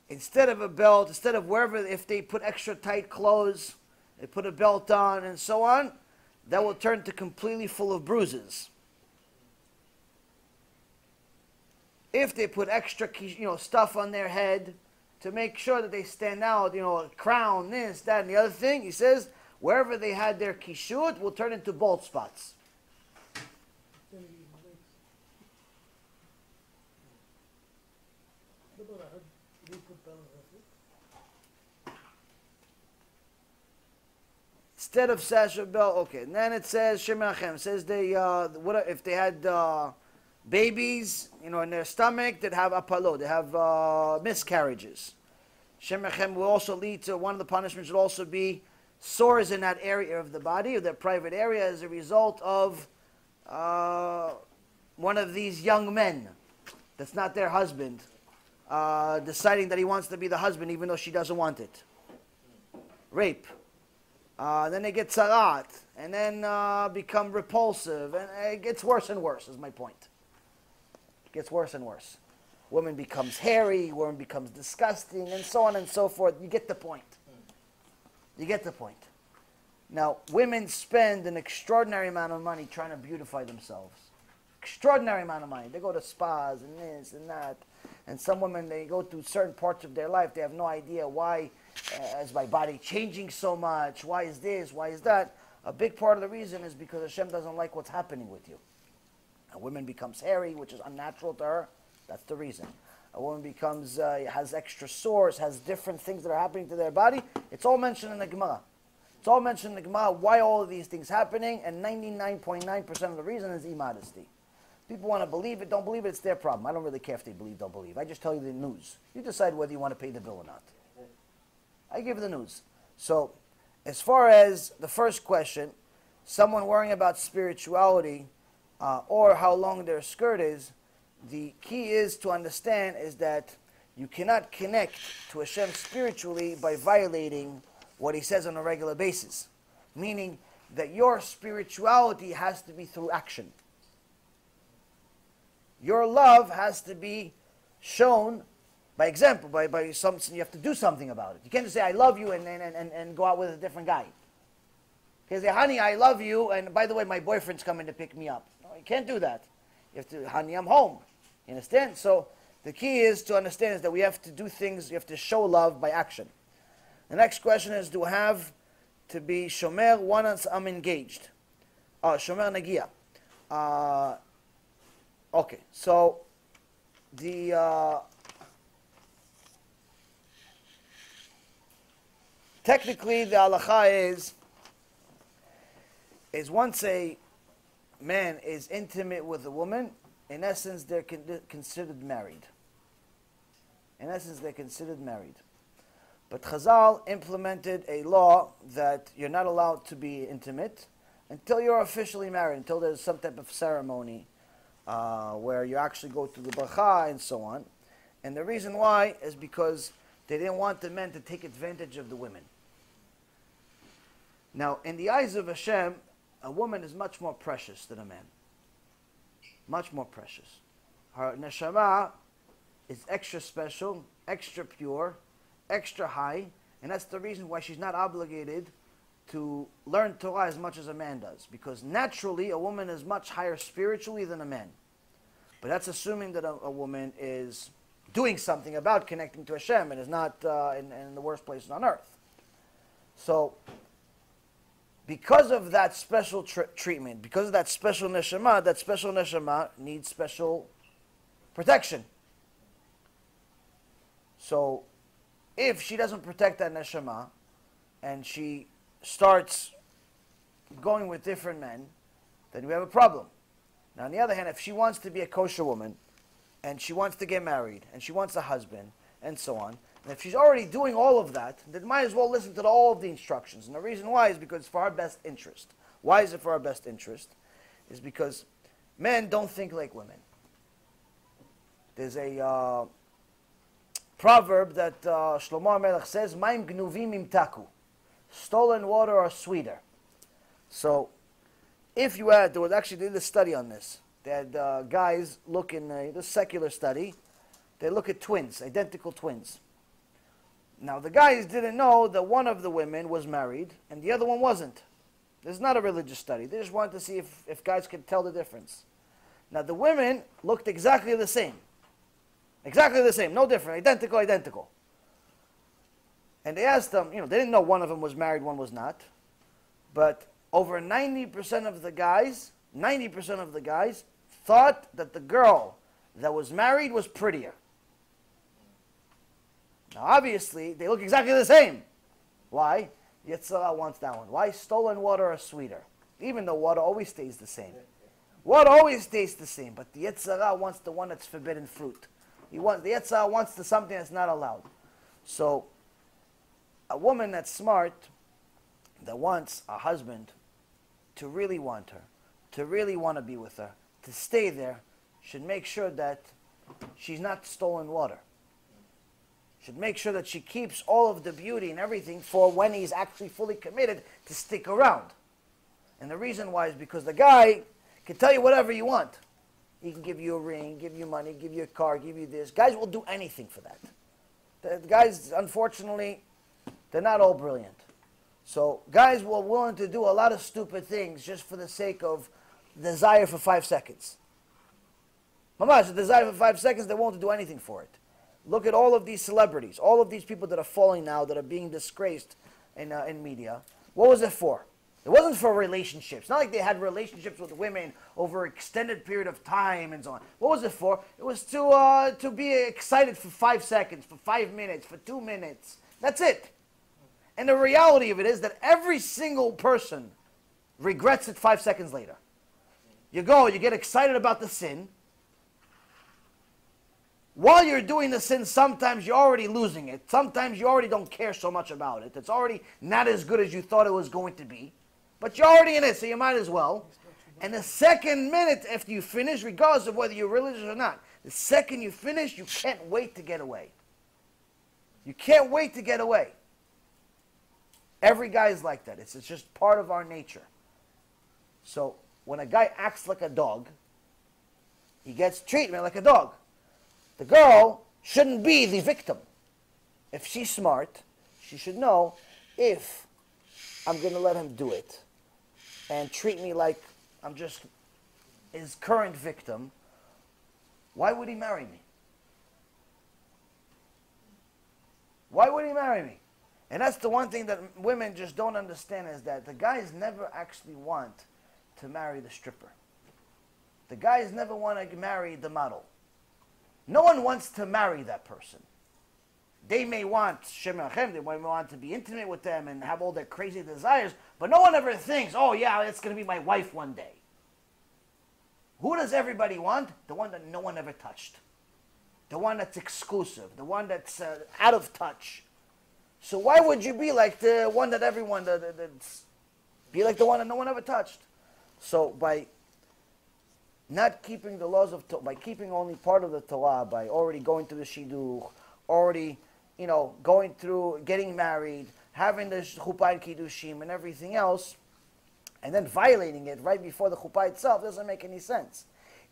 Instead of a belt, instead of wherever, if they put extra tight clothes, they put a belt on and so on, that will turn to completely full of bruises. If they put extra, stuff on their head to make sure that they stand out, a crown, this, that, and the other thing, he says, Wherever they had their kishut will turn into bald spots. Instead of Sasha Bell, okay. And then it says Shemachem. It says they what if they had babies, in their stomach that have apalo, they have miscarriages. Shemachem will also lead to one of the punishments would also be sores in that area of the body, or their private area, as a result of one of these young men that's not their husband deciding that he wants to be the husband even though she doesn't want it. Rape. Then they get tzarat, and then become repulsive, and it gets worse and worse, is my point. It gets worse and worse. Woman becomes hairy, woman becomes disgusting, and so on and so forth. You get the point. You get the point. Now, women spend an extraordinary amount of money trying to beautify themselves. Extraordinary amount of money. They go to spas and this and that. And some women, they go through certain parts of their life, they have no idea why is my body changing so much? Why is this? Why is that? A big part of the reason is because Hashem doesn't like what's happening with you. A woman becomes hairy, which is unnatural to her. That's the reason. A woman becomes, has extra sores, has different things that are happening to their body. It's all mentioned in the Gemara. It's all mentioned in the Gemara why all of these things happening, and 99.9% of the reason is immodesty. People want to believe it, don't believe it, it's their problem. I don't really care if they believe, don't believe. I just tell you the news. You decide whether you want to pay the bill or not. I give you the news. So, as far as the first question, someone worrying about spirituality or how long their skirt is, the key is to understand is that you cannot connect to Hashem spiritually by violating what He says on a regular basis. Meaning that your spirituality has to be through action. Your love has to be shown by example, by something. You have to do something about it. You can't just say, I love you, and go out with a different guy. You can say, honey, I love you, and by the way, my boyfriend's coming to pick me up. No, you can't do that. You have to, honey, I'm home. You understand? So the key is to understand is that we have to do things, you have to show love by action. The next question is, do I have to be shomer once I'm engaged? Shomer nagia. Okay, so the technically the halacha is once a man is intimate with a woman, in essence they're considered married. In essence they're considered married. But Chazal implemented a law that you're not allowed to be intimate until you're officially married, until there's some type of ceremony where you actually go to the bracha and so on. And the reason why is because they didn't want the men to take advantage of the women. Now, in the eyes of Hashem, a woman is much more precious than a man. Much more precious. Her neshama is extra special, extra pure, extra high, and that's the reason why she's not obligated to learn Torah as much as a man does, because naturally a woman is much higher spiritually than a man. But that's assuming that a woman is doing something about connecting to Hashem and is not in the worst places on earth. So, because of that special treatment, because of that special neshama needs special protection. So, if she doesn't protect that neshama, and she starts going with different men, then we have a problem. Now, on the other hand, if she wants to be a kosher woman, and she wants to get married, and she wants a husband, and so on, and if she's already doing all of that, then might as well listen to all of the instructions. And the reason why is because it's for our best interest. Why is it for our best interest? Is because men don't think like women. There's a proverb that Shlomo HaMelech says, Maim gnuvim imtaku. Stolen water are sweeter. So, if you had, they did a study on this. They had guys look in the secular study. They look at twins, identical twins. Now, the guys didn't know that one of the women was married and the other one wasn't. This is not a religious study. They just wanted to see if guys could tell the difference. Now, the women looked exactly the same. Exactly the same, no different, identical. And they asked them, they didn't know one of them was married, one was not. But over 90% of the guys, thought that the girl that was married was prettier. Now obviously, they look exactly the same. Why? Yetzirah wants that one. Why? Stolen water is sweeter. Even though water always stays the same. Water always stays the same, but the Yetzirah wants the one that's forbidden fruit. The Yetzirah wants something that's not allowed. So, a woman that's smart, that wants a husband to really want her, to really want to be with her, to stay there, should make sure that she's not stolen water. Should make sure that she keeps all of the beauty and everything for when he's actually fully committed to stick around. And the reason why is because the guy can tell you whatever you want. He can give you a ring, give you money, give you a car, give you this. Guys will do anything for that. The guys, unfortunately, they're not all brilliant. So guys were willing to do a lot of stupid things just for the sake of desire for 5 seconds. Mamash, the desire for 5 seconds, they're willing to do anything for it. Look at all of these celebrities, all of these people that are falling now, that are being disgraced in media. What was it for? It wasn't for relationships. It's not like they had relationships with women over an extended period of time and so on. What was it for? It was to be excited for 5 seconds, for 5 minutes, for 2 minutes. That's it. And the reality of it is that every single person regrets it 5 seconds later. You go, you get excited about the sin. While you're doing the sin, sometimes you're already losing it. Sometimes you already don't care so much about it. It's already not as good as you thought it was going to be. But you're already in it, so you might as well. And the second minute after you finish, regardless of whether you're religious or not, the second you finish, you can't wait to get away. You can't wait to get away. Every guy is like that. It's just part of our nature. So when a guy acts like a dog, he gets treatment like a dog. The girl shouldn't be the victim. If she's smart, she should know, if I'm going to let him do it and treat me like I'm just his current victim, why would he marry me? Why would he marry me? And that's the one thing that women just don't understand, is that the guys never actually want to marry the stripper. The guys never want to marry the model. No one wants to marry that person. They may want shemachem, they might want to be intimate with them and have all their crazy desires, but no one ever thinks, oh yeah, it's going to be my wife one day. Who does everybody want? The one that no one ever touched. The one that's exclusive. The one that's out of touch. So why would you be like the one that everyone, be like the one that no one ever touched? So by not keeping the laws of Torah, by keeping only part of the Torah, by already going through the shiur, already, going through getting married, having the chuppah and kiddushim and everything else, and then violating it right before the chuppah itself, doesn't make any sense.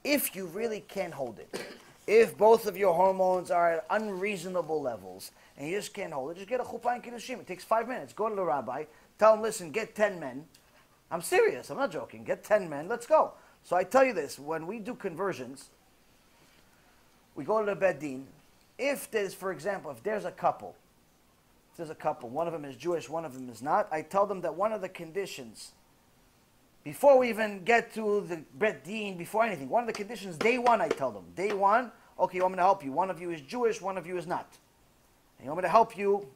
If you really can't hold it, if both of your hormones are at unreasonable levels, and you just can't hold it, just get a chuppah and kiddushim. It takes 5 minutes. Go to the rabbi, tell him, listen, get 10 men. I'm serious, I'm not joking. Get 10 men, let's go. So I tell you this, when we do conversions, we go to the Beit Din. If there's, for example, if there's a couple, one of them is Jewish, one of them is not, I tell them that one of the conditions, before we even get to the Beit Din, before anything, one of the conditions, day one, I tell them, day one, okay, you want me to help you. One of you is Jewish, one of you is not. And you want me to help you,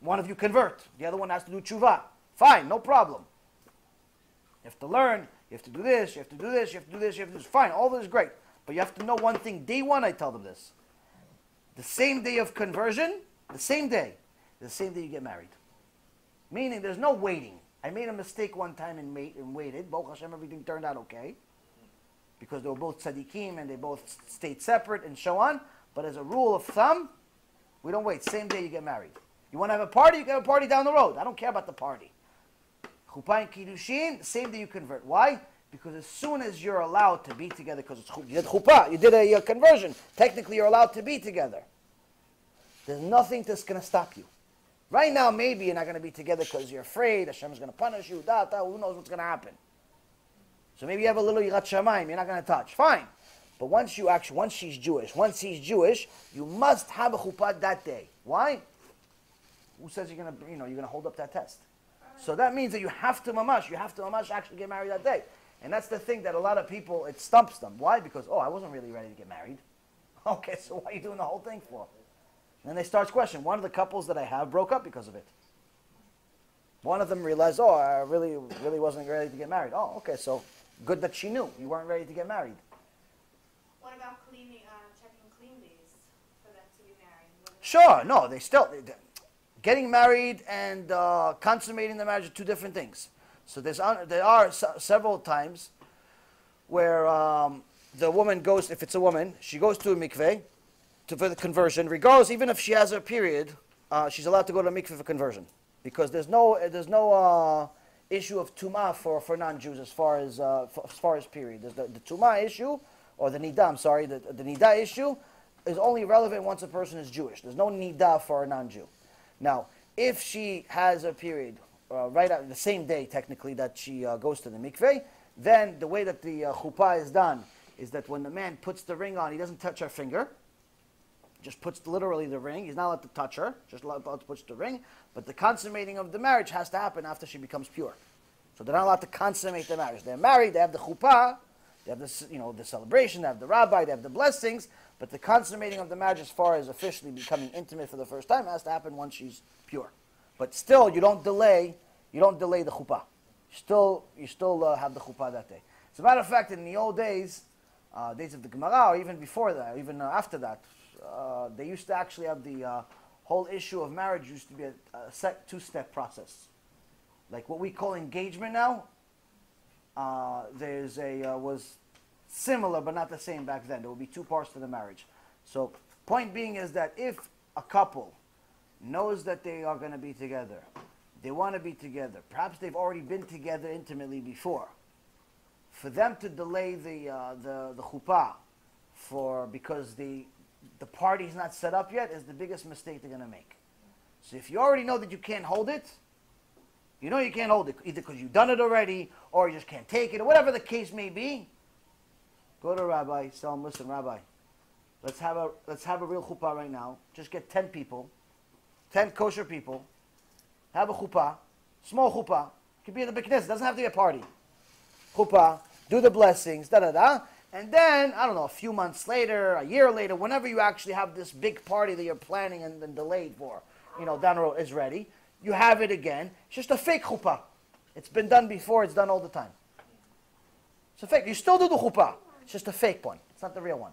one of you convert. The other one has to do tshuva. Fine, no problem. You have to learn, you have to do this, you have to do this, you have to do this, you have to do this. Fine, all this is great. But you have to know one thing. Day one, I tell them this. The same day of conversion, the same day you get married. Meaning there's no waiting. I made a mistake one time and waited. Baruch Hashem, everything turned out okay. Because they were both tzaddikim and they both stayed separate and so on. But as a rule of thumb, we don't wait. Same day you get married. You want to have a party, you can have a party down the road. I don't care about the party. Chuppah and kiddushin, same day you convert. Why? Because as soon as you're allowed to be together, because you did chuppah, you did a conversion, technically you're allowed to be together. There's nothing that's going to stop you. Right now, maybe you're not going to be together because you're afraid, Hashem is going to punish you, who knows what's going to happen. So maybe you have a little yirat shamayim, you're not going to touch. Fine. But once she's Jewish, once he's Jewish, you must have a chuppah that day. Why? Who says you're going to hold up that test? So that means that you have to mamash actually get married that day. And that's the thing that a lot of people, it stumps them. Why? Because, I wasn't really ready to get married. Okay, so what are you doing the whole thing for? And they start questioning. One of the couples that I have broke up because of it. One of them realized, I really wasn't ready to get married. Oh, okay, so good that she knew you weren't ready to get married.
What about checking clean days for them to be married?
Sure, no, getting married and consummating the marriage are two different things. So there are several times where the woman goes, if it's a woman, she goes to a mikveh for the conversion. Regardless, even if she has her period, she's allowed to go to a mikveh for conversion, because there's no issue of tumah for non-Jews as far as period. There's the tumah issue, or the nidah. I'm sorry, the nidah issue is only relevant once a person is Jewish. There's no nidah for a non-Jew. Now, if she has a period right at the same day, technically, that she goes to the mikveh, then the way that the chuppah is done is that when the man puts the ring on, he doesn't touch her finger. Just puts literally the ring. He's not allowed to touch her. Just allowed to push the ring. But the consummating of the marriage has to happen after she becomes pure. So they're not allowed to consummate the marriage. They're married. They have the chuppah. They have the celebration. They have the rabbi. They have the blessings. But the consummating of the marriage, as far as officially becoming intimate for the first time, has to happen once she's pure. But still, you don't delay. You don't delay the chuppah. You still have the chuppah that day. As a matter of fact, in the old days, days of the Gemara, or even before that, even after that, they used to actually have the whole issue of marriage used to be a two-step process. Like what we call engagement now, was similar but not the same back then. There would be two parts to the marriage. So point being is that if a couple knows that they are going to be together, they want to be together, perhaps they've already been together intimately before, for them to delay the chuppah because the party's not set up yet is the biggest mistake they're going to make. So if you already know that you can't hold it, you know you can't hold it, either because you've done it already, or you just can't take it, or whatever the case may be, go to a rabbi, tell him, listen, rabbi, let's have a real chuppah right now. Just get 10 people, 10 kosher people, have a chuppah, small chuppah, it could be in the Beit Knesset, it doesn't have to be a party. Chuppah, do the blessings, da-da-da, and then, I don't know, a few months later, a year later, whenever you actually have this big party that you're planning and then delayed for, down the road is ready, you have it again. It's just a fake chuppah. It's been done before, it's done all the time. It's a fake. You still do the chuppah. It's just a fake one. It's not the real one.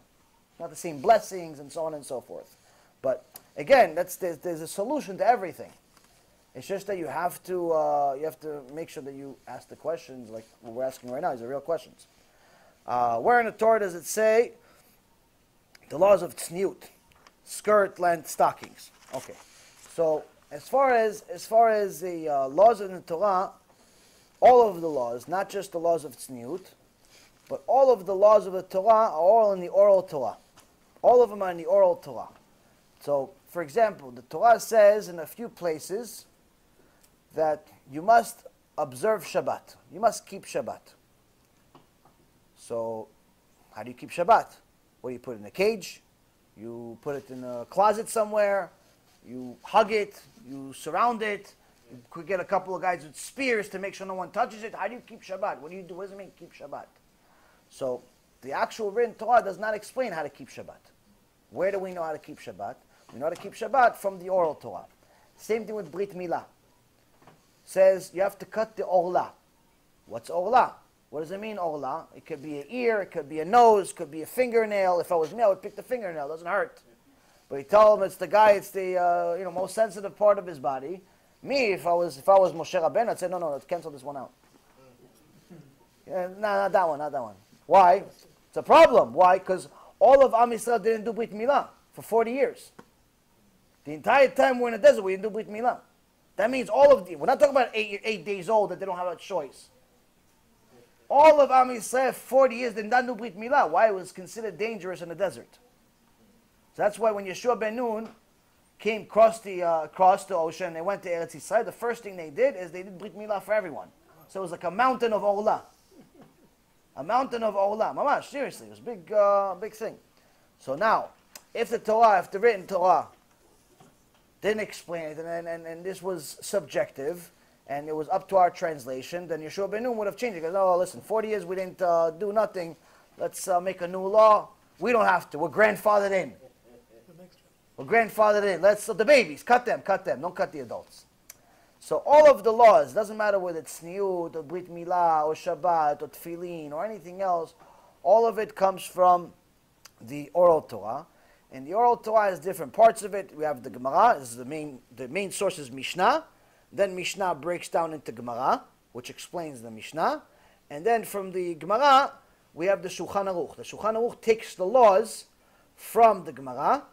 It's not the same blessings and so on and so forth. But again, there's a solution to everything. It's just that you have to make sure that you ask the questions like what we're asking right now. These are real questions. Where in the Torah does it say the laws of tzniut, skirt, length, stockings? Okay, so as far as the laws in the Torah, all of the laws, not just the laws of tzniut, but all of the laws of the Torah are all in the oral Torah. All of them are in the oral Torah. So, for example, the Torah says in a few places that you must observe Shabbat. You must keep Shabbat. So, how do you keep Shabbat? What do you put in a cage? You put it in a closet somewhere. You hug it. You surround it. You could get a couple of guys with spears to make sure no one touches it. How do you keep Shabbat? What do you do? What does it mean, keep Shabbat? So, the actual written Torah does not explain how to keep Shabbat. Where do we know how to keep Shabbat? We know how to keep Shabbat from the oral Torah. Same thing with Brit Milah. Says you have to cut the orla. What's orla? What does it mean, orla? It could be an ear, it could be a nose, it could be a fingernail. If I was me, I would pick the fingernail. It doesn't hurt. But he told him it's the most sensitive part of his body. Me, if I was Moshe Rabbeinu, I'd say no, let's cancel this one out. Yeah, no, not that one. Why? It's a problem. Why? Because all of Am Yisrael didn't do Brit Milah for 40 years. The entire time we're in the desert, we didn't do Brit Milah. That means we're not talking about 8 days old that they don't have a choice. All of Am Yisrael, 40 years, they didn't do Brit Milah. Why? It was considered dangerous in the desert. So that's why when Yeshua ben Nun crossed the ocean, and they went to Eretz Yisrael, the first thing they did is they did Brit Milah for everyone. So it was like a mountain of Orla. A mountain of Orla. Mamash, seriously, it was a big thing. So now, if the written Torah didn't explain it, and this was subjective, and it was up to our translation, then Yeshua ben Nun would have changed it. Because, oh, listen, 40 years we didn't do nothing. Let's make a new law. We don't have to. We're grandfathered in. We're grandfathered in. The babies, cut them. Don't cut the adults. So all of the laws, doesn't matter whether it's Sniut, or Brit Milah, or Shabbat, or Tefillin, or anything else, all of it comes from the oral Torah. And the oral Torah has different parts of it. We have the Gemara. This is the main source is Mishnah. Then Mishnah breaks down into Gemara, which explains the Mishnah. And then from the Gemara, we have the Shulchan Aruch. The Shulchan Aruch takes the laws from the Gemara.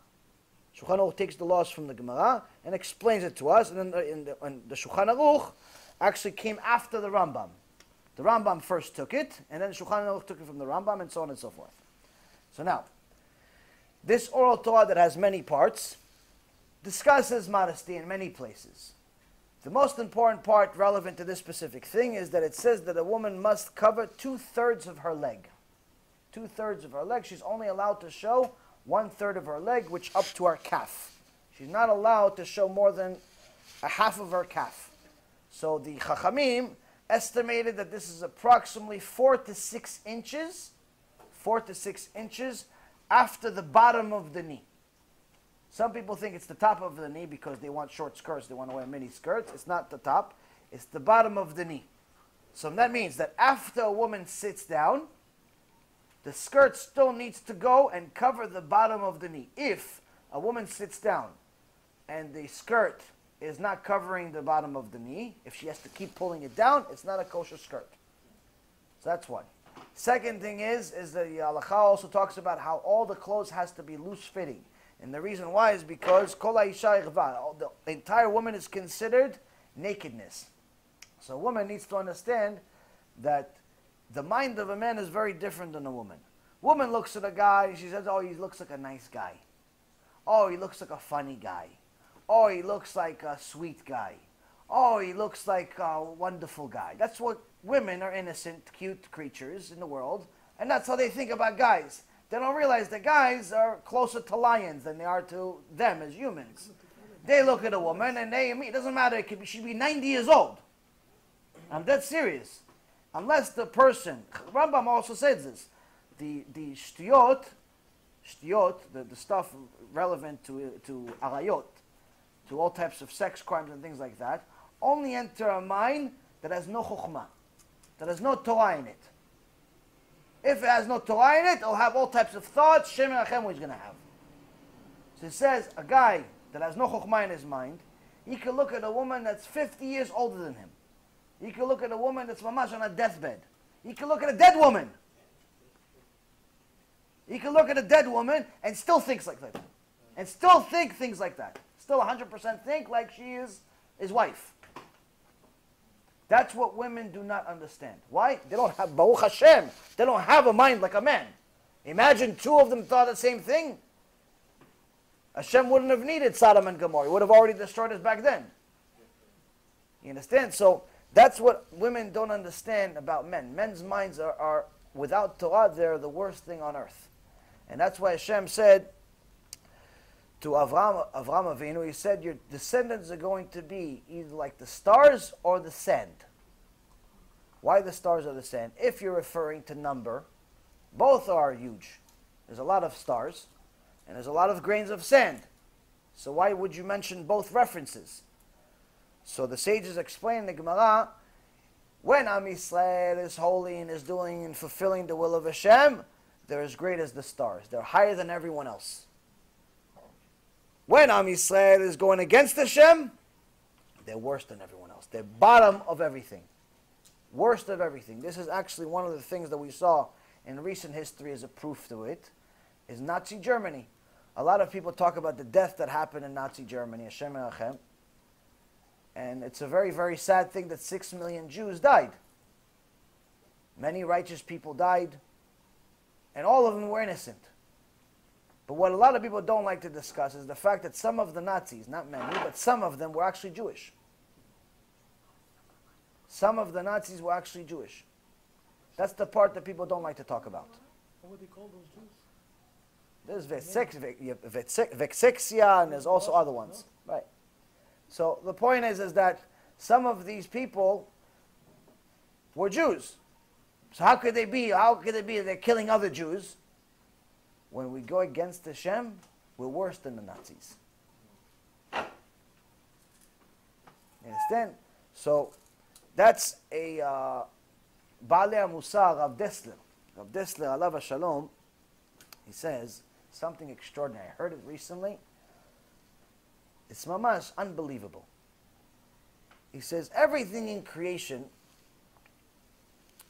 Shulchan Aruch takes the laws from the Gemara and explains it to us. And then the Shulchan Aruch actually came after the Rambam. The Rambam first took it, and then the Shulchan Aruch took it from the Rambam, and so on and so forth. So now, this oral Torah that has many parts discusses modesty in many places. The most important part relevant to this specific thing is that it says that a woman must cover 2/3 of her leg. 2/3 of her leg. She's only allowed to show 1/3 of her leg, which up to her calf. She's not allowed to show more than a half of her calf. So the Chachamim estimated that this is approximately 4 to 6 inches, 4 to 6 inches after the bottom of the knee. Some people think it's the top of the knee because they want short skirts, they want to wear mini skirts. It's not the top, it's the bottom of the knee. So that means that after a woman sits down, the skirt still needs to go and cover the bottom of the knee. If a woman sits down and the skirt is not covering the bottom of the knee, if she has to keep pulling it down, it's not a kosher skirt. So that's one. Second thing is that the halakha also talks about how all the clothes has to be loose fitting. And the reason why is because kol ha'isha irva, the entire woman is considered nakedness. So a woman needs to understand that the mind of a man is very different than a woman. Woman looks at a guy and she says, oh, he looks like a nice guy. Oh, he looks like a funny guy. Oh, he looks like a sweet guy. Oh, he looks like a wonderful guy. That's what women are, innocent, cute creatures in the world. And that's how they think about guys. They don't realize that guys are closer to lions than they are to them as humans. They look at a woman and it doesn't matter, she'd be 90 years old. I'm dead serious. Unless the person, Rambam also says this, the shtiyot, the stuff relevant to arayot, to all types of sex crimes and things like that, only enter a mind that has no chokhmah, that has no Torah in it. If it has no Torah in it, it'll have all types of thoughts, Shem Yirachem, he's going to have. So it says, a guy that has no chokhmah in his mind, he can look at a woman that's 50 years older than him. He can look at a woman that's mamash on a deathbed. He can look at a dead woman. He can look at a dead woman and still thinks like that. And still think things like that. Still 100% think like she is his wife. That's what women do not understand. Why? They don't have, Baruch Hashem, they don't have a mind like a man. Imagine two of them thought the same thing. Hashem wouldn't have needed Sodom and Gomorrah. He would have already destroyed us back then. You understand? So that's what women don't understand about men. Men's minds are without Torah, they're the worst thing on earth. And that's why Hashem said to Avraham Avinu, he said, your descendants are going to be either like the stars or the sand. Why the stars or the sand? If you're referring to number, both are huge. There's a lot of stars, and there's a lot of grains of sand. So why would you mention both references? So the sages explain in the Gemara, when Am Yisrael is holy and is doing and fulfilling the will of Hashem, they're as great as the stars. They're higher than everyone else. When Am Yisrael is going against Hashem, they're worse than everyone else. They're bottom of everything. Worst of everything. This is actually one of the things that we saw in recent history as a proof to it, is Nazi Germany. A lot of people talk about the death that happened in Nazi Germany, Hashem Yirachem. And it's a very, very sad thing that 6 million Jews died. Many righteous people died, and all of them were innocent. But what a lot of people don't like to discuss is the fact that some of the Nazis, not many, but some of them were actually Jewish. Some of the Nazis were actually Jewish. That's the part that people don't like to talk about.
What would they call those Jews?
There's Vexexia, and there's also other ones. Right. So the point is that some of these people were Jews. So how could they be they're killing other Jews? When we go against Hashem, we're worse than the Nazis. You understand? So that's a Baalei Mussar, Rav Dessler. Rav Dessler, alav shalom, he says something extraordinary. I heard it recently. It's mamash unbelievable. He says everything in creation,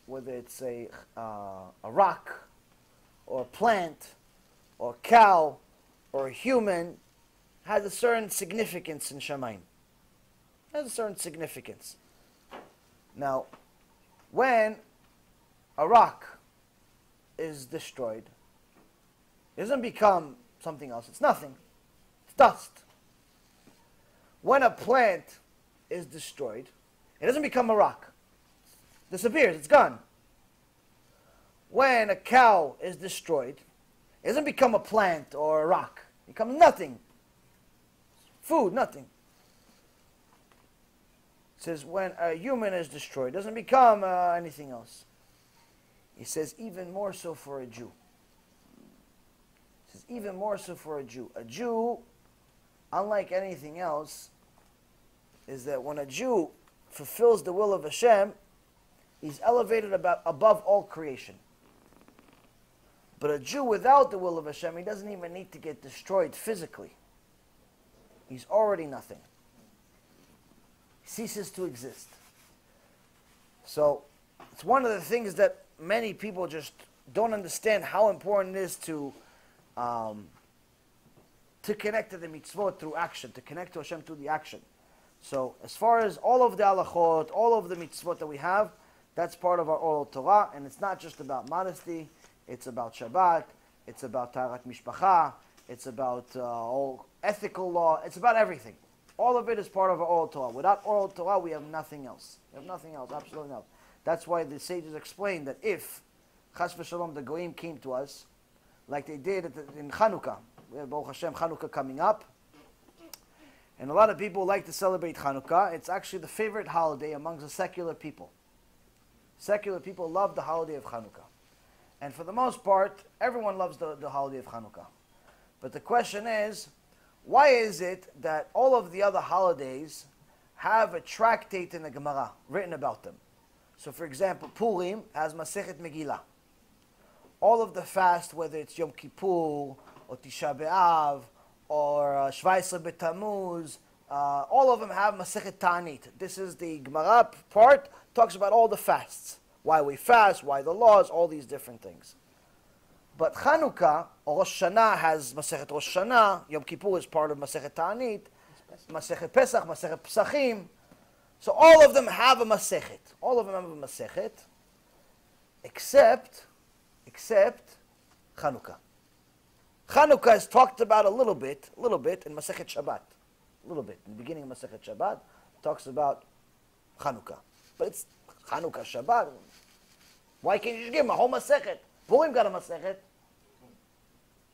whether it's a rock, or a plant, or a cow, or a human, has a certain significance in Shamayim. Has a certain significance. Now, when a rock is destroyed, it doesn't become something else. It's nothing. It's dust. When a plant is destroyed, it doesn't become a rock. It disappears. It's gone. When a cow is destroyed, it doesn't become a plant or a rock. It becomes nothing. Food, nothing. It says when a human is destroyed, it doesn't become anything else. He says even more so for a Jew. He says even more so for a Jew. A Jew, unlike anything else, is that when a Jew fulfills the will of Hashem, he's elevated above all creation. But a Jew without the will of Hashem, he doesn't even need to get destroyed physically. He's already nothing. He ceases to exist. So it's one of the things that many people just don't understand how important it is to connect to the mitzvot through action, to connect to Hashem through the action. So as far as all of the halachot, all of the mitzvot that we have, that's part of our oral Torah, and it's not just about modesty, it's about Shabbat, it's about Taharat Mishpacha, it's about all ethical law, it's about everything. All of it is part of our oral Torah. Without oral Torah, we have nothing else. We have nothing else, absolutely nothing. That's why the sages explain that if, Chas v'shalom, the Goyim came to us, like they did in Chanukah, we have Baruch Hashem Chanukah coming up, and a lot of people like to celebrate Chanukah. It's actually the favorite holiday amongst the secular people. Secular people love the holiday of Chanukah. And for the most part, everyone loves the holiday of Chanukah. But the question is, why is it that all of the other holidays have a tractate in the Gemara written about them? So for example, Purim has Masechet Megillah. All of the fast, whether it's Yom Kippur, or Tisha B'Av, or Shvaisra B'Tammuz, all of them have Masechet Ta'anit. This is the Gemara part, talks about all the fasts. Why we fast, why the laws, all these different things. But Chanukah, or Rosh Hashanah has Masechet Rosh Hashanah, Yom Kippur is part of Masechet Ta'anit, Masechet Pesach, Masechet Pesachim. So all of them have a Masechet. All of them have a Masechet, except Chanukah. Chanukah is talked about a little bit in Masechet Shabbat. A little bit. In the beginning of Masechet Shabbat, talks about Chanukah. But it's Chanukah Shabbat. Why can't you just give him a whole Masechet? Purim got a Masechet.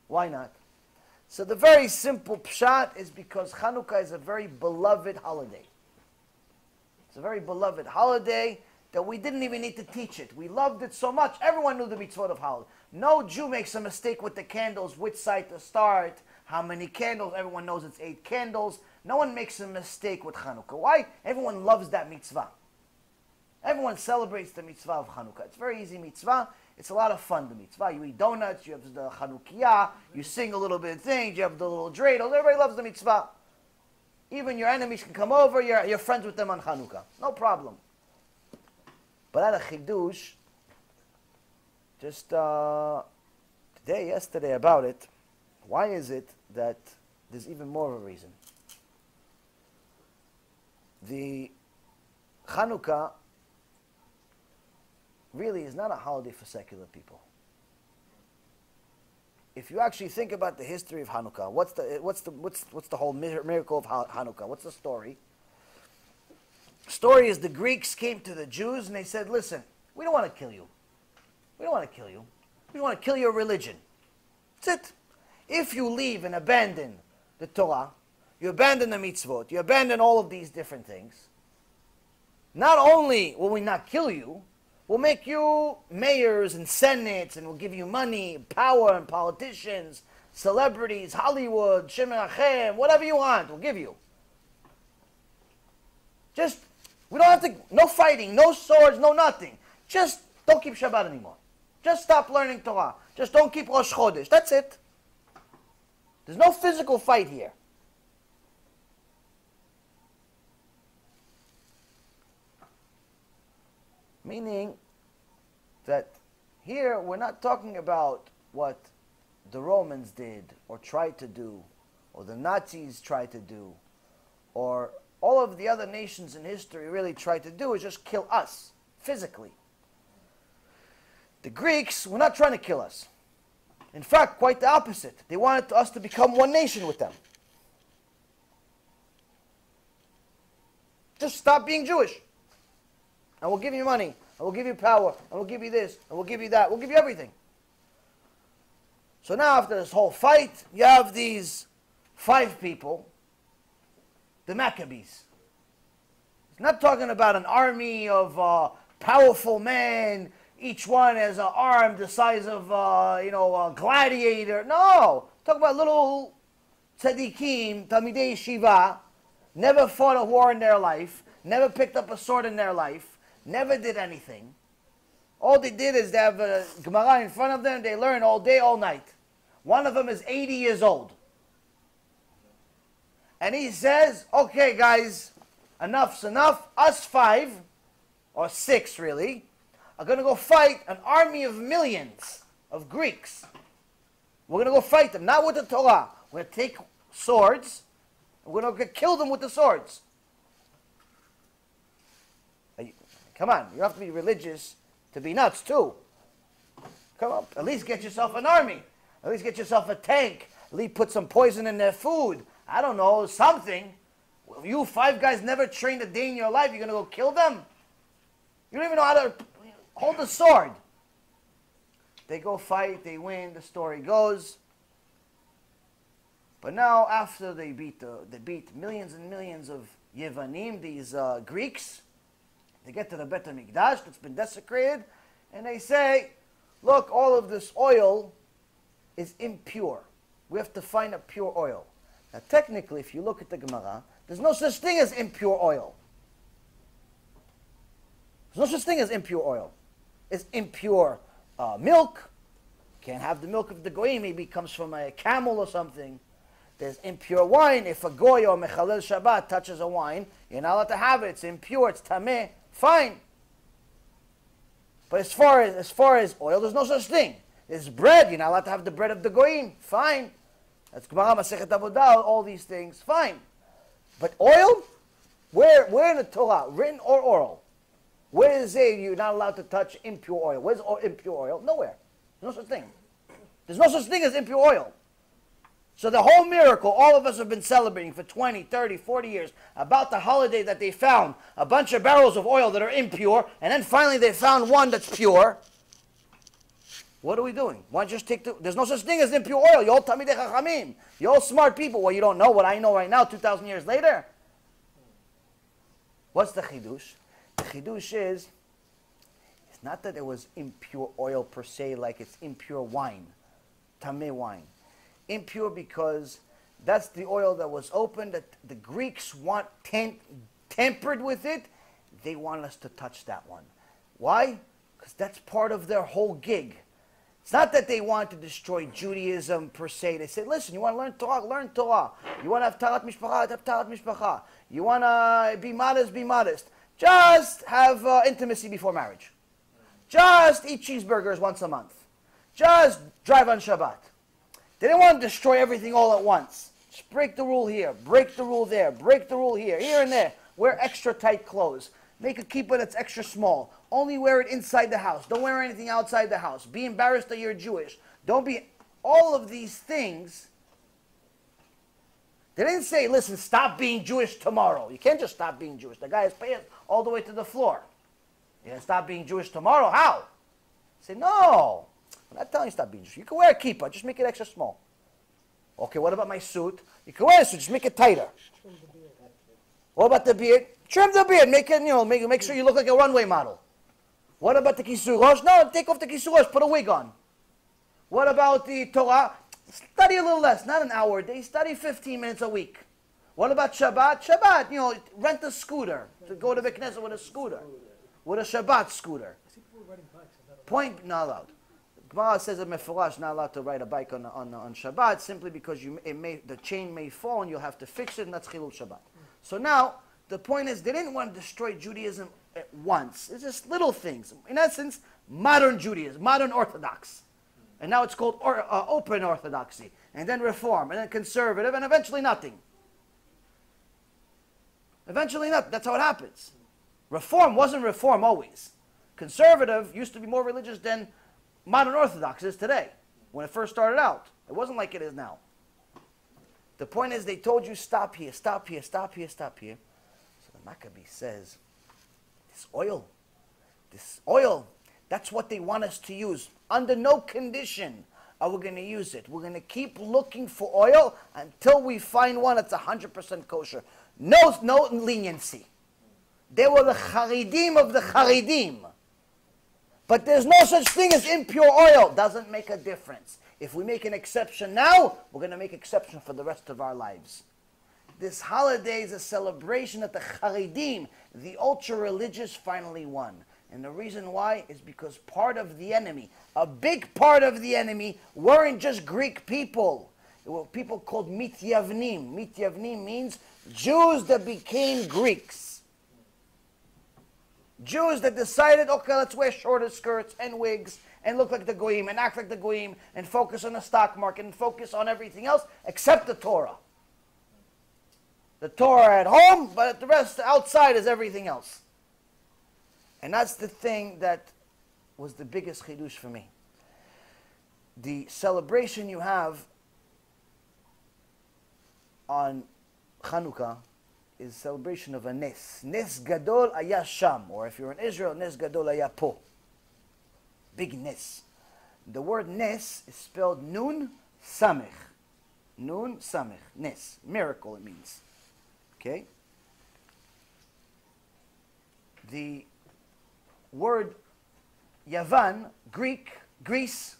Why not? So the very simple pshat is because Chanukah is a very beloved holiday. It's a very beloved holiday that we didn't even need to teach it. We loved it so much, everyone knew the mitzvot of holiday. No Jew makes a mistake with the candles, which side to start, how many candles, everyone knows it's 8 candles. No one makes a mistake with Chanukah. Why? Everyone loves that mitzvah. Everyone celebrates the mitzvah of Chanukah. It's a very easy mitzvah. It's a lot of fun, the mitzvah. You eat donuts, you have the Chanukiah, you sing a little bit of things, you have the little dreidels. Everybody loves the mitzvah. Even your enemies can come over, you're friends with them on Chanukah. No problem. But at a chidush, just yesterday about it, why is it that there's even more of a reason? The Chanukah really is not a holiday for secular people. If you actually think about the history of Hanukkah, what's the whole miracle of Hanukkah? What's the story? Story is the Greeks came to the Jews and they said, listen, we don't want to kill you. We don't want to kill you. We want to kill your religion. That's it. If you leave and abandon the Torah, you abandon the mitzvot, you abandon all of these different things, not only will we not kill you, we'll make you mayors and senates, and we'll give you money, power, and politicians, celebrities, Hollywood, Shem Menachem, whatever you want, we'll give you. Just, we don't have to, no fighting, no swords, no nothing. Just don't keep Shabbat anymore. Just stop learning Torah. Just don't keep Rosh Chodesh. That's it. There's no physical fight here. Meaning that here we're not talking about what the Romans did or tried to do, or the Nazis tried to do, or all of the other nations in history really tried to do, is just kill us physically. The Greeks were not trying to kill us. In fact, quite the opposite. They wanted us to become one nation with them. Just stop being Jewish. And we'll give you money. And we'll give you power. And we'll give you this. And we'll give you that. We'll give you everything. So now after this whole fight, you have these 5 people, the Maccabees. It's not talking about an army of powerful men. Each one has an arm the size of, a gladiator. No. Talk about little tzaddikim, talmidei yeshiva, never fought a war in their life, never picked up a sword in their life, never did anything. All they did is they have a Gemara in front of them. They learn all day, all night. One of them is 80 years old. And he says, okay, guys, enough's enough. Us 5, or 6 really, are going to go fight an army of millions of Greeks. We're going to go fight them, not with the Torah. We're going to take swords, and we're going to kill them with the swords. Come on, you have to be religious to be nuts too. Come on, at least get yourself an army. At least get yourself a tank. At least put some poison in their food. I don't know, something. You 5 guys never trained a day in your life. You're going to go kill them? You don't even know how to hold a sword. They go fight, they win, the story goes. But now, after they beat millions and millions of Yevanim, these Greeks, they get to the Bet HaMikdash that's been desecrated, and they say, look, all of this oil is impure. We have to find a pure oil. Now, technically, if you look at the Gemara, there's no such thing as impure oil. There's no such thing as impure oil. It's impure milk. Can't have the milk of the goyim. Maybe it comes from a camel or something. There's impure wine. If a goy or mechalel Shabbat touches a wine, you're not allowed to have it. It's impure. It's tameh. Fine. But as far as oil, there's no such thing. There's bread. You're not allowed to have the bread of the goyim. Fine. That's Gemara Masechet Avodah. All these things. Fine. But oil? Where in the Torah, written or oral? Where does it say you're not allowed to touch impure oil? Where's impure oil? Nowhere. There's no such thing. There's no such thing as impure oil. So the whole miracle all of us have been celebrating for 20, 30, 40 years about the holiday that they found a bunch of barrels of oil that are impure, and then finally they found one that's pure. What are we doing? Why don't you just take there's no such thing as impure oil. You're all Talmidei Chachamim. You're all smart people. Well, you don't know what I know right now 2,000 years later. What's the chidush? The chidush is, it's not that it was impure oil per se, like it's impure wine, tameh wine. Impure because that's the oil that was opened, that the Greeks want tempered with it. They want us to touch that one. Why? Because that's part of their whole gig. It's not that they want to destroy Judaism per se. They say, listen, you want to learn Torah? Learn Torah. You want to have Tarat Mishpacha? Have Tarat Mishpacha. You want to be modest? Be modest. Just have intimacy before marriage. Just eat cheeseburgers once a month. Just drive on Shabbat. They didn't want to destroy everything all at once. Just break the rule here, break the rule there, break the rule here and there. Wear extra tight clothes. Make a kippah that's extra small. Only wear it inside the house. Don't wear anything outside the house. Be embarrassed that you're Jewish. Don't be... All of these things... They didn't say, listen, stop being Jewish tomorrow. You can't just stop being Jewish. The guy is paying all the way to the floor. You're going to stop being Jewish tomorrow? How? Say, no. I'm not telling you stop being Jewish. You can wear a kippah. Just make it extra small. Okay, what about my suit? You can wear a suit. Just make it tighter. What about the beard? Trim the beard. Make it, make sure you look like a runway model. What about the kisurosh? No, take off the kisurosh. Put a wig on. What about the Torah? Study a little less, not an hour a day. Study 15 minutes a week. What about Shabbat? Shabbat, rent a scooter to go to the Knesset with a scooter, with a Shabbat scooter.
I see people riding bikes. Is that allowed?
Point, not allowed. Gemara says that Mefurash not allowed to ride a bike on Shabbat simply because the chain may fall and you'll have to fix it, and that's Chilul Shabbat. So now the point is they didn't want to destroy Judaism at once. It's just little things. In essence, modern Judaism, modern Orthodox, and now it's called open Orthodoxy, and then Reform, and then Conservative, and eventually nothing. Eventually not. That's how it happens. Reform wasn't Reform always. Conservative used to be more religious than modern Orthodox is today. When it first started out, it wasn't like it is now. The point is they told you stop here, stop here, stop here, stop here. So the Maccabee says, this oil, that's what they want us to use. Under no condition are we going to use it. We're going to keep looking for oil until we find one that's 100% kosher. No leniency. They were the Haridim of the Haridim. But there's no such thing as impure oil. Doesn't make a difference. If we make an exception now, we're going to make exception for the rest of our lives. This holiday is a celebration that the Haridim, the ultra-religious, finally won. And the reason why is because part of the enemy, a big part of the enemy, weren't just Greek people. There were people called Mityavnim. Mityavnim means Jews that became Greeks. Jews that decided, okay, let's wear shorter skirts and wigs and look like the goyim and act like the goyim and focus on the stock market and focus on everything else except the Torah. The Torah at home, but the rest outside is everything else. And that's the thing that was the biggest chidush for me. The celebration you have on Chanukah is celebration of a nes. Nes gadol aya sham, or if you're in Israel, nes gadol aya po. Big nes. The word nes is spelled nun samech. Nun samech. Nes. Miracle it means. Okay? The word Yavan, Greece,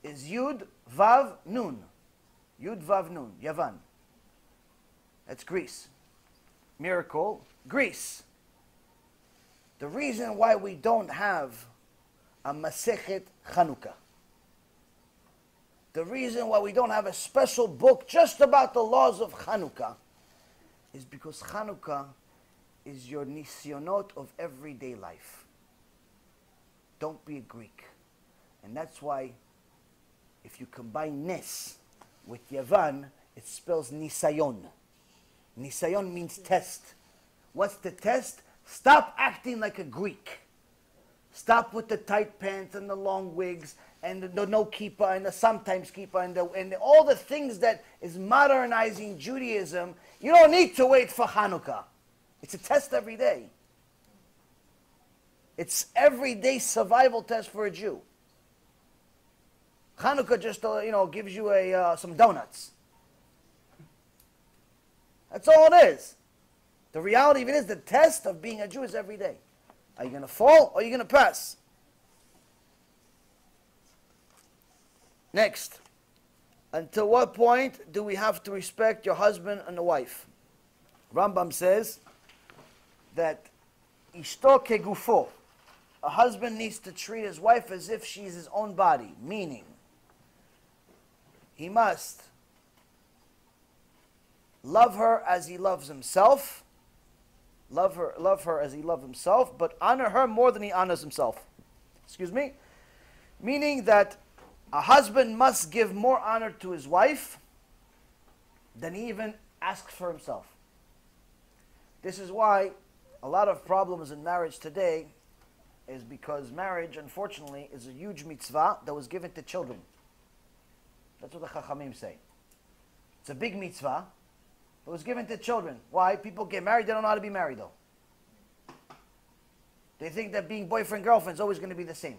is Yud Vav Nun. Yud Vav Nun. Yavan. That's Greece. Miracle, Greece. The reason why we don't have a Masechet Chanukah, the reason why we don't have a special book just about the laws of Chanukah, is because Chanukah is your nisyonot of everyday life. Don't be a Greek. And that's why if you combine Nes with Yavan, it spells Nisayon. Nisayon means test. What's the test? Stop acting like a Greek. Stop with the tight pants and the long wigs and the no kippah and the sometimes kippah and all the things that is modernizing Judaism. You don't need to wait for Hanukkah. It's a test every day. It's everyday survival test for a Jew. Hanukkah just gives you some donuts. That's all it is. The reality of it is the test of being a Jew is every day. Are you going to fall or are you going to pass? Next. Until what point do we have to respect your husband and the wife? Rambam says that ishto kegufo, a husband needs to treat his wife as if she's his own body, meaning he must love her as he loves himself, love her as he loves himself, but honor her more than he honors himself. Excuse me? Meaning that a husband must give more honor to his wife than he even asks for himself. This is why a lot of problems in marriage today is because marriage, unfortunately, is a huge mitzvah that was given to children. That's what the Chachamim say. It's a big mitzvah. It was given to children. Why? People get married, they don't know how to be married though. They think that being boyfriend-girlfriend is always going to be the same.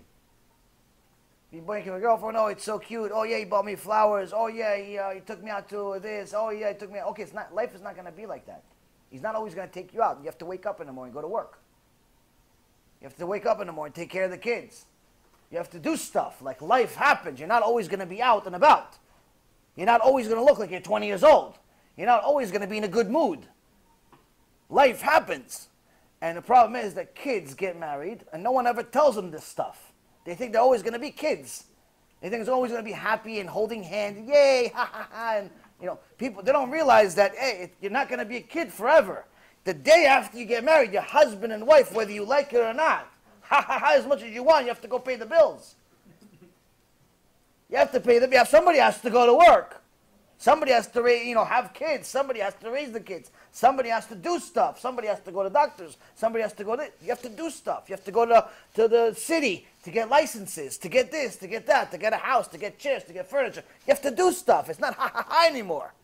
Being boyfriend-girlfriend, oh, it's so cute. Oh, yeah, he bought me flowers. Oh, yeah, he took me out to this. Oh, yeah, he took me out. Okay, life is not going to be like that. He's not always going to take you out. You have to wake up in the morning, go to work. You have to wake up in the morning, take care of the kids. You have to do stuff. Like life happens. You're not always going to be out and about. You're not always going to look like you're 20 years old. You're not always going to be in a good mood. Life happens. And the problem is that kids get married and no one ever tells them this stuff. They think they're always going to be kids. They think it's always going to be happy and holding hands. Yay, ha, ha, ha. And, people, they don't realize that, hey, you're not going to be a kid forever. The day after you get married, your husband and wife, whether you like it or not, ha, ha, ha, as much as you want, you have to go pay the bills. You have to pay the bills. Somebody has to go to work. Somebody has to have kids. Somebody has to raise the kids. Somebody has to do stuff. Somebody has to go to doctors. Somebody has to go to... You have to do stuff. You have to go to the city to get licenses, to get this, to get that, to get a house, to get chairs, to get furniture. You have to do stuff. It's not ha ha ha anymore.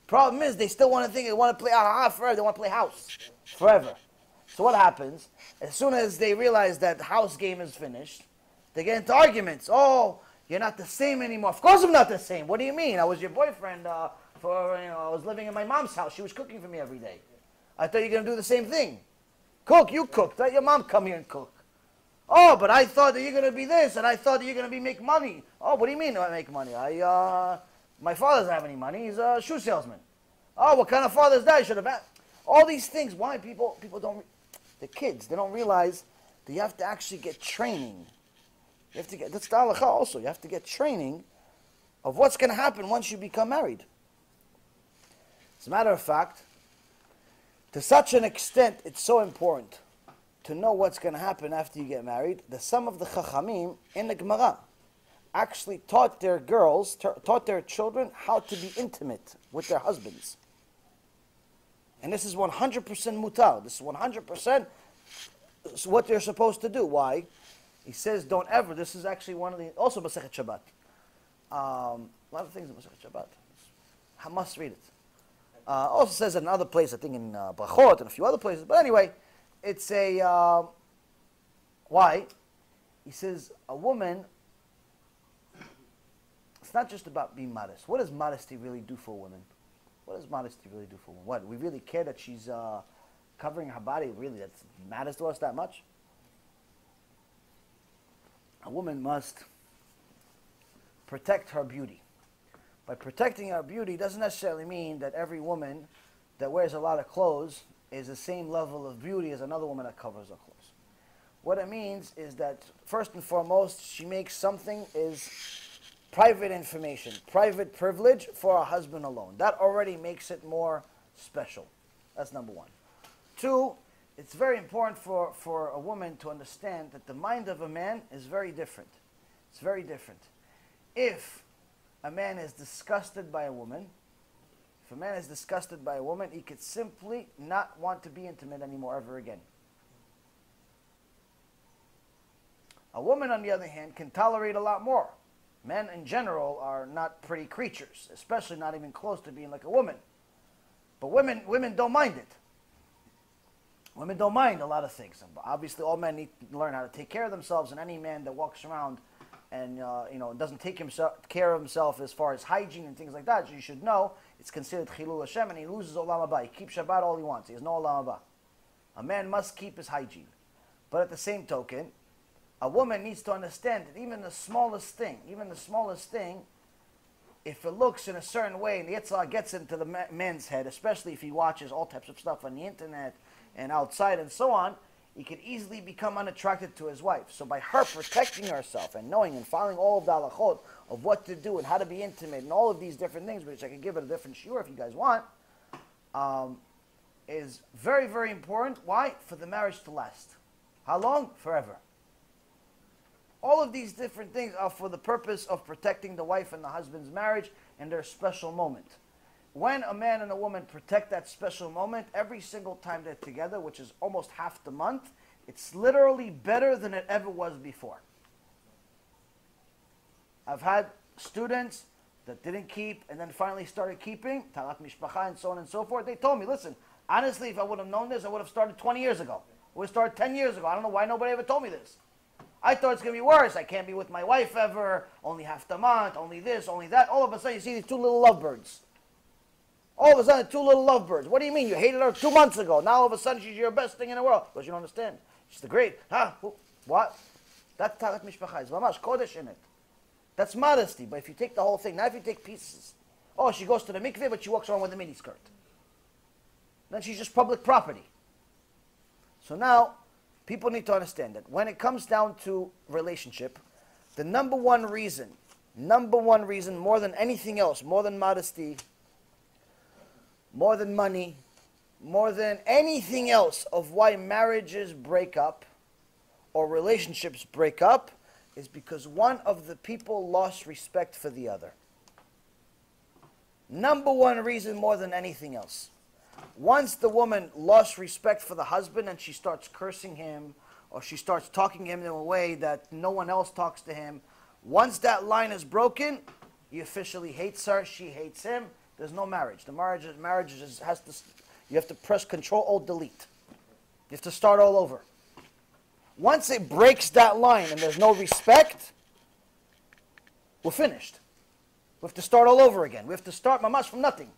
Problem is, they still want to think they want to play ha ha ha forever. They want to play house forever. So what happens? As soon as they realize that the house game is finished, they get into arguments. Oh, you're not the same anymore. Of course I'm not the same. What do you mean? I was your boyfriend I was living in my mom's house. She was cooking for me every day. I thought you were going to do the same thing. Cook, you cook. Let your mom come here and cook. Oh, but I thought that you're going to be this, and I thought that you're going to make money. Oh, what do you mean I make money? My father doesn't have any money. He's a shoe salesman. Oh, what kind of father is that? You should have had. All these things. Why people don't... The kids, they don't realize that you have to actually get training. You have to get... That's the halakha also. You have to get training of what's going to happen once you become married. As a matter of fact, to such an extent, it's so important to know what's going to happen after you get married. The some of the chachamim in the Gemara actually taught their girls, taught their children how to be intimate with their husbands. And this is 100% mutar. This is 100% what they're supposed to do. Why? He says, don't ever. This is actually one of the... Also, Masechet Shabbat. A lot of things in Masechet Shabbat. I must read it. Also says in another place, I think in Brachot and a few other places. But anyway, it's a... why? He says, a woman... It's not just about being modest. What does modesty really do for women? What does modesty really do for women? What? We really care that she's covering her body? Really, that matters to us that much? A woman must protect her beauty. By protecting her beauty doesn't necessarily mean that every woman that wears a lot of clothes is the same level of beauty as another woman that covers her clothes. What it means is that, first and foremost, she makes something is private information, private privilege for her husband alone. That already makes it more special. That's number one. Two, it's very important for a woman to understand that the mind of a man is very different. It's very different. If a man is disgusted by a woman, he could simply not want to be intimate anymore ever again. A woman, on the other hand, can tolerate a lot more. Men in general are not pretty creatures, especially not even close to being like a woman. But women don't mind it. Women don't mind a lot of things. Obviously, all men need to learn how to take care of themselves, and any man that walks around and doesn't take care of himself as far as hygiene and things like that, you should know it's considered chilul Hashem, and he loses olam haba. He keeps Shabbat all he wants. He has no olam haba. A man must keep his hygiene, but at the same token, a woman needs to understand that even the smallest thing, if it looks in a certain way, and the Yitzhak gets into the man's head, especially if he watches all types of stuff on the internet and outside and so on, he could easily become unattracted to his wife. So by her protecting herself and knowing and following all of the halachot of what to do and how to be intimate and all of these different things, which I can give it a different shiur if you guys want, is very, very important. Why? For the marriage to last. How long? Forever. All of these different things are for the purpose of protecting the wife and the husband's marriage and their special moment. When a man and a woman protect that special moment, every single time they're together, which is almost half the month, it's literally better than it ever was before. I've had students that didn't keep and then finally started keeping, talat mishpacha and so on and so forth. They told me, listen, honestly, if I would have known this, I would have started 20 years ago. I would have started 10 years ago. I don't know why nobody ever told me this. I thought it's going to be worse. I can't be with my wife ever, only half the month, only this, only that. All of a sudden, you see these two little lovebirds. All of a sudden, 2 little lovebirds. What do you mean? You hated her 2 months ago. Now all of a sudden she's your best thing in the world. Because you don't understand. She's the great. Huh? What? That's talat mishpacha. It's mamash kodesh in it. That's modesty. But if you take the whole thing, now if you take pieces. Oh, she goes to the mikveh, but she walks around with a miniskirt. Then she's just public property. So now, people need to understand that when it comes down to relationship, the number one reason, more than anything else, more than modesty, more than money, more than anything else of why marriages break up or relationships break up is because one of the people lost respect for the other. Number one reason more than anything else. Once the woman lost respect for the husband and she starts cursing him or she starts talking to him in a way that no one else talks to him, once that line is broken, he officially hates her, she hates him. There's no marriage. The marriage has to, you have to press Control-Alt-Delete. You have to start all over. Once it breaks that line and there's no respect, we're finished. We have to start all over again. We have to start mamash from nothing.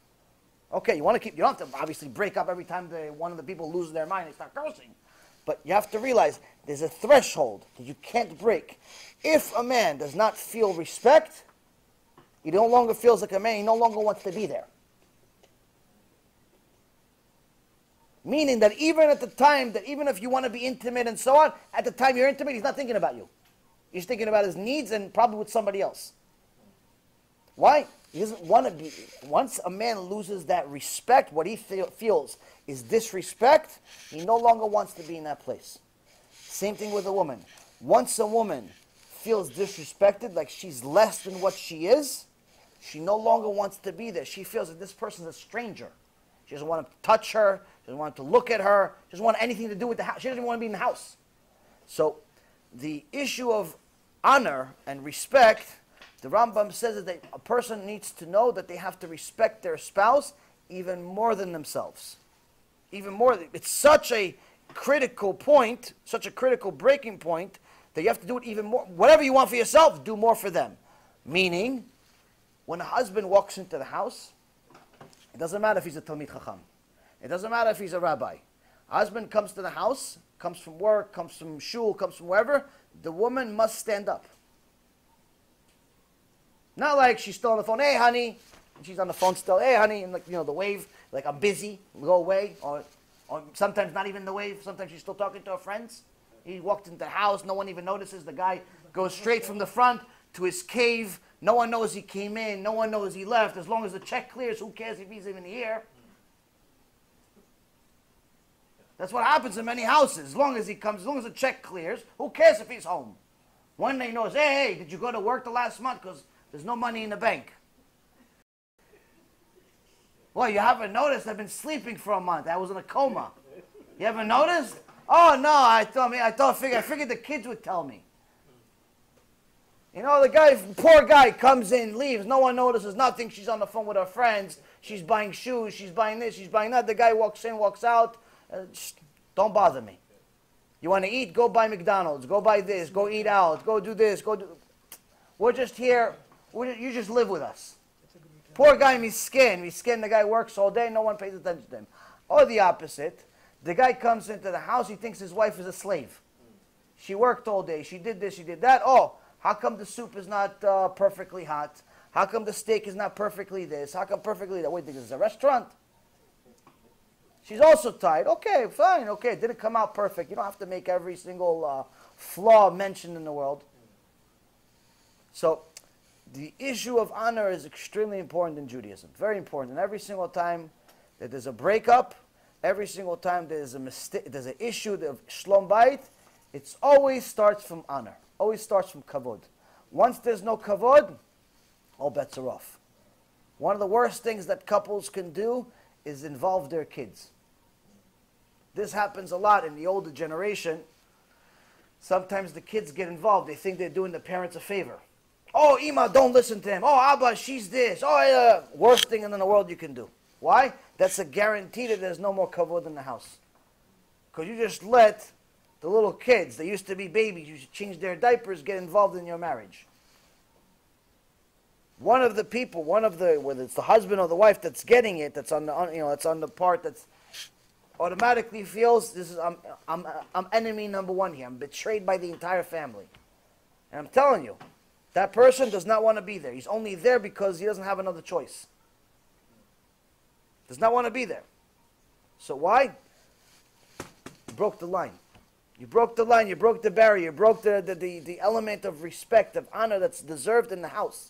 Okay, you want to keep, you don't have to obviously break up every time one of the people loses their mind and start cursing. But you have to realize there's a threshold that you can't break. If a man does not feel respect, he no longer feels like a man, he no longer wants to be there. Meaning that even at the time, that even if you want to be intimate and so on, at the time you're intimate, he's not thinking about you. He's thinking about his needs and probably with somebody else. Why? He doesn't want to be. Once a man loses that respect, what he feels is disrespect, he no longer wants to be in that place. Same thing with a woman. Once a woman feels disrespected, like she's less than what she is, she no longer wants to be there. She feels that this person's a stranger. She doesn't want to touch her. She doesn't want to look at her. She doesn't want anything to do with the house. She doesn't even want to be in the house. So the issue of honor and respect, the Rambam says that a person needs to know that they have to respect their spouse even more than themselves. Even more. It's such a critical point, such a critical breaking point, that you have to do it even more. Whatever you want for yourself, do more for them. Meaning, when a husband walks into the house, it doesn't matter if he's a Talmid Chacham. It doesn't matter if he's a rabbi. A husband comes to the house, comes from work, comes from shul, comes from wherever, the woman must stand up. Not like she's still on the phone, hey honey, and she's on the phone still, hey honey, and like, you know, the wave, like I'm busy, go away, or sometimes not even the wave, sometimes she's still talking to her friends. He walked into the house, no one even notices, the guy goes straight from the front to his cave, no one knows he came in, no one knows he left, as long as the check clears, who cares if he's even here? That's what happens in many houses, as long as he comes, as long as the check clears, who cares if he's home? One day he knows, hey, did you go to work the last month, because there's no money in the bank. Well, you haven't noticed I've been sleeping for a month. I was in a coma. You haven't noticed? Oh no, I figured the kids would tell me. You know, the guy, poor guy comes in, leaves, no one notices nothing. She's on the phone with her friends. She's buying shoes, she's buying this, she's buying that. The guy walks in, walks out. Just don't bother me. You want to eat? Go buy McDonald's. Go buy this. Go eat out. Go do this. Go do. We're just here. You just live with us. Poor guy, miskin. The guy works all day. No one pays attention to him. Or the opposite. The guy comes into the house. He thinks his wife is a slave. She worked all day. She did this. She did that. Oh, how come the soup is not perfectly hot? How come the steak is not perfectly this? How come perfectly that? Wait, this is a restaurant? She's also tired. Okay, fine. Okay, it didn't come out perfect. You don't have to make every single flaw mentioned in the world. So, the issue of honor is extremely important in Judaism. Very important. And every single time that there's a breakup, every single time there's a mistake, there's an issue of shlom bayit, it always starts from honor. Always starts from kavod. Once there's no kavod, all bets are off. One of the worst things that couples can do is involve their kids. This happens a lot in the older generation. Sometimes the kids get involved. They think they're doing the parents a favor. Oh, Ima, don't listen to him. Oh, Abba, she's this. Oh, worst thing in the world you can do. Why? That's a guarantee that there's no more kavod in the house. Because you just let the little kids, they used to be babies, you should change their diapers, get involved in your marriage. one of the people, whether it's the husband or the wife that's getting it, that's on the part that's automatically feels I'm enemy number one here. I'm betrayed by the entire family. And I'm telling you, that person does not want to be there. He's only there because he doesn't have another choice. Does not want to be there. So why? You broke the line. You broke the line. You broke the barrier. You broke the element of respect, of honor that's deserved in the house.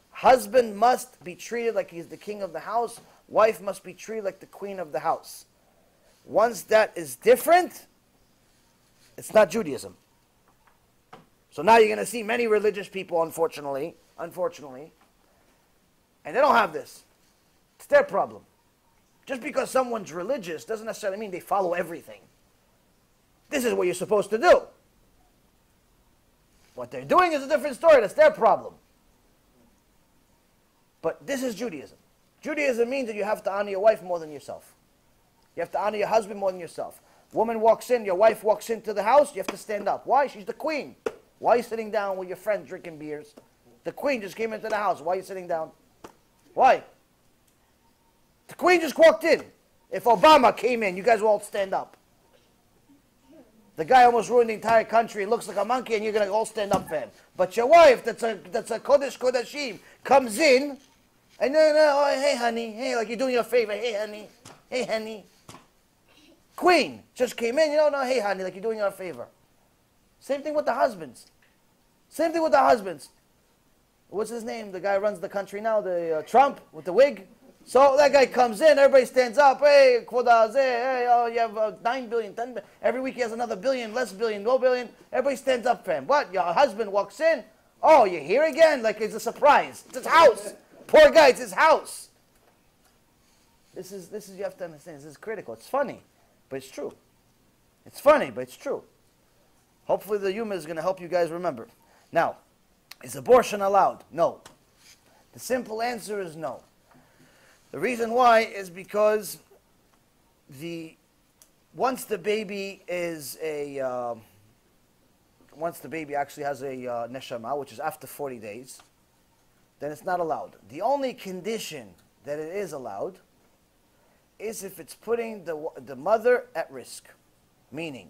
Husband must be treated like he's the king of the house. Wife must be treated like the queen of the house. Once that is different, it's not Judaism. So now you're going to see many religious people, unfortunately, and they don't have this. It's their problem. Just because someone's religious doesn't necessarily mean they follow everything. This is what you're supposed to do. What they're doing is a different story. That's their problem. But this is Judaism. Judaism means that you have to honor your wife more than yourself. You have to honor your husband more than yourself. Woman walks in, your wife walks into the house, you have to stand up. Why? She's the queen. Why are you sitting down with your friends drinking beers? The queen just came into the house. Why are you sitting down? Why? The queen just walked in. If Obama came in, you guys will all stand up. The guy almost ruined the entire country. He looks like a monkey, and you're going to all stand up for him. But your wife, that's a Kodesh Kodashim, comes in, and then, oh, hey, honey. Hey, like you're doing your favor. Hey, honey. Hey, honey. Queen just came in, no, hey, honey, like you're doing her a favor. Same thing with the husbands. Same thing with the husbands. What's his name? The guy who runs the country now, the Trump with the wig. So that guy comes in, everybody stands up. Hey, hey, oh, you have 9 billion, 10 billion. Every week he has another billion, less billion, no billion. Everybody stands up for him. What? Your husband walks in. Oh, you're here again? Like it's a surprise. It's his house. Poor guy, it's his house. This is you have to understand. This is critical. It's funny, but it's true. It's funny, but it's true. Hopefully the humor is going to help you guys remember. Now, is abortion allowed? No. The simple answer is no. The reason why is because once the baby actually has a neshama, which is after 40 days, then it's not allowed. The only condition that it is allowed is if it's putting the mother at risk. Meaning,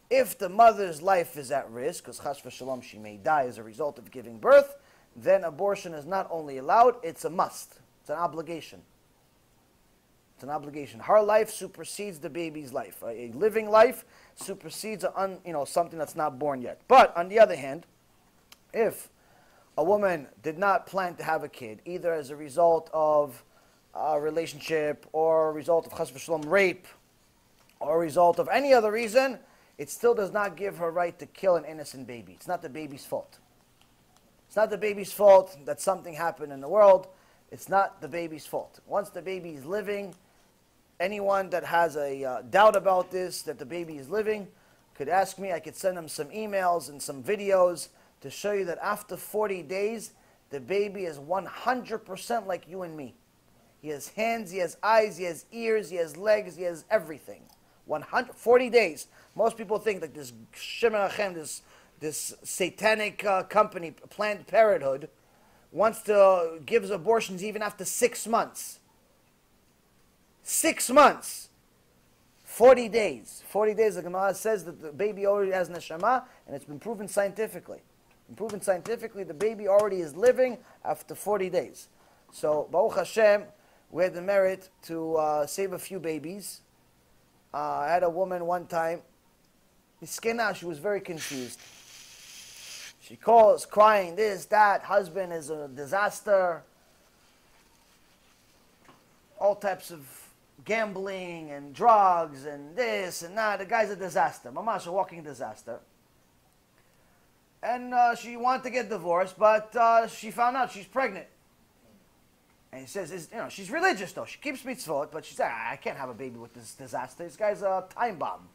if the mother's life is at risk, because chas v'shalom she may die as a result of giving birth, then abortion is not only allowed, it's a must. It's an obligation. It's an obligation. Her life supersedes the baby's life. A living life supersedes something that's not born yet. But on the other hand, if a woman did not plan to have a kid, either as a result of a relationship or a result of chas v'shalom rape or a result of any other reason, it still does not give her right to kill an innocent baby. It's not the baby's fault. It's not the baby's fault that something happened in the world. It's not the baby's fault. Once the baby is living, anyone that has a doubt about this, that the baby is living, could ask me. I could send them some emails and some videos to show you that after 40 days, the baby is 100% like you and me. He has hands, he has eyes, he has ears, he has legs, he has everything. 40 days. Most people think that this Shemer Hachem, this satanic company, Planned Parenthood, wants to give abortions even after 6 months. 6 months. 40 days. 40 days, the Gemara says that the baby already has neshama, and it's been proven scientifically. The baby already is living after 40 days. So, Baruch Hashem, we had the merit to save a few babies. I had a woman one time, Miskena, she was very confused. She calls, crying, this, that, husband is a disaster. All types of gambling and drugs and this and that. The guy's a disaster. Mamash, a walking disaster. And she wanted to get divorced, but she found out she's pregnant. And he says, she's religious though. She keeps mitzvot, but she said, I can't have a baby with this disaster. This guy's a time bomb.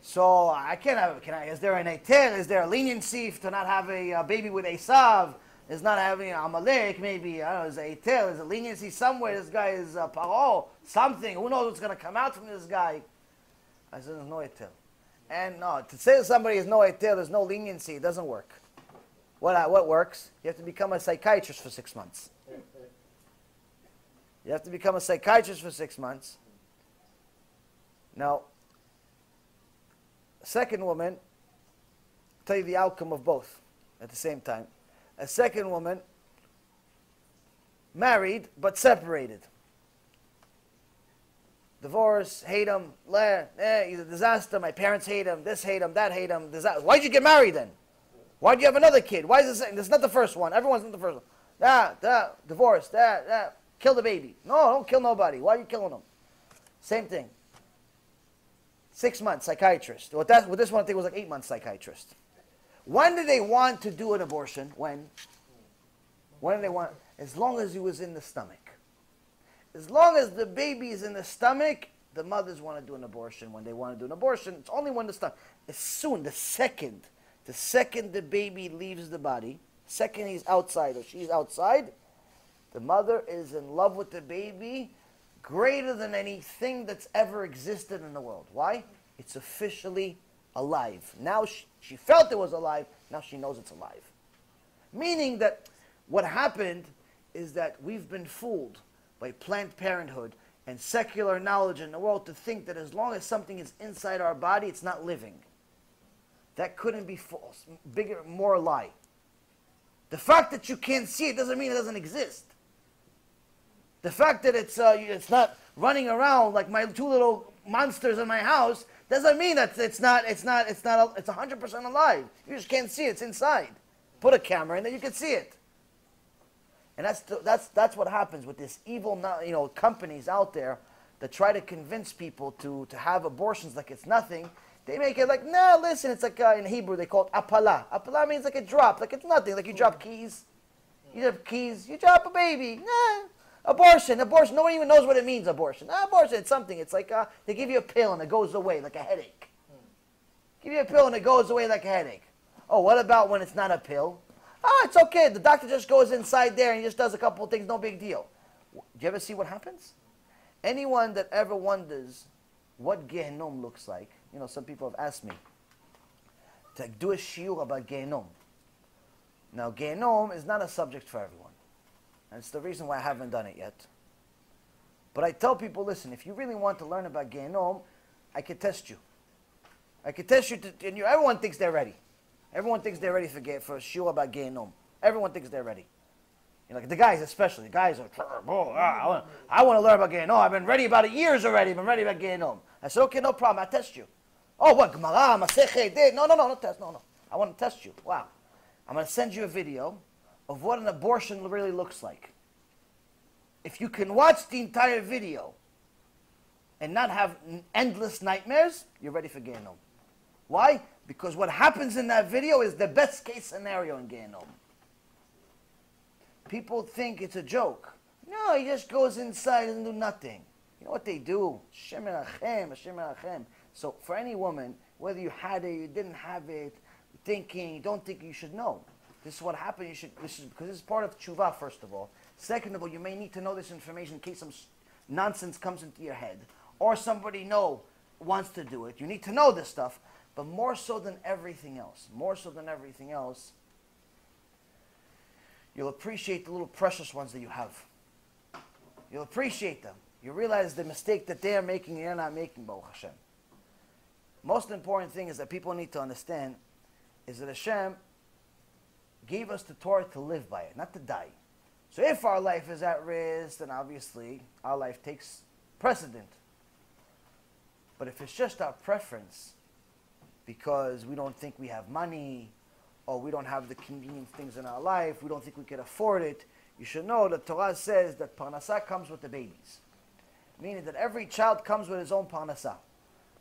So I can't have it. Is there an etel? Is there a leniency to not have a baby with Esav? Is not having Amalek? Maybe I don't know. Is a etel? Is a leniency somewhere? This guy is paro. Something. Who knows what's going to come out from this guy? I said, there's no etel. And no, to say to somebody there's no etel, there's no leniency, it doesn't work. What works? You have to become a psychiatrist for 6 months. You have to become a psychiatrist for 6 months. Now, a second woman, I'll tell you the outcome of both at the same time. A second woman, married but separated. Divorce, hate him, he's a disaster, my parents hate him, this hate him, that hate him, disaster. Why'd you get married then? Why'd you have another kid? Why is this not the first one? Everyone's not the first one. Divorce, kill the baby. No, don't kill nobody. Why are you killing them? Same thing. 6 months, psychiatrist. With this one, I think it was like 8 months psychiatrist. When did they want to do an abortion? When? When did they want? As long as he was in the stomach. As long as the baby is in the stomach, the mothers want to do an abortion. When they want to do an abortion, it's only when the stomach. As soon, the second the baby leaves the body, second he's outside or she's outside, the mother is in love with the baby greater than anything that's ever existed in the world. Why? It's officially alive. Now she felt it was alive, now she knows it's alive. Meaning that what happened is that we've been fooled by Planned Parenthood and secular knowledge in the world to think that as long as something is inside our body, it's not living. That couldn't be false, bigger, more lie. The fact that you can't see it doesn't mean it doesn't exist. The fact that it's not running around like my two little monsters in my house doesn't mean that it's 100% alive. You just can't see it. It's inside. Put a camera in there, you can see it. And that's what happens with this evil, companies out there that try to convince people to have abortions like it's nothing. They make it like, no, listen, it's like in Hebrew they call it apala. Apala means like a drop, like it's nothing, like you drop keys. You drop keys, you drop a baby. Nah. Abortion, nobody even knows what it means, abortion. Abortion, it's something. It's like they give you a pill and it goes away like a headache. Give you a pill and it goes away like a headache. Oh, what about when it's not a pill? Oh, it's okay. The doctor just goes inside there and he just does a couple of things, no big deal. Do you ever see what happens? Anyone that ever wonders what Gehenom looks like, some people have asked me to do a shiur about Gehenom. Now, Gehenom is not a subject for everyone. And it's the reason why I haven't done it yet. But I tell people, listen, if you really want to learn about Gehenom, I could test you. I could test you, and everyone thinks they're ready. Everyone thinks they're ready for a shiur about Gehenom. Everyone thinks they're ready. Like the guys especially. The guys are, I want to learn about Gehenom. I've been ready about it years already. I've been ready about Gehenom. I said, okay, no problem. I'll test you. Oh, what? Gemara, Masechet, no, test. No. I want to test you. Wow. I'm going to send you a video of what an abortion really looks like. If you can watch the entire video and not have endless nightmares, you're ready for Gehenom. Why? Because what happens in that video is the best case scenario in Gehenom. People think it's a joke. No, he just goes inside and do nothing. You know what they do? Hashem erachem, Hashem erachem. So for any woman, whether you had it, you didn't have it, thinking, don't think you should know. This is what happened. Because this is part of Teshuva, first of all. Second of all, you may need to know this information in case some nonsense comes into your head. Or somebody wants to do it. You need to know this stuff. But more so than everything else, you'll appreciate the little precious ones that you have. You'll appreciate them. You realize the mistake that they are making and you're not making, Baruch Hashem. Most important thing is that people need to understand is that Hashem gave us the Torah to live by it, not to die. So if our life is at risk, then obviously our life takes precedent. But if it's just our preference, because we don't think we have money, or we don't have the convenient things in our life, we don't think we can afford it, you should know that Torah says that parnasah comes with the babies. Meaning that every child comes with his own parnasah.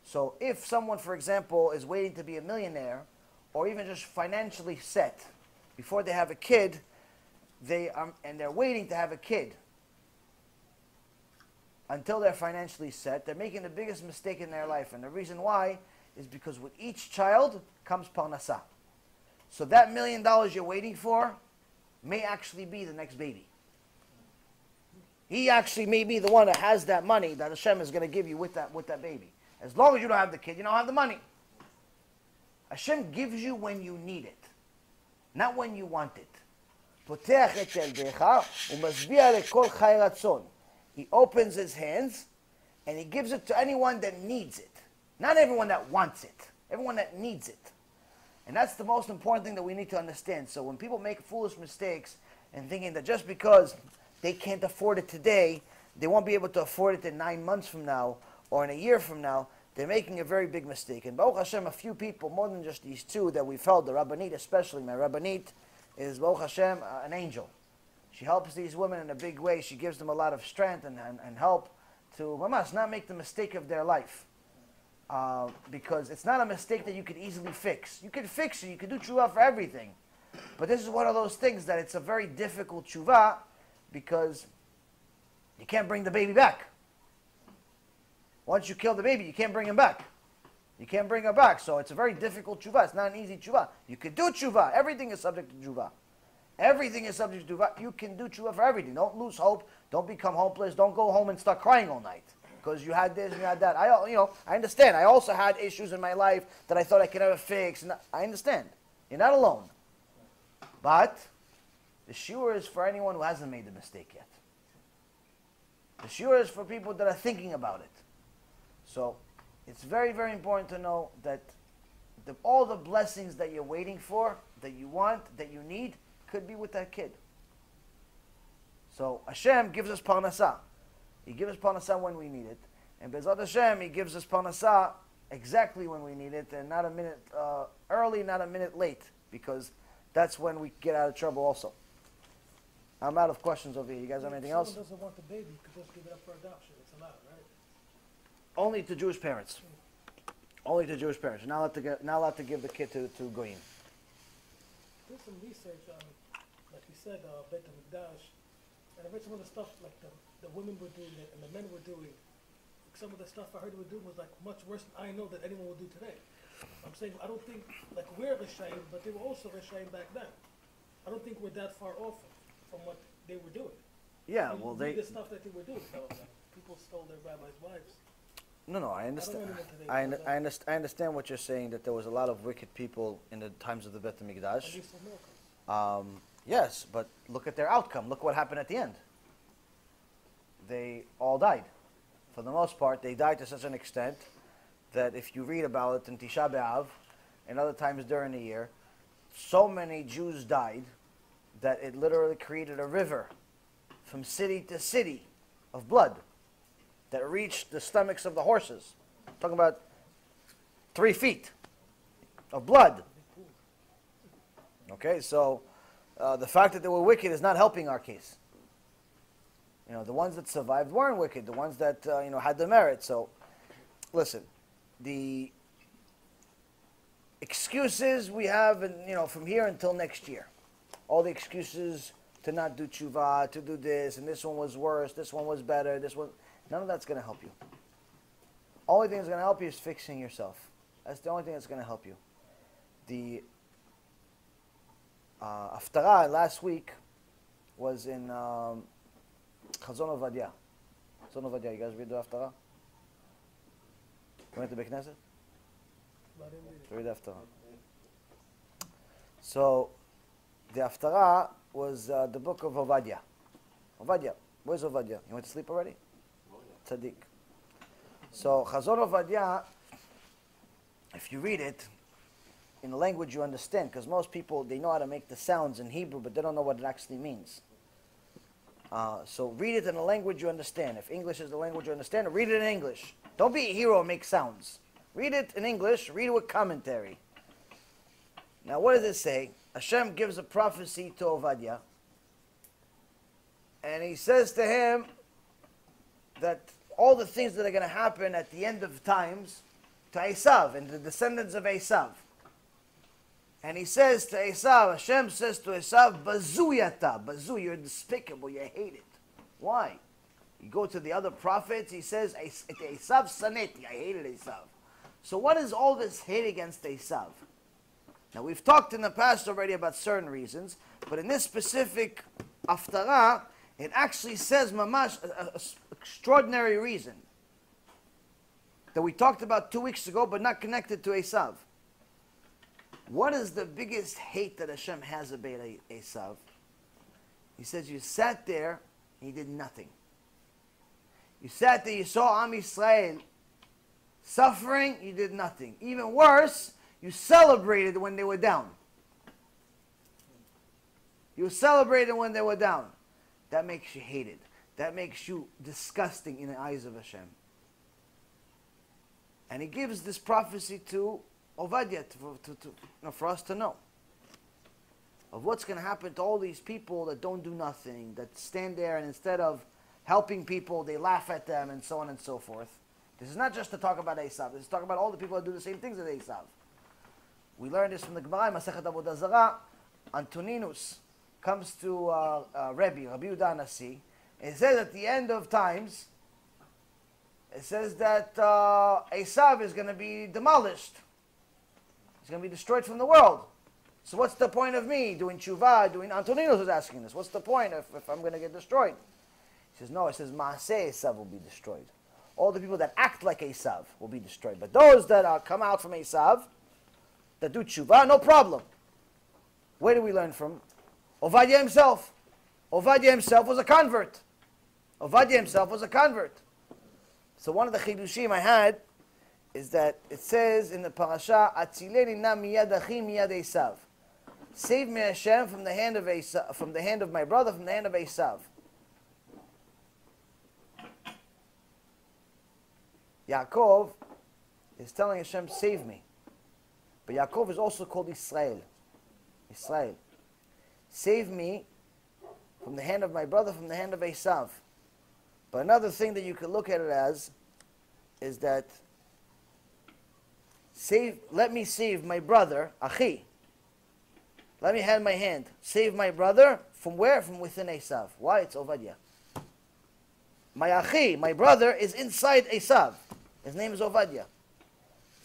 So if someone, for example, is waiting to be a millionaire, or even just financially set, before they have a kid, and they're waiting to have a kid, until they're financially set, they're making the biggest mistake in their life. And the reason why is because with each child comes parnasah. So that $1 million you're waiting for may actually be the next baby. He actually may be the one that has that money that Hashem is going to give you with that baby. As long as you don't have the kid, you don't have the money. Hashem gives you when you need it. not when you want it. פותח את ילדיך ומשביע לכל חי רצון. He opens his hands and he gives it to anyone that needs it. Not everyone that wants it. Everyone that needs it. And that's the most important thing that we need to understand. So when people make foolish mistakes and thinking that just because they can't afford it today, they won't be able to afford it in 9 months from now or in a year from now, they're making a very big mistake. And Baruch Hashem, a few people, more than just these two that we've held, the Rabbanit especially, my Rabbanit is Baruch Hashem, an angel. She helps these women in a big way. She gives them a lot of strength and help to mamas, not make the mistake of their life. Because it's not a mistake that you could easily fix. You can fix it, you can do tshuva for everything. But this is one of those things that it's a very difficult tshuva because you can't bring the baby back. Once you kill the baby, you can't bring him back. You can't bring her back. So it's a very difficult tshuva. It's not an easy tshuva. You can do tshuva. Everything is subject to tshuva. Everything is subject to tshuva. You can do tshuva for everything. Don't lose hope. Don't become hopeless. Don't go home and start crying all night because you had this and you had that. I understand. I also had issues in my life that I thought I could never fix. And I understand. You're not alone. But the shiur is for anyone who hasn't made the mistake yet. The shiur is for people that are thinking about it. So it's very, very important to know that all the blessings that you're waiting for, that you want, that you need, could be with that kid. So Hashem gives us parnasah. He gives us parnasah when we need it. And Bezat Hashem, He gives us parnasah exactly when we need it, and not a minute early, not a minute late, because that's when we get out of trouble also. I'm out of questions over here. You guys have anything else?
If someone doesn't want the baby, you could just give it up for adoption. It's allowed, right?
Only to Jewish parents. Only to Jewish parents. You're not allowed to give the kid to Goyim.
Did some research on, like you said, Beit HaMikdash, and I read some of the stuff like the women were doing it and the men were doing. Some of the stuff I heard they were doing was like much worse than I know that anyone will do today. I'm saying I don't think like we're Rishayim, but they were also Rishayim back then. I don't think we're that far off from what they were doing.
Yeah,
And
well,
the stuff that they were doing. So, people stole their rabbis' wives.
No, I understand.
I don't know anyone today.
I understand what you're saying, that there was a lot of wicked people in the times of the Beit HaMikdash.
And these were miracles.
Yes, but look at their outcome. Look what happened at the end. They all died. For the most part, they died to such an extent that if you read about it in Tisha B'Av and other times during the year, so many Jews died that it literally created a river from city to city of blood that reached the stomachs of the horses. I'm talking about 3 feet of blood. Okay, so the fact that they were wicked is not helping our case. The ones that survived weren't wicked. The ones that had the merit. So, listen, the excuses we have, from here until next year, all the excuses to not do tshuva, to do this, and this one was worse, this one was better, this one, none of that's going to help you. Only thing that's going to help you is fixing yourself. That's the only thing that's going to help you. The Haftarah last week was in Chazon Ovadia. Chazon Ovadia, you guys read the Haftarah? You went to Beit Knesset? Read the Haftarah. So, the Haftarah was the book of Ovadia. Ovadia. Where's Ovadia? You went to sleep already? Tzaddik. So, Chazon Ovadia, if you read it in a language you understand, because most people, they know how to make the sounds in Hebrew, but they don't know what it actually means. So read it in a language you understand. If English is the language you understand, read it in English. Don't be a hero and make sounds. Read it in English, read it with commentary. Now what does it say? Hashem gives a prophecy to Ovadia, and he says to him that all the things that are going to happen at the end of times to Esav and the descendants of Esav. And he says to Esav, Hashem says to Esav, Bazu yata, Bazu, you're despicable, you hate it. Why? You go to the other prophets, he says, Esav saneti, I hated Esav. So what is all this hate against Esav? Now we've talked in the past already about certain reasons, but in this specific Haftarah, it actually says mamash, an extraordinary reason that we talked about 2 weeks ago, but not connected to Esav. What is the biggest hate that Hashem has about Esav? He says, you sat there and you did nothing. You sat there, you saw Am Yisrael suffering, you did nothing. Even worse, you celebrated when they were down. You celebrated when they were down. That makes you hated. That makes you disgusting in the eyes of Hashem. And he gives this prophecy to Ovadia for us to know of what's going to happen to all these people that don't do nothing, that stand there and instead of helping people, they laugh at them and so on and so forth. This is not just to talk about Esav. This is to talk about all the people that do the same things as Esav. We learned this from the Gemara, Masechet Avodah Zarah. Antoninus comes to Rabbi Yehuda Nasi. It says at the end of times, it says that Esav is going to be demolished. He's going to be destroyed from the world. So what's the point of me doing tshuva, Antoninus was asking this. What's the point if I'm going to get destroyed? He says, no, it says Maaseh Esav will be destroyed. All the people that act like Esav will be destroyed. But those that come out from Esav, that do tshuva, no problem. Where do we learn from? Ovadia himself. Ovadia himself was a convert. Ovadia himself was a convert. So one of the chidushim I had is that it says in the parasha, Atzileni na miyad achi miyad Esav. Save me, Hashem, from the hand of Esav, from the hand of my brother, from the hand of Esav. Yaakov is telling Hashem, save me. But Yaakov is also called Israel. Israel. Save me from the hand of my brother, from the hand of Esav. But another thing that you could look at it as is that let me save my brother, Achi. Let me hand my hand. Save my brother from where? From within Esav. Why? It's Ovadia. My Achi, my brother, is inside Esav. His name is Ovadia.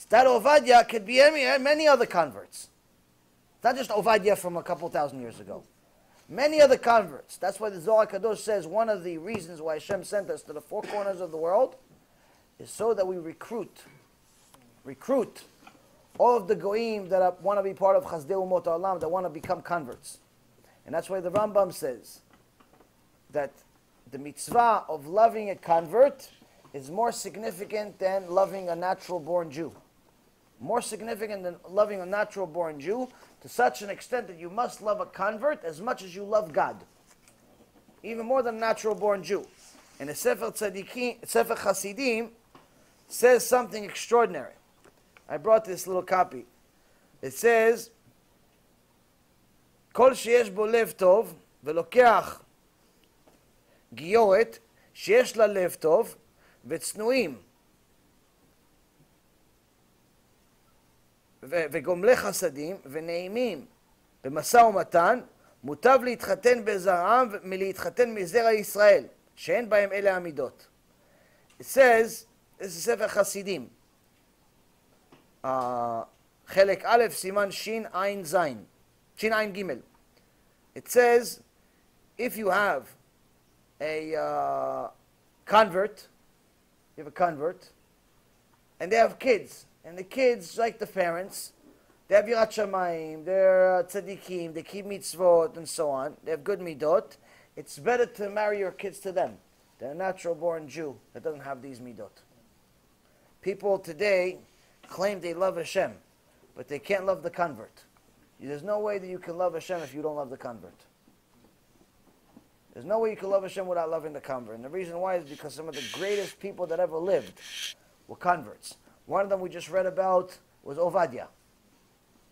That Ovadia could be many other converts. It's not just Ovadia from a couple thousand years ago. Many other converts. That's why the Zohar Kadosh says one of the reasons why Hashem sent us to the four corners of the world is so that we recruit all of the goyim that want to be part of Chazdei Umot Ha'olam, that want to become converts. And that's why the Rambam says that the mitzvah of loving a convert is more significant than loving a natural-born Jew. More significant than loving a natural-born Jew, to such an extent that you must love a convert as much as you love God. Even more than a natural-born Jew. And the Sefer Chasidim says something extraordinary. I brought this little copy. It says, Kol sheyesh bo lev tov, velokeach giyoret, sheyesh la lev tov, וצנועים וגומלי חסדים ונעימים במשא ומתן, מוטב להתחתן בזרעם מלהתחתן מזרע ישראל, שאין בהם אלה המידות. It says, this is ספר חסידים, חלק א', סימן שין עין זין, שין עין ג'. It says, if you have a convert, you have a convert, and they have kids, and the kids, like the parents, they have Yirat Shamayim, they're tzaddikim, they keep mitzvot, and so on, they have good midot. It's better to marry your kids to them than a natural-born Jew that doesn't have these midot. People today claim they love Hashem, but they can't love the convert. There's no way that you can love Hashem if you don't love the convert. There's no way you can love Hashem without loving the convert. And the reason why is because some of the greatest people that ever lived were converts. One of them we just read about was Ovadia.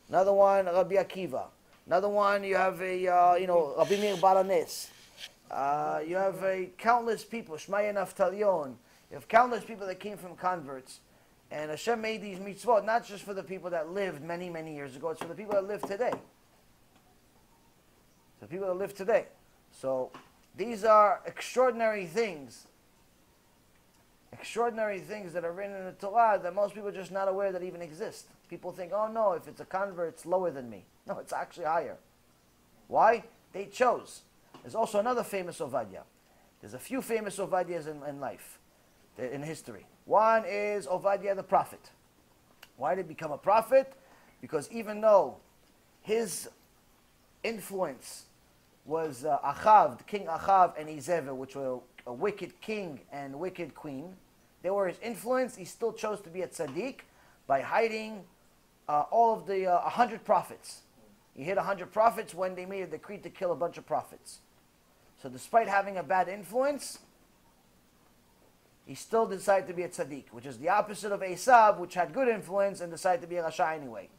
Another one, Rabbi Akiva. Another one, you have Rabbi Meir Balanes. You have countless people, Shmaya Naftalion. You have countless people that came from converts. And Hashem made these mitzvot not just for the people that lived many, many years ago. It's for the people that live today. The people that live today. So these are extraordinary things that are written in the Torah that most people are just not aware that even exist. People think, oh no, if it's a convert, it's lower than me. No, it's actually higher. Why? They chose. There's also another famous Ovadia. There's a few famous Ovadias in life, in history. One is Ovadia the prophet. Why did he become a prophet? Because even though his influence was Achav, King Achav and Izevah, which were a wicked king and wicked queen. They were his influence. He still chose to be a tzaddik by hiding all of the 100 prophets. He hid 100 prophets when they made a decree to kill a bunch of prophets. So despite having a bad influence, he still decided to be a tzaddik, which is the opposite of Esav, which had good influence and decided to be a rasha anyway.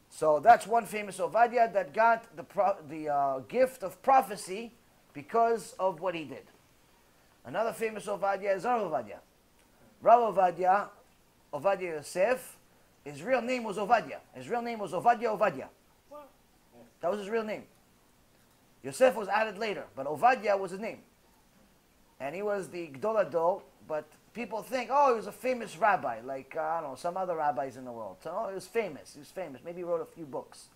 So that's one famous Ovadia that got the gift of prophecy because of what he did. Another famous Ovadia is Rav Ovadia. Rav Ovadia, Ovadia Yosef, his real name was Ovadia. His real name was Ovadia Ovadia. That was his real name. Yosef was added later, but Ovadia was his name. And he was the Gdol Adol, but people think, oh, he was a famous rabbi, like, I don't know, some other rabbis in the world. So, oh, he was famous. Maybe he wrote a few books.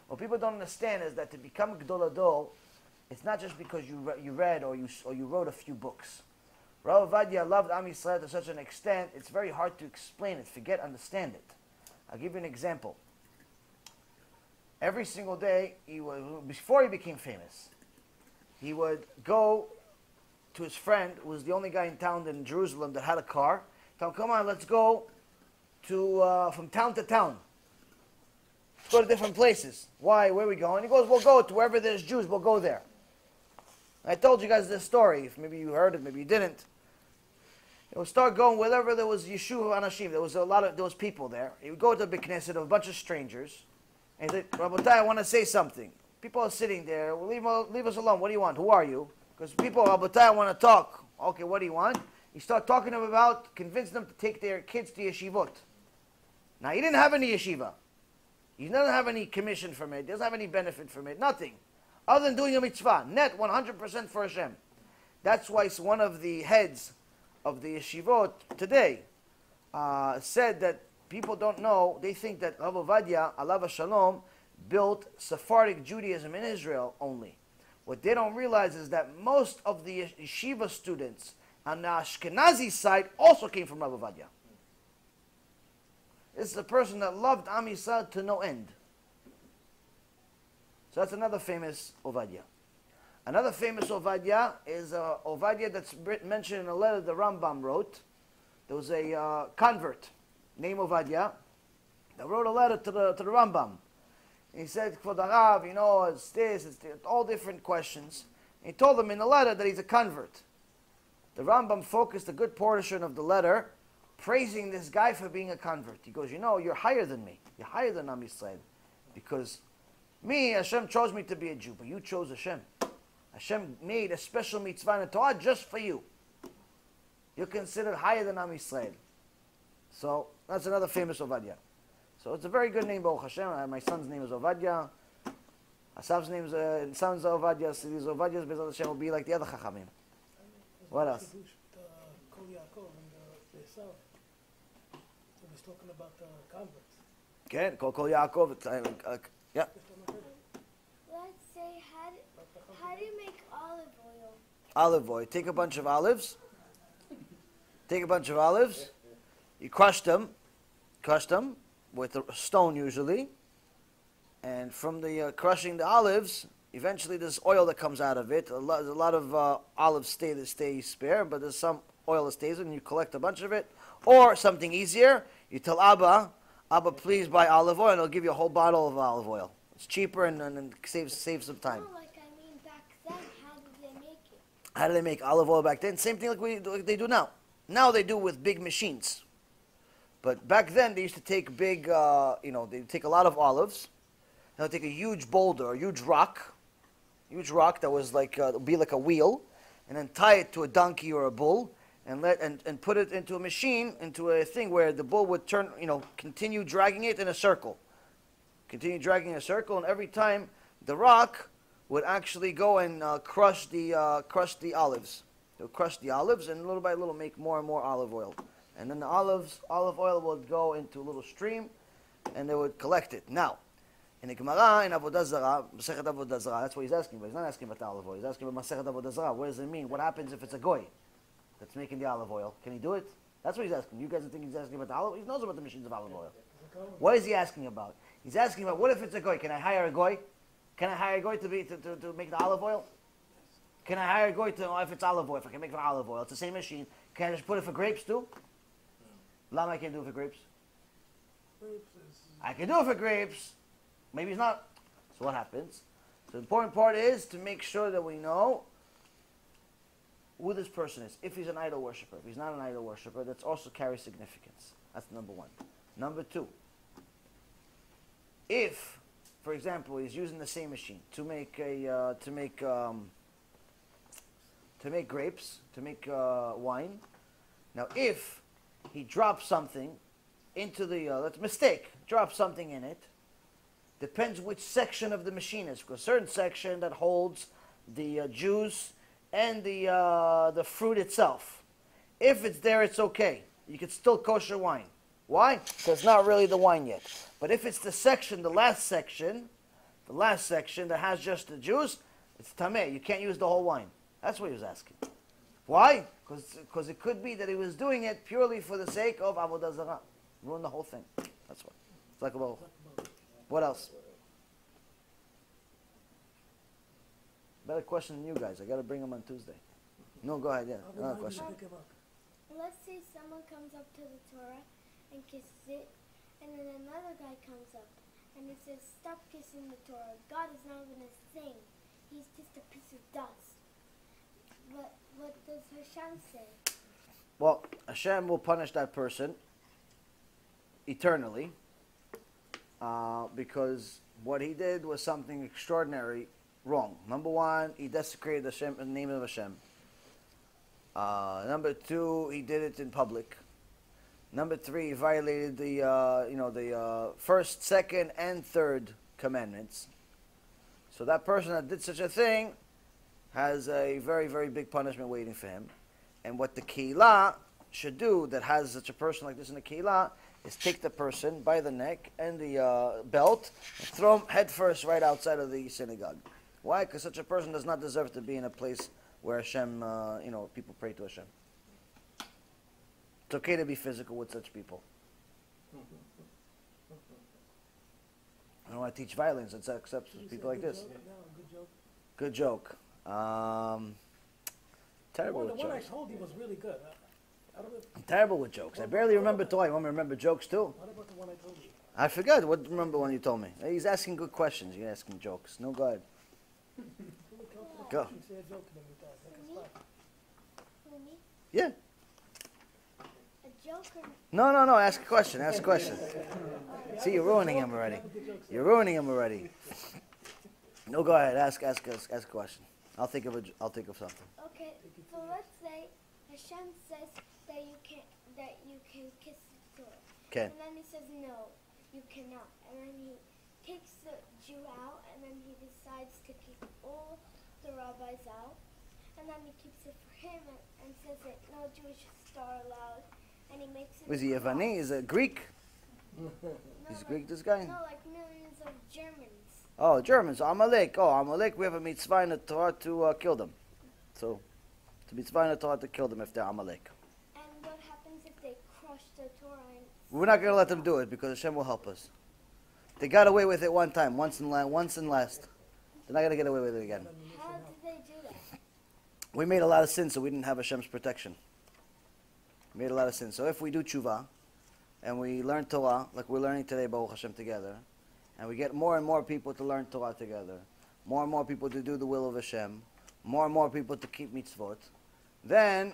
What people don't understand is that to become Gdol Adol, it's not just because you read or you wrote a few books. Rav Ovadia loved Am Yisrael to such an extent, it's very hard to explain it, understand it. I'll give you an example. Every single day, before he became famous, he would go to his friend, who was the only guy in town in Jerusalem that had a car. Tell him, come on, let's go from town to town. Let's go to different places. Why? Where are we going? He goes, we'll go to wherever there's Jews, we'll go there. I told you guys this story. If maybe you heard it, maybe you didn't. He would start going wherever there was Yeshuva Anashim. There was people there. He would go to the Big Knesset of a bunch of strangers. And he said, Rabotai, I want to say something. People are sitting there. Well, leave us alone. What do you want? Who are you? Because people, Rabotai, I want to talk. Okay, what do you want? You start talking to them about, convince them to take their kids to yeshivot. Now, he didn't have any yeshiva. He doesn't have any commission from it. He doesn't have any benefit from it. Nothing. Other than doing a mitzvah. Net 100% for Hashem. That's why one of the heads of the yeshivot today said that people don't know, they think that Rav Ovadia, alav shalom, built Sephardic Judaism in Israel only. What they don't realize is that most of the yeshiva students on the Ashkenazi side also came from Rav Ovadia. This is a person that loved Am Yisrael to no end. So that's another famous Ovadia. Another famous Ovadia is Ovadia that's mentioned in a letter the Rambam wrote. There was a convert named Ovadia that wrote a letter to the Rambam. And he said, for the Rav, it's this, all different questions. And he told him in the letter that he's a convert. The Rambam focused a good portion of the letter praising this guy for being a convert. He goes, you're higher than me. You're higher than Am Yisrael. Because me, Hashem chose me to be a Jew, but you chose Hashem. Hashem made a special mitzvah in the Torah just for you. You're considered higher than Am Yisrael. So that's another famous Ovadia. So it's a very good name, Baruch Hashem. My son's name is Ovadia. Asaf's name is son's Ovadia. So these Ovadias, Bezat Hashem, will be like the other Chachamim. What else?
Kol Yaakov and the Esav. So he's talking about the converts.
Okay, Kol Yaakov. Yeah.
Let's say, how do you make olive oil?
Olive oil. Take a bunch of olives. You crush them with a stone usually. And from the crushing the olives, eventually there's oil that comes out of it. There's a lot of olives stay spare, but there's some oil that stays and you collect a bunch of it. Or something easier, you tell Abba, please buy olive oil, and he'll give you a whole bottle of olive oil. It's cheaper and saves some time.
No, back then, how did they make it?
How did they make olive oil back then? Same thing like they do now. Now they do with big machines. But back then they used to take big, they take a lot of olives. They'll take a huge boulder, a huge rock that was be like a wheel, and then tie it to a donkey or a bull, and put it into a machine, into a thing where the bull would turn, continue dragging it in a circle. Continue dragging in a circle, and every time the rock would actually go and crush the olives. They'll crush the olives and little by little make more and more olive oil. And then the olive oil would go into a little stream and they would collect it. Now, in the Gemara, in Avodah Zarah, Masechet Avodah Zarah, that's what he's asking about. He's not asking about the olive oil. He's asking about Masechet Avodah Zarah. What does it mean? What happens if it's a goy that's making the olive oil? Can he do it? That's what he's asking. You guys think he's asking about the olive oil? He knows about the machines of olive oil. What is he asking about? He's asking about what if it's a goy? Can I hire a goy? Can I hire a goy to make the olive oil? Can I hire a goy to, if it's olive oil, if I can make it for olive oil, it's the same machine. Can I just put it for grapes too? Lama, I can't do it for grapes. I can do it for grapes. Maybe it's not. So what happens? So the important part is to make sure that we know who this person is. If he's an idol worshiper. If he's not an idol worshiper, that also carries significance. That's number one. Number two, if, for example, he's using the same machine to make grapes, to make wine. Now, if he drops something into the, let's mistake, drop something in it, depends which section of the machine is, because a certain section that holds the juice and the fruit itself. If it's there, it's okay. You can still kosher wine. Why? Because it's not really the wine yet. But if it's the last section that has just the juice, it's tameh. You can't use the whole wine. That's what he was asking. Why? Because it could be that he was doing it purely for the sake of avodah zarah. Ruin the whole thing. That's what. It's like about. What else? Better question than you guys. I got to bring them on Tuesday. No, go ahead. Yeah, another question.
Let's say someone comes up to the Torah and kisses it, and then another guy comes up and he says, "Stop kissing the Torah. God is not even a thing. He's just a piece of dust." But what does Hashem say?
Well, Hashem will punish that person eternally because what he did was something extraordinary wrong. Number one, he desecrated the name of Hashem. Number two, he did it in public. Number three, he violated the first, second, and third commandments. So that person that did such a thing has a very, very big punishment waiting for him. And what the keilah should do, that has such a person like this in the keilah, is take the person by the neck and the belt and throw him head first right outside of the synagogue. Why? Because such a person does not deserve to be in a place where Hashem, people pray to Hashem. It's okay to be physical with such people. I don't want to teach violence. It's accept people like this. Good joke. Terrible with
The one I
jokes.
told you was really good. I don't know.
I'm terrible with jokes. I barely remember Torah. You want me to remember jokes too?
What about the one I told you?
I forgot. Remember when you told me? He's asking good questions. You're asking jokes. No, go ahead. Go.
You say a joke and then we talk. Like a spot.
Who, me?
Yeah.
A joke or
No. Ask a question. Ask a question. See, you're ruining him already. You're ruining him already. No, go ahead. Ask a question. I'll think of something.
Okay, so let's say Hashem says that you can kiss the Torah.
Okay.
And then he says no, you cannot. And then he takes the Jew out, and then he decides to keep all the rabbis out. And then he keeps it for him and says that no Jewish are allowed. And he makes it.
Was he Yevani? Is it Greek? He's Greek, this guy?
No, like millions of Germans.
Oh, Germans. Amalek. Oh, Amalek, we have a mitzvah in the Torah to kill them. So, it's a mitzvah in the Torah to kill them if they're Amalek.
And what happens if they crush the Torah?
We're not going to let them do it because Hashem will help us. They got away with it one time, once and last. They're not going to get away with it again.
How did they do that?
We made a lot of sins, so we didn't have Hashem's protection. We made a lot of sins. So if we do tshuva, and we learn Torah, like we're learning today, Baruch Hashem, together, and we get more and more people to learn Torah together, more and more people to do the will of Hashem, more and more people to keep mitzvot, then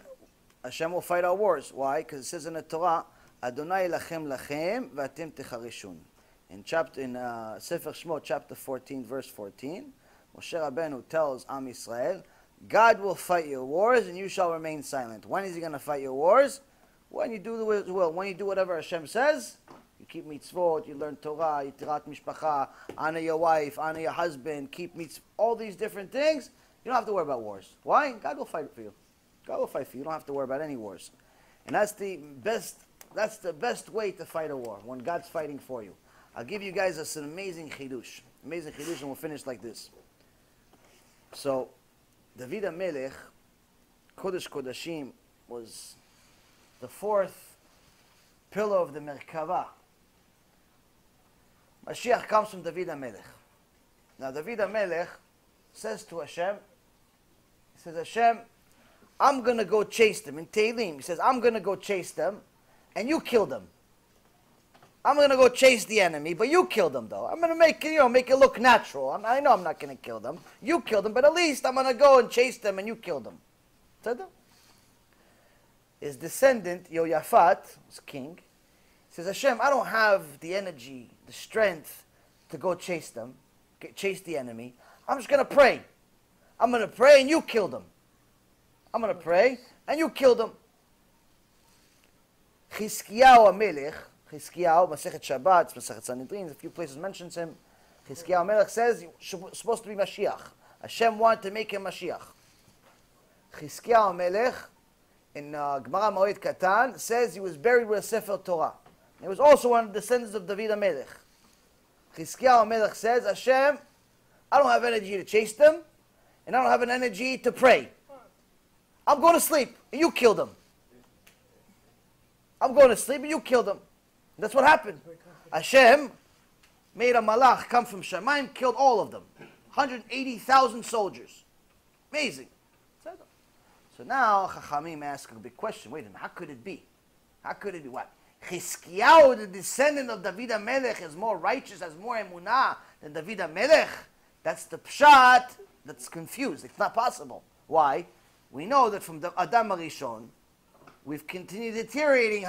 Hashem will fight our wars. Why? Because it says in the Torah, Adonai lachem lachem v'atem techarishun. In Sefer Shmot, chapter 14, verse 14, Moshe Rabbeinu tells Am Yisrael, God will fight your wars and you shall remain silent. When is He going to fight your wars? When you do the will. When you do whatever Hashem says, you keep mitzvot, you learn Torah, you tirat mishpacha, honor your wife, honor your husband, keep mitzvot, all these different things, you don't have to worry about wars. Why? God will fight for you. God will fight for you. You don't have to worry about any wars. And that's the best way to fight a war, when God's fighting for you. I'll give you guys an amazing chidush. Amazing chidush, and we'll finish like this. So, David HaMelech, Kodesh Kodashim, was the fourth pillar of the Merkava. Mashiach comes from David HaMelech. Now David HaMelech says to Hashem, he says, Hashem, I'm going to go chase them. In Tehillim, he says, I'm going to go chase them, and you kill them. I'm going to go chase the enemy, but you kill them, though. I'm going to make it look natural. I know I'm not going to kill them. You kill them, but at least I'm going to go and chase them, and you kill them. His descendant, Yehoshaphat, was king, says, Hashem, I don't have the energy, the strength to go chase them, chase the enemy. I'm just going to pray. I'm going to pray, and you kill them. I'm going to pray, and you kill them. Chizkiyahu HaMelech, Chizkiyahu, Masechet Shabbat, Masechet Sanhedrin, a few places mentions him. Chizkiyahu HaMelech says he's supposed to be Mashiach. Hashem wanted to make him Mashiach. Chizkiyahu HaMelech, in Gemara Moed Katan, says he was buried with a Sefer Torah. He was also one of the descendants of David HaMelech. Chizkiyahu HaMelech says, Hashem, I don't have energy to chase them, and I don't have an energy to pray. I'm going to sleep, and you kill them. I'm going to sleep, and you kill them. That's what happened. Hashem made a malach come from Shemaim, killed all of them. 180,000 soldiers. Amazing. So now Chachamim ask a big question. Wait a minute, how could it be? How could it be? What? Chizkiyahu, the descendant of David HaMelech, is more righteous, has more emunah than David HaMelech? That's the pshat that's confused. It's not possible. Why? We know that from the Adam HaRishon, we've continued deteriorating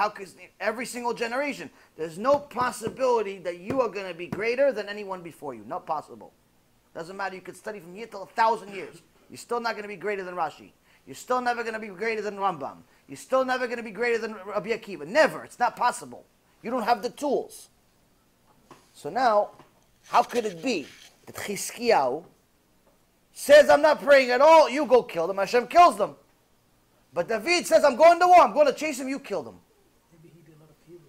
every single generation. There's no possibility that you are going to be greater than anyone before you. Not possible. Doesn't matter. You could study from here till 1,000 years. You're still not going to be greater than Rashi. You're still never going to be greater than Rambam. You're still never going to be greater than Rabbi Akiva. Never. It's not possible. You don't have the tools. So now, how could it be that Chizkiyahu says, I'm not praying at all, you go kill them, Hashem kills them. But David says, I'm going to war, I'm going to chase him, you kill them.
Maybe he did a lot of Kiruv.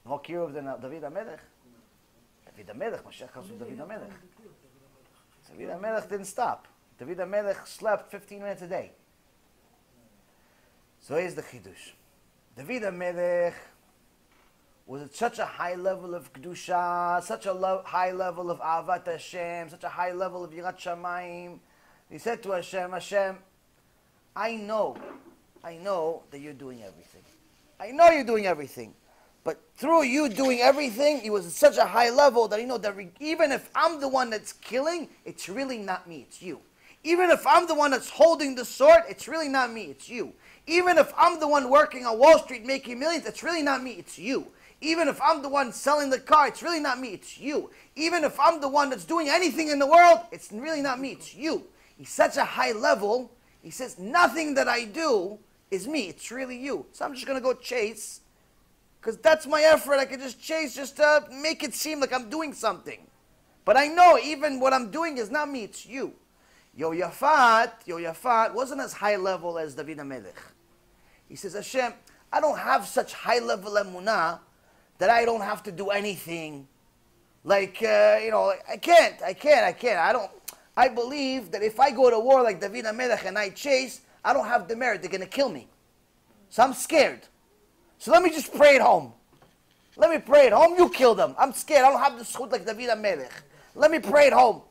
More Kiruv than David HaMelech. David HaMelech, Mashiach comes from David HaMelech. David HaMelech didn't stop. David HaMelech slept 15 minutes a day. So here's the Chidush. David HaMelech was at such a high level of Kedusha, such a high level of Ahavat Hashem, such a high level of Yirat Shamayim. He said to Hashem, Hashem, I know that you're doing everything. I know you're doing everything. But through you doing everything, he was at such a high level that he knows that even if I'm the one that's killing, it's really not me, it's you. Even if I'm the one that's holding the sword, it's really not me, it's you. Even if I'm the one working on Wall Street making millions, it's really not me, it's you. Even if I'm the one selling the car, it's really not me, it's you. Even if I'm the one that's doing anything in the world, it's really not me, it's you. He's such a high level, he says, nothing that I do is me, it's really you. So I'm just going to go chase, because that's my effort. I can just chase just to make it seem like I'm doing something. But I know even what I'm doing is not me, it's you. Yehoshaphat wasn't as high level as David HaMelech. He says, Hashem, I don't have such high level emunah that I don't have to do anything. Like, I can't. I believe that if I go to war like David HaMelech and I chase, I don't have the merit. They're going to kill me. So I'm scared. So let me just pray at home. Let me pray at home. You kill them. I'm scared. I don't have the zchut like David HaMelech. Let me pray at home.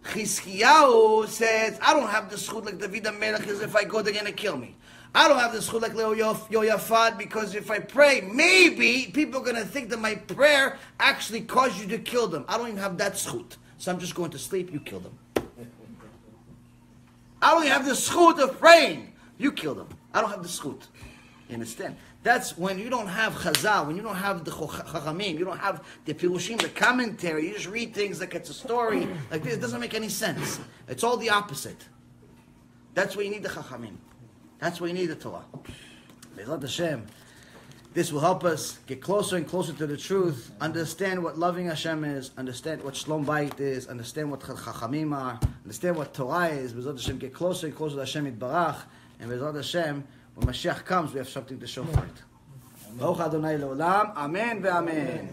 Chizkiyahu says, I don't have the zchut like David HaMelech because if I go, they're going to kill me. I don't have the zchut like Yehoshaphat because if I pray, maybe people are going to think that my prayer actually caused you to kill them. I don't even have that zchut. So I'm just going to sleep, you kill them. I don't even have the zchut of praying. You kill them. I don't have the zchut. You understand? That's when you don't have chazal, when you don't have the chachamim, you don't have the pirushim, the commentary, you just read things like it's a story, like this. It doesn't make any sense. It's all the opposite. That's why you need the chachamim. That's why you need the Torah. Be'ezrat Hashem, this will help us get closer and closer to the truth, understand what loving Hashem is, understand what Shlom Bayit is, understand what chachamim are, understand what Torah is. Be'ezrat Hashem, get closer and closer to Hashem Yitbarach, and Be'ezrat Hashem, when Mashiach comes, we have something to show for it. Baruch Adonai Le'olam. Amen ve'amen.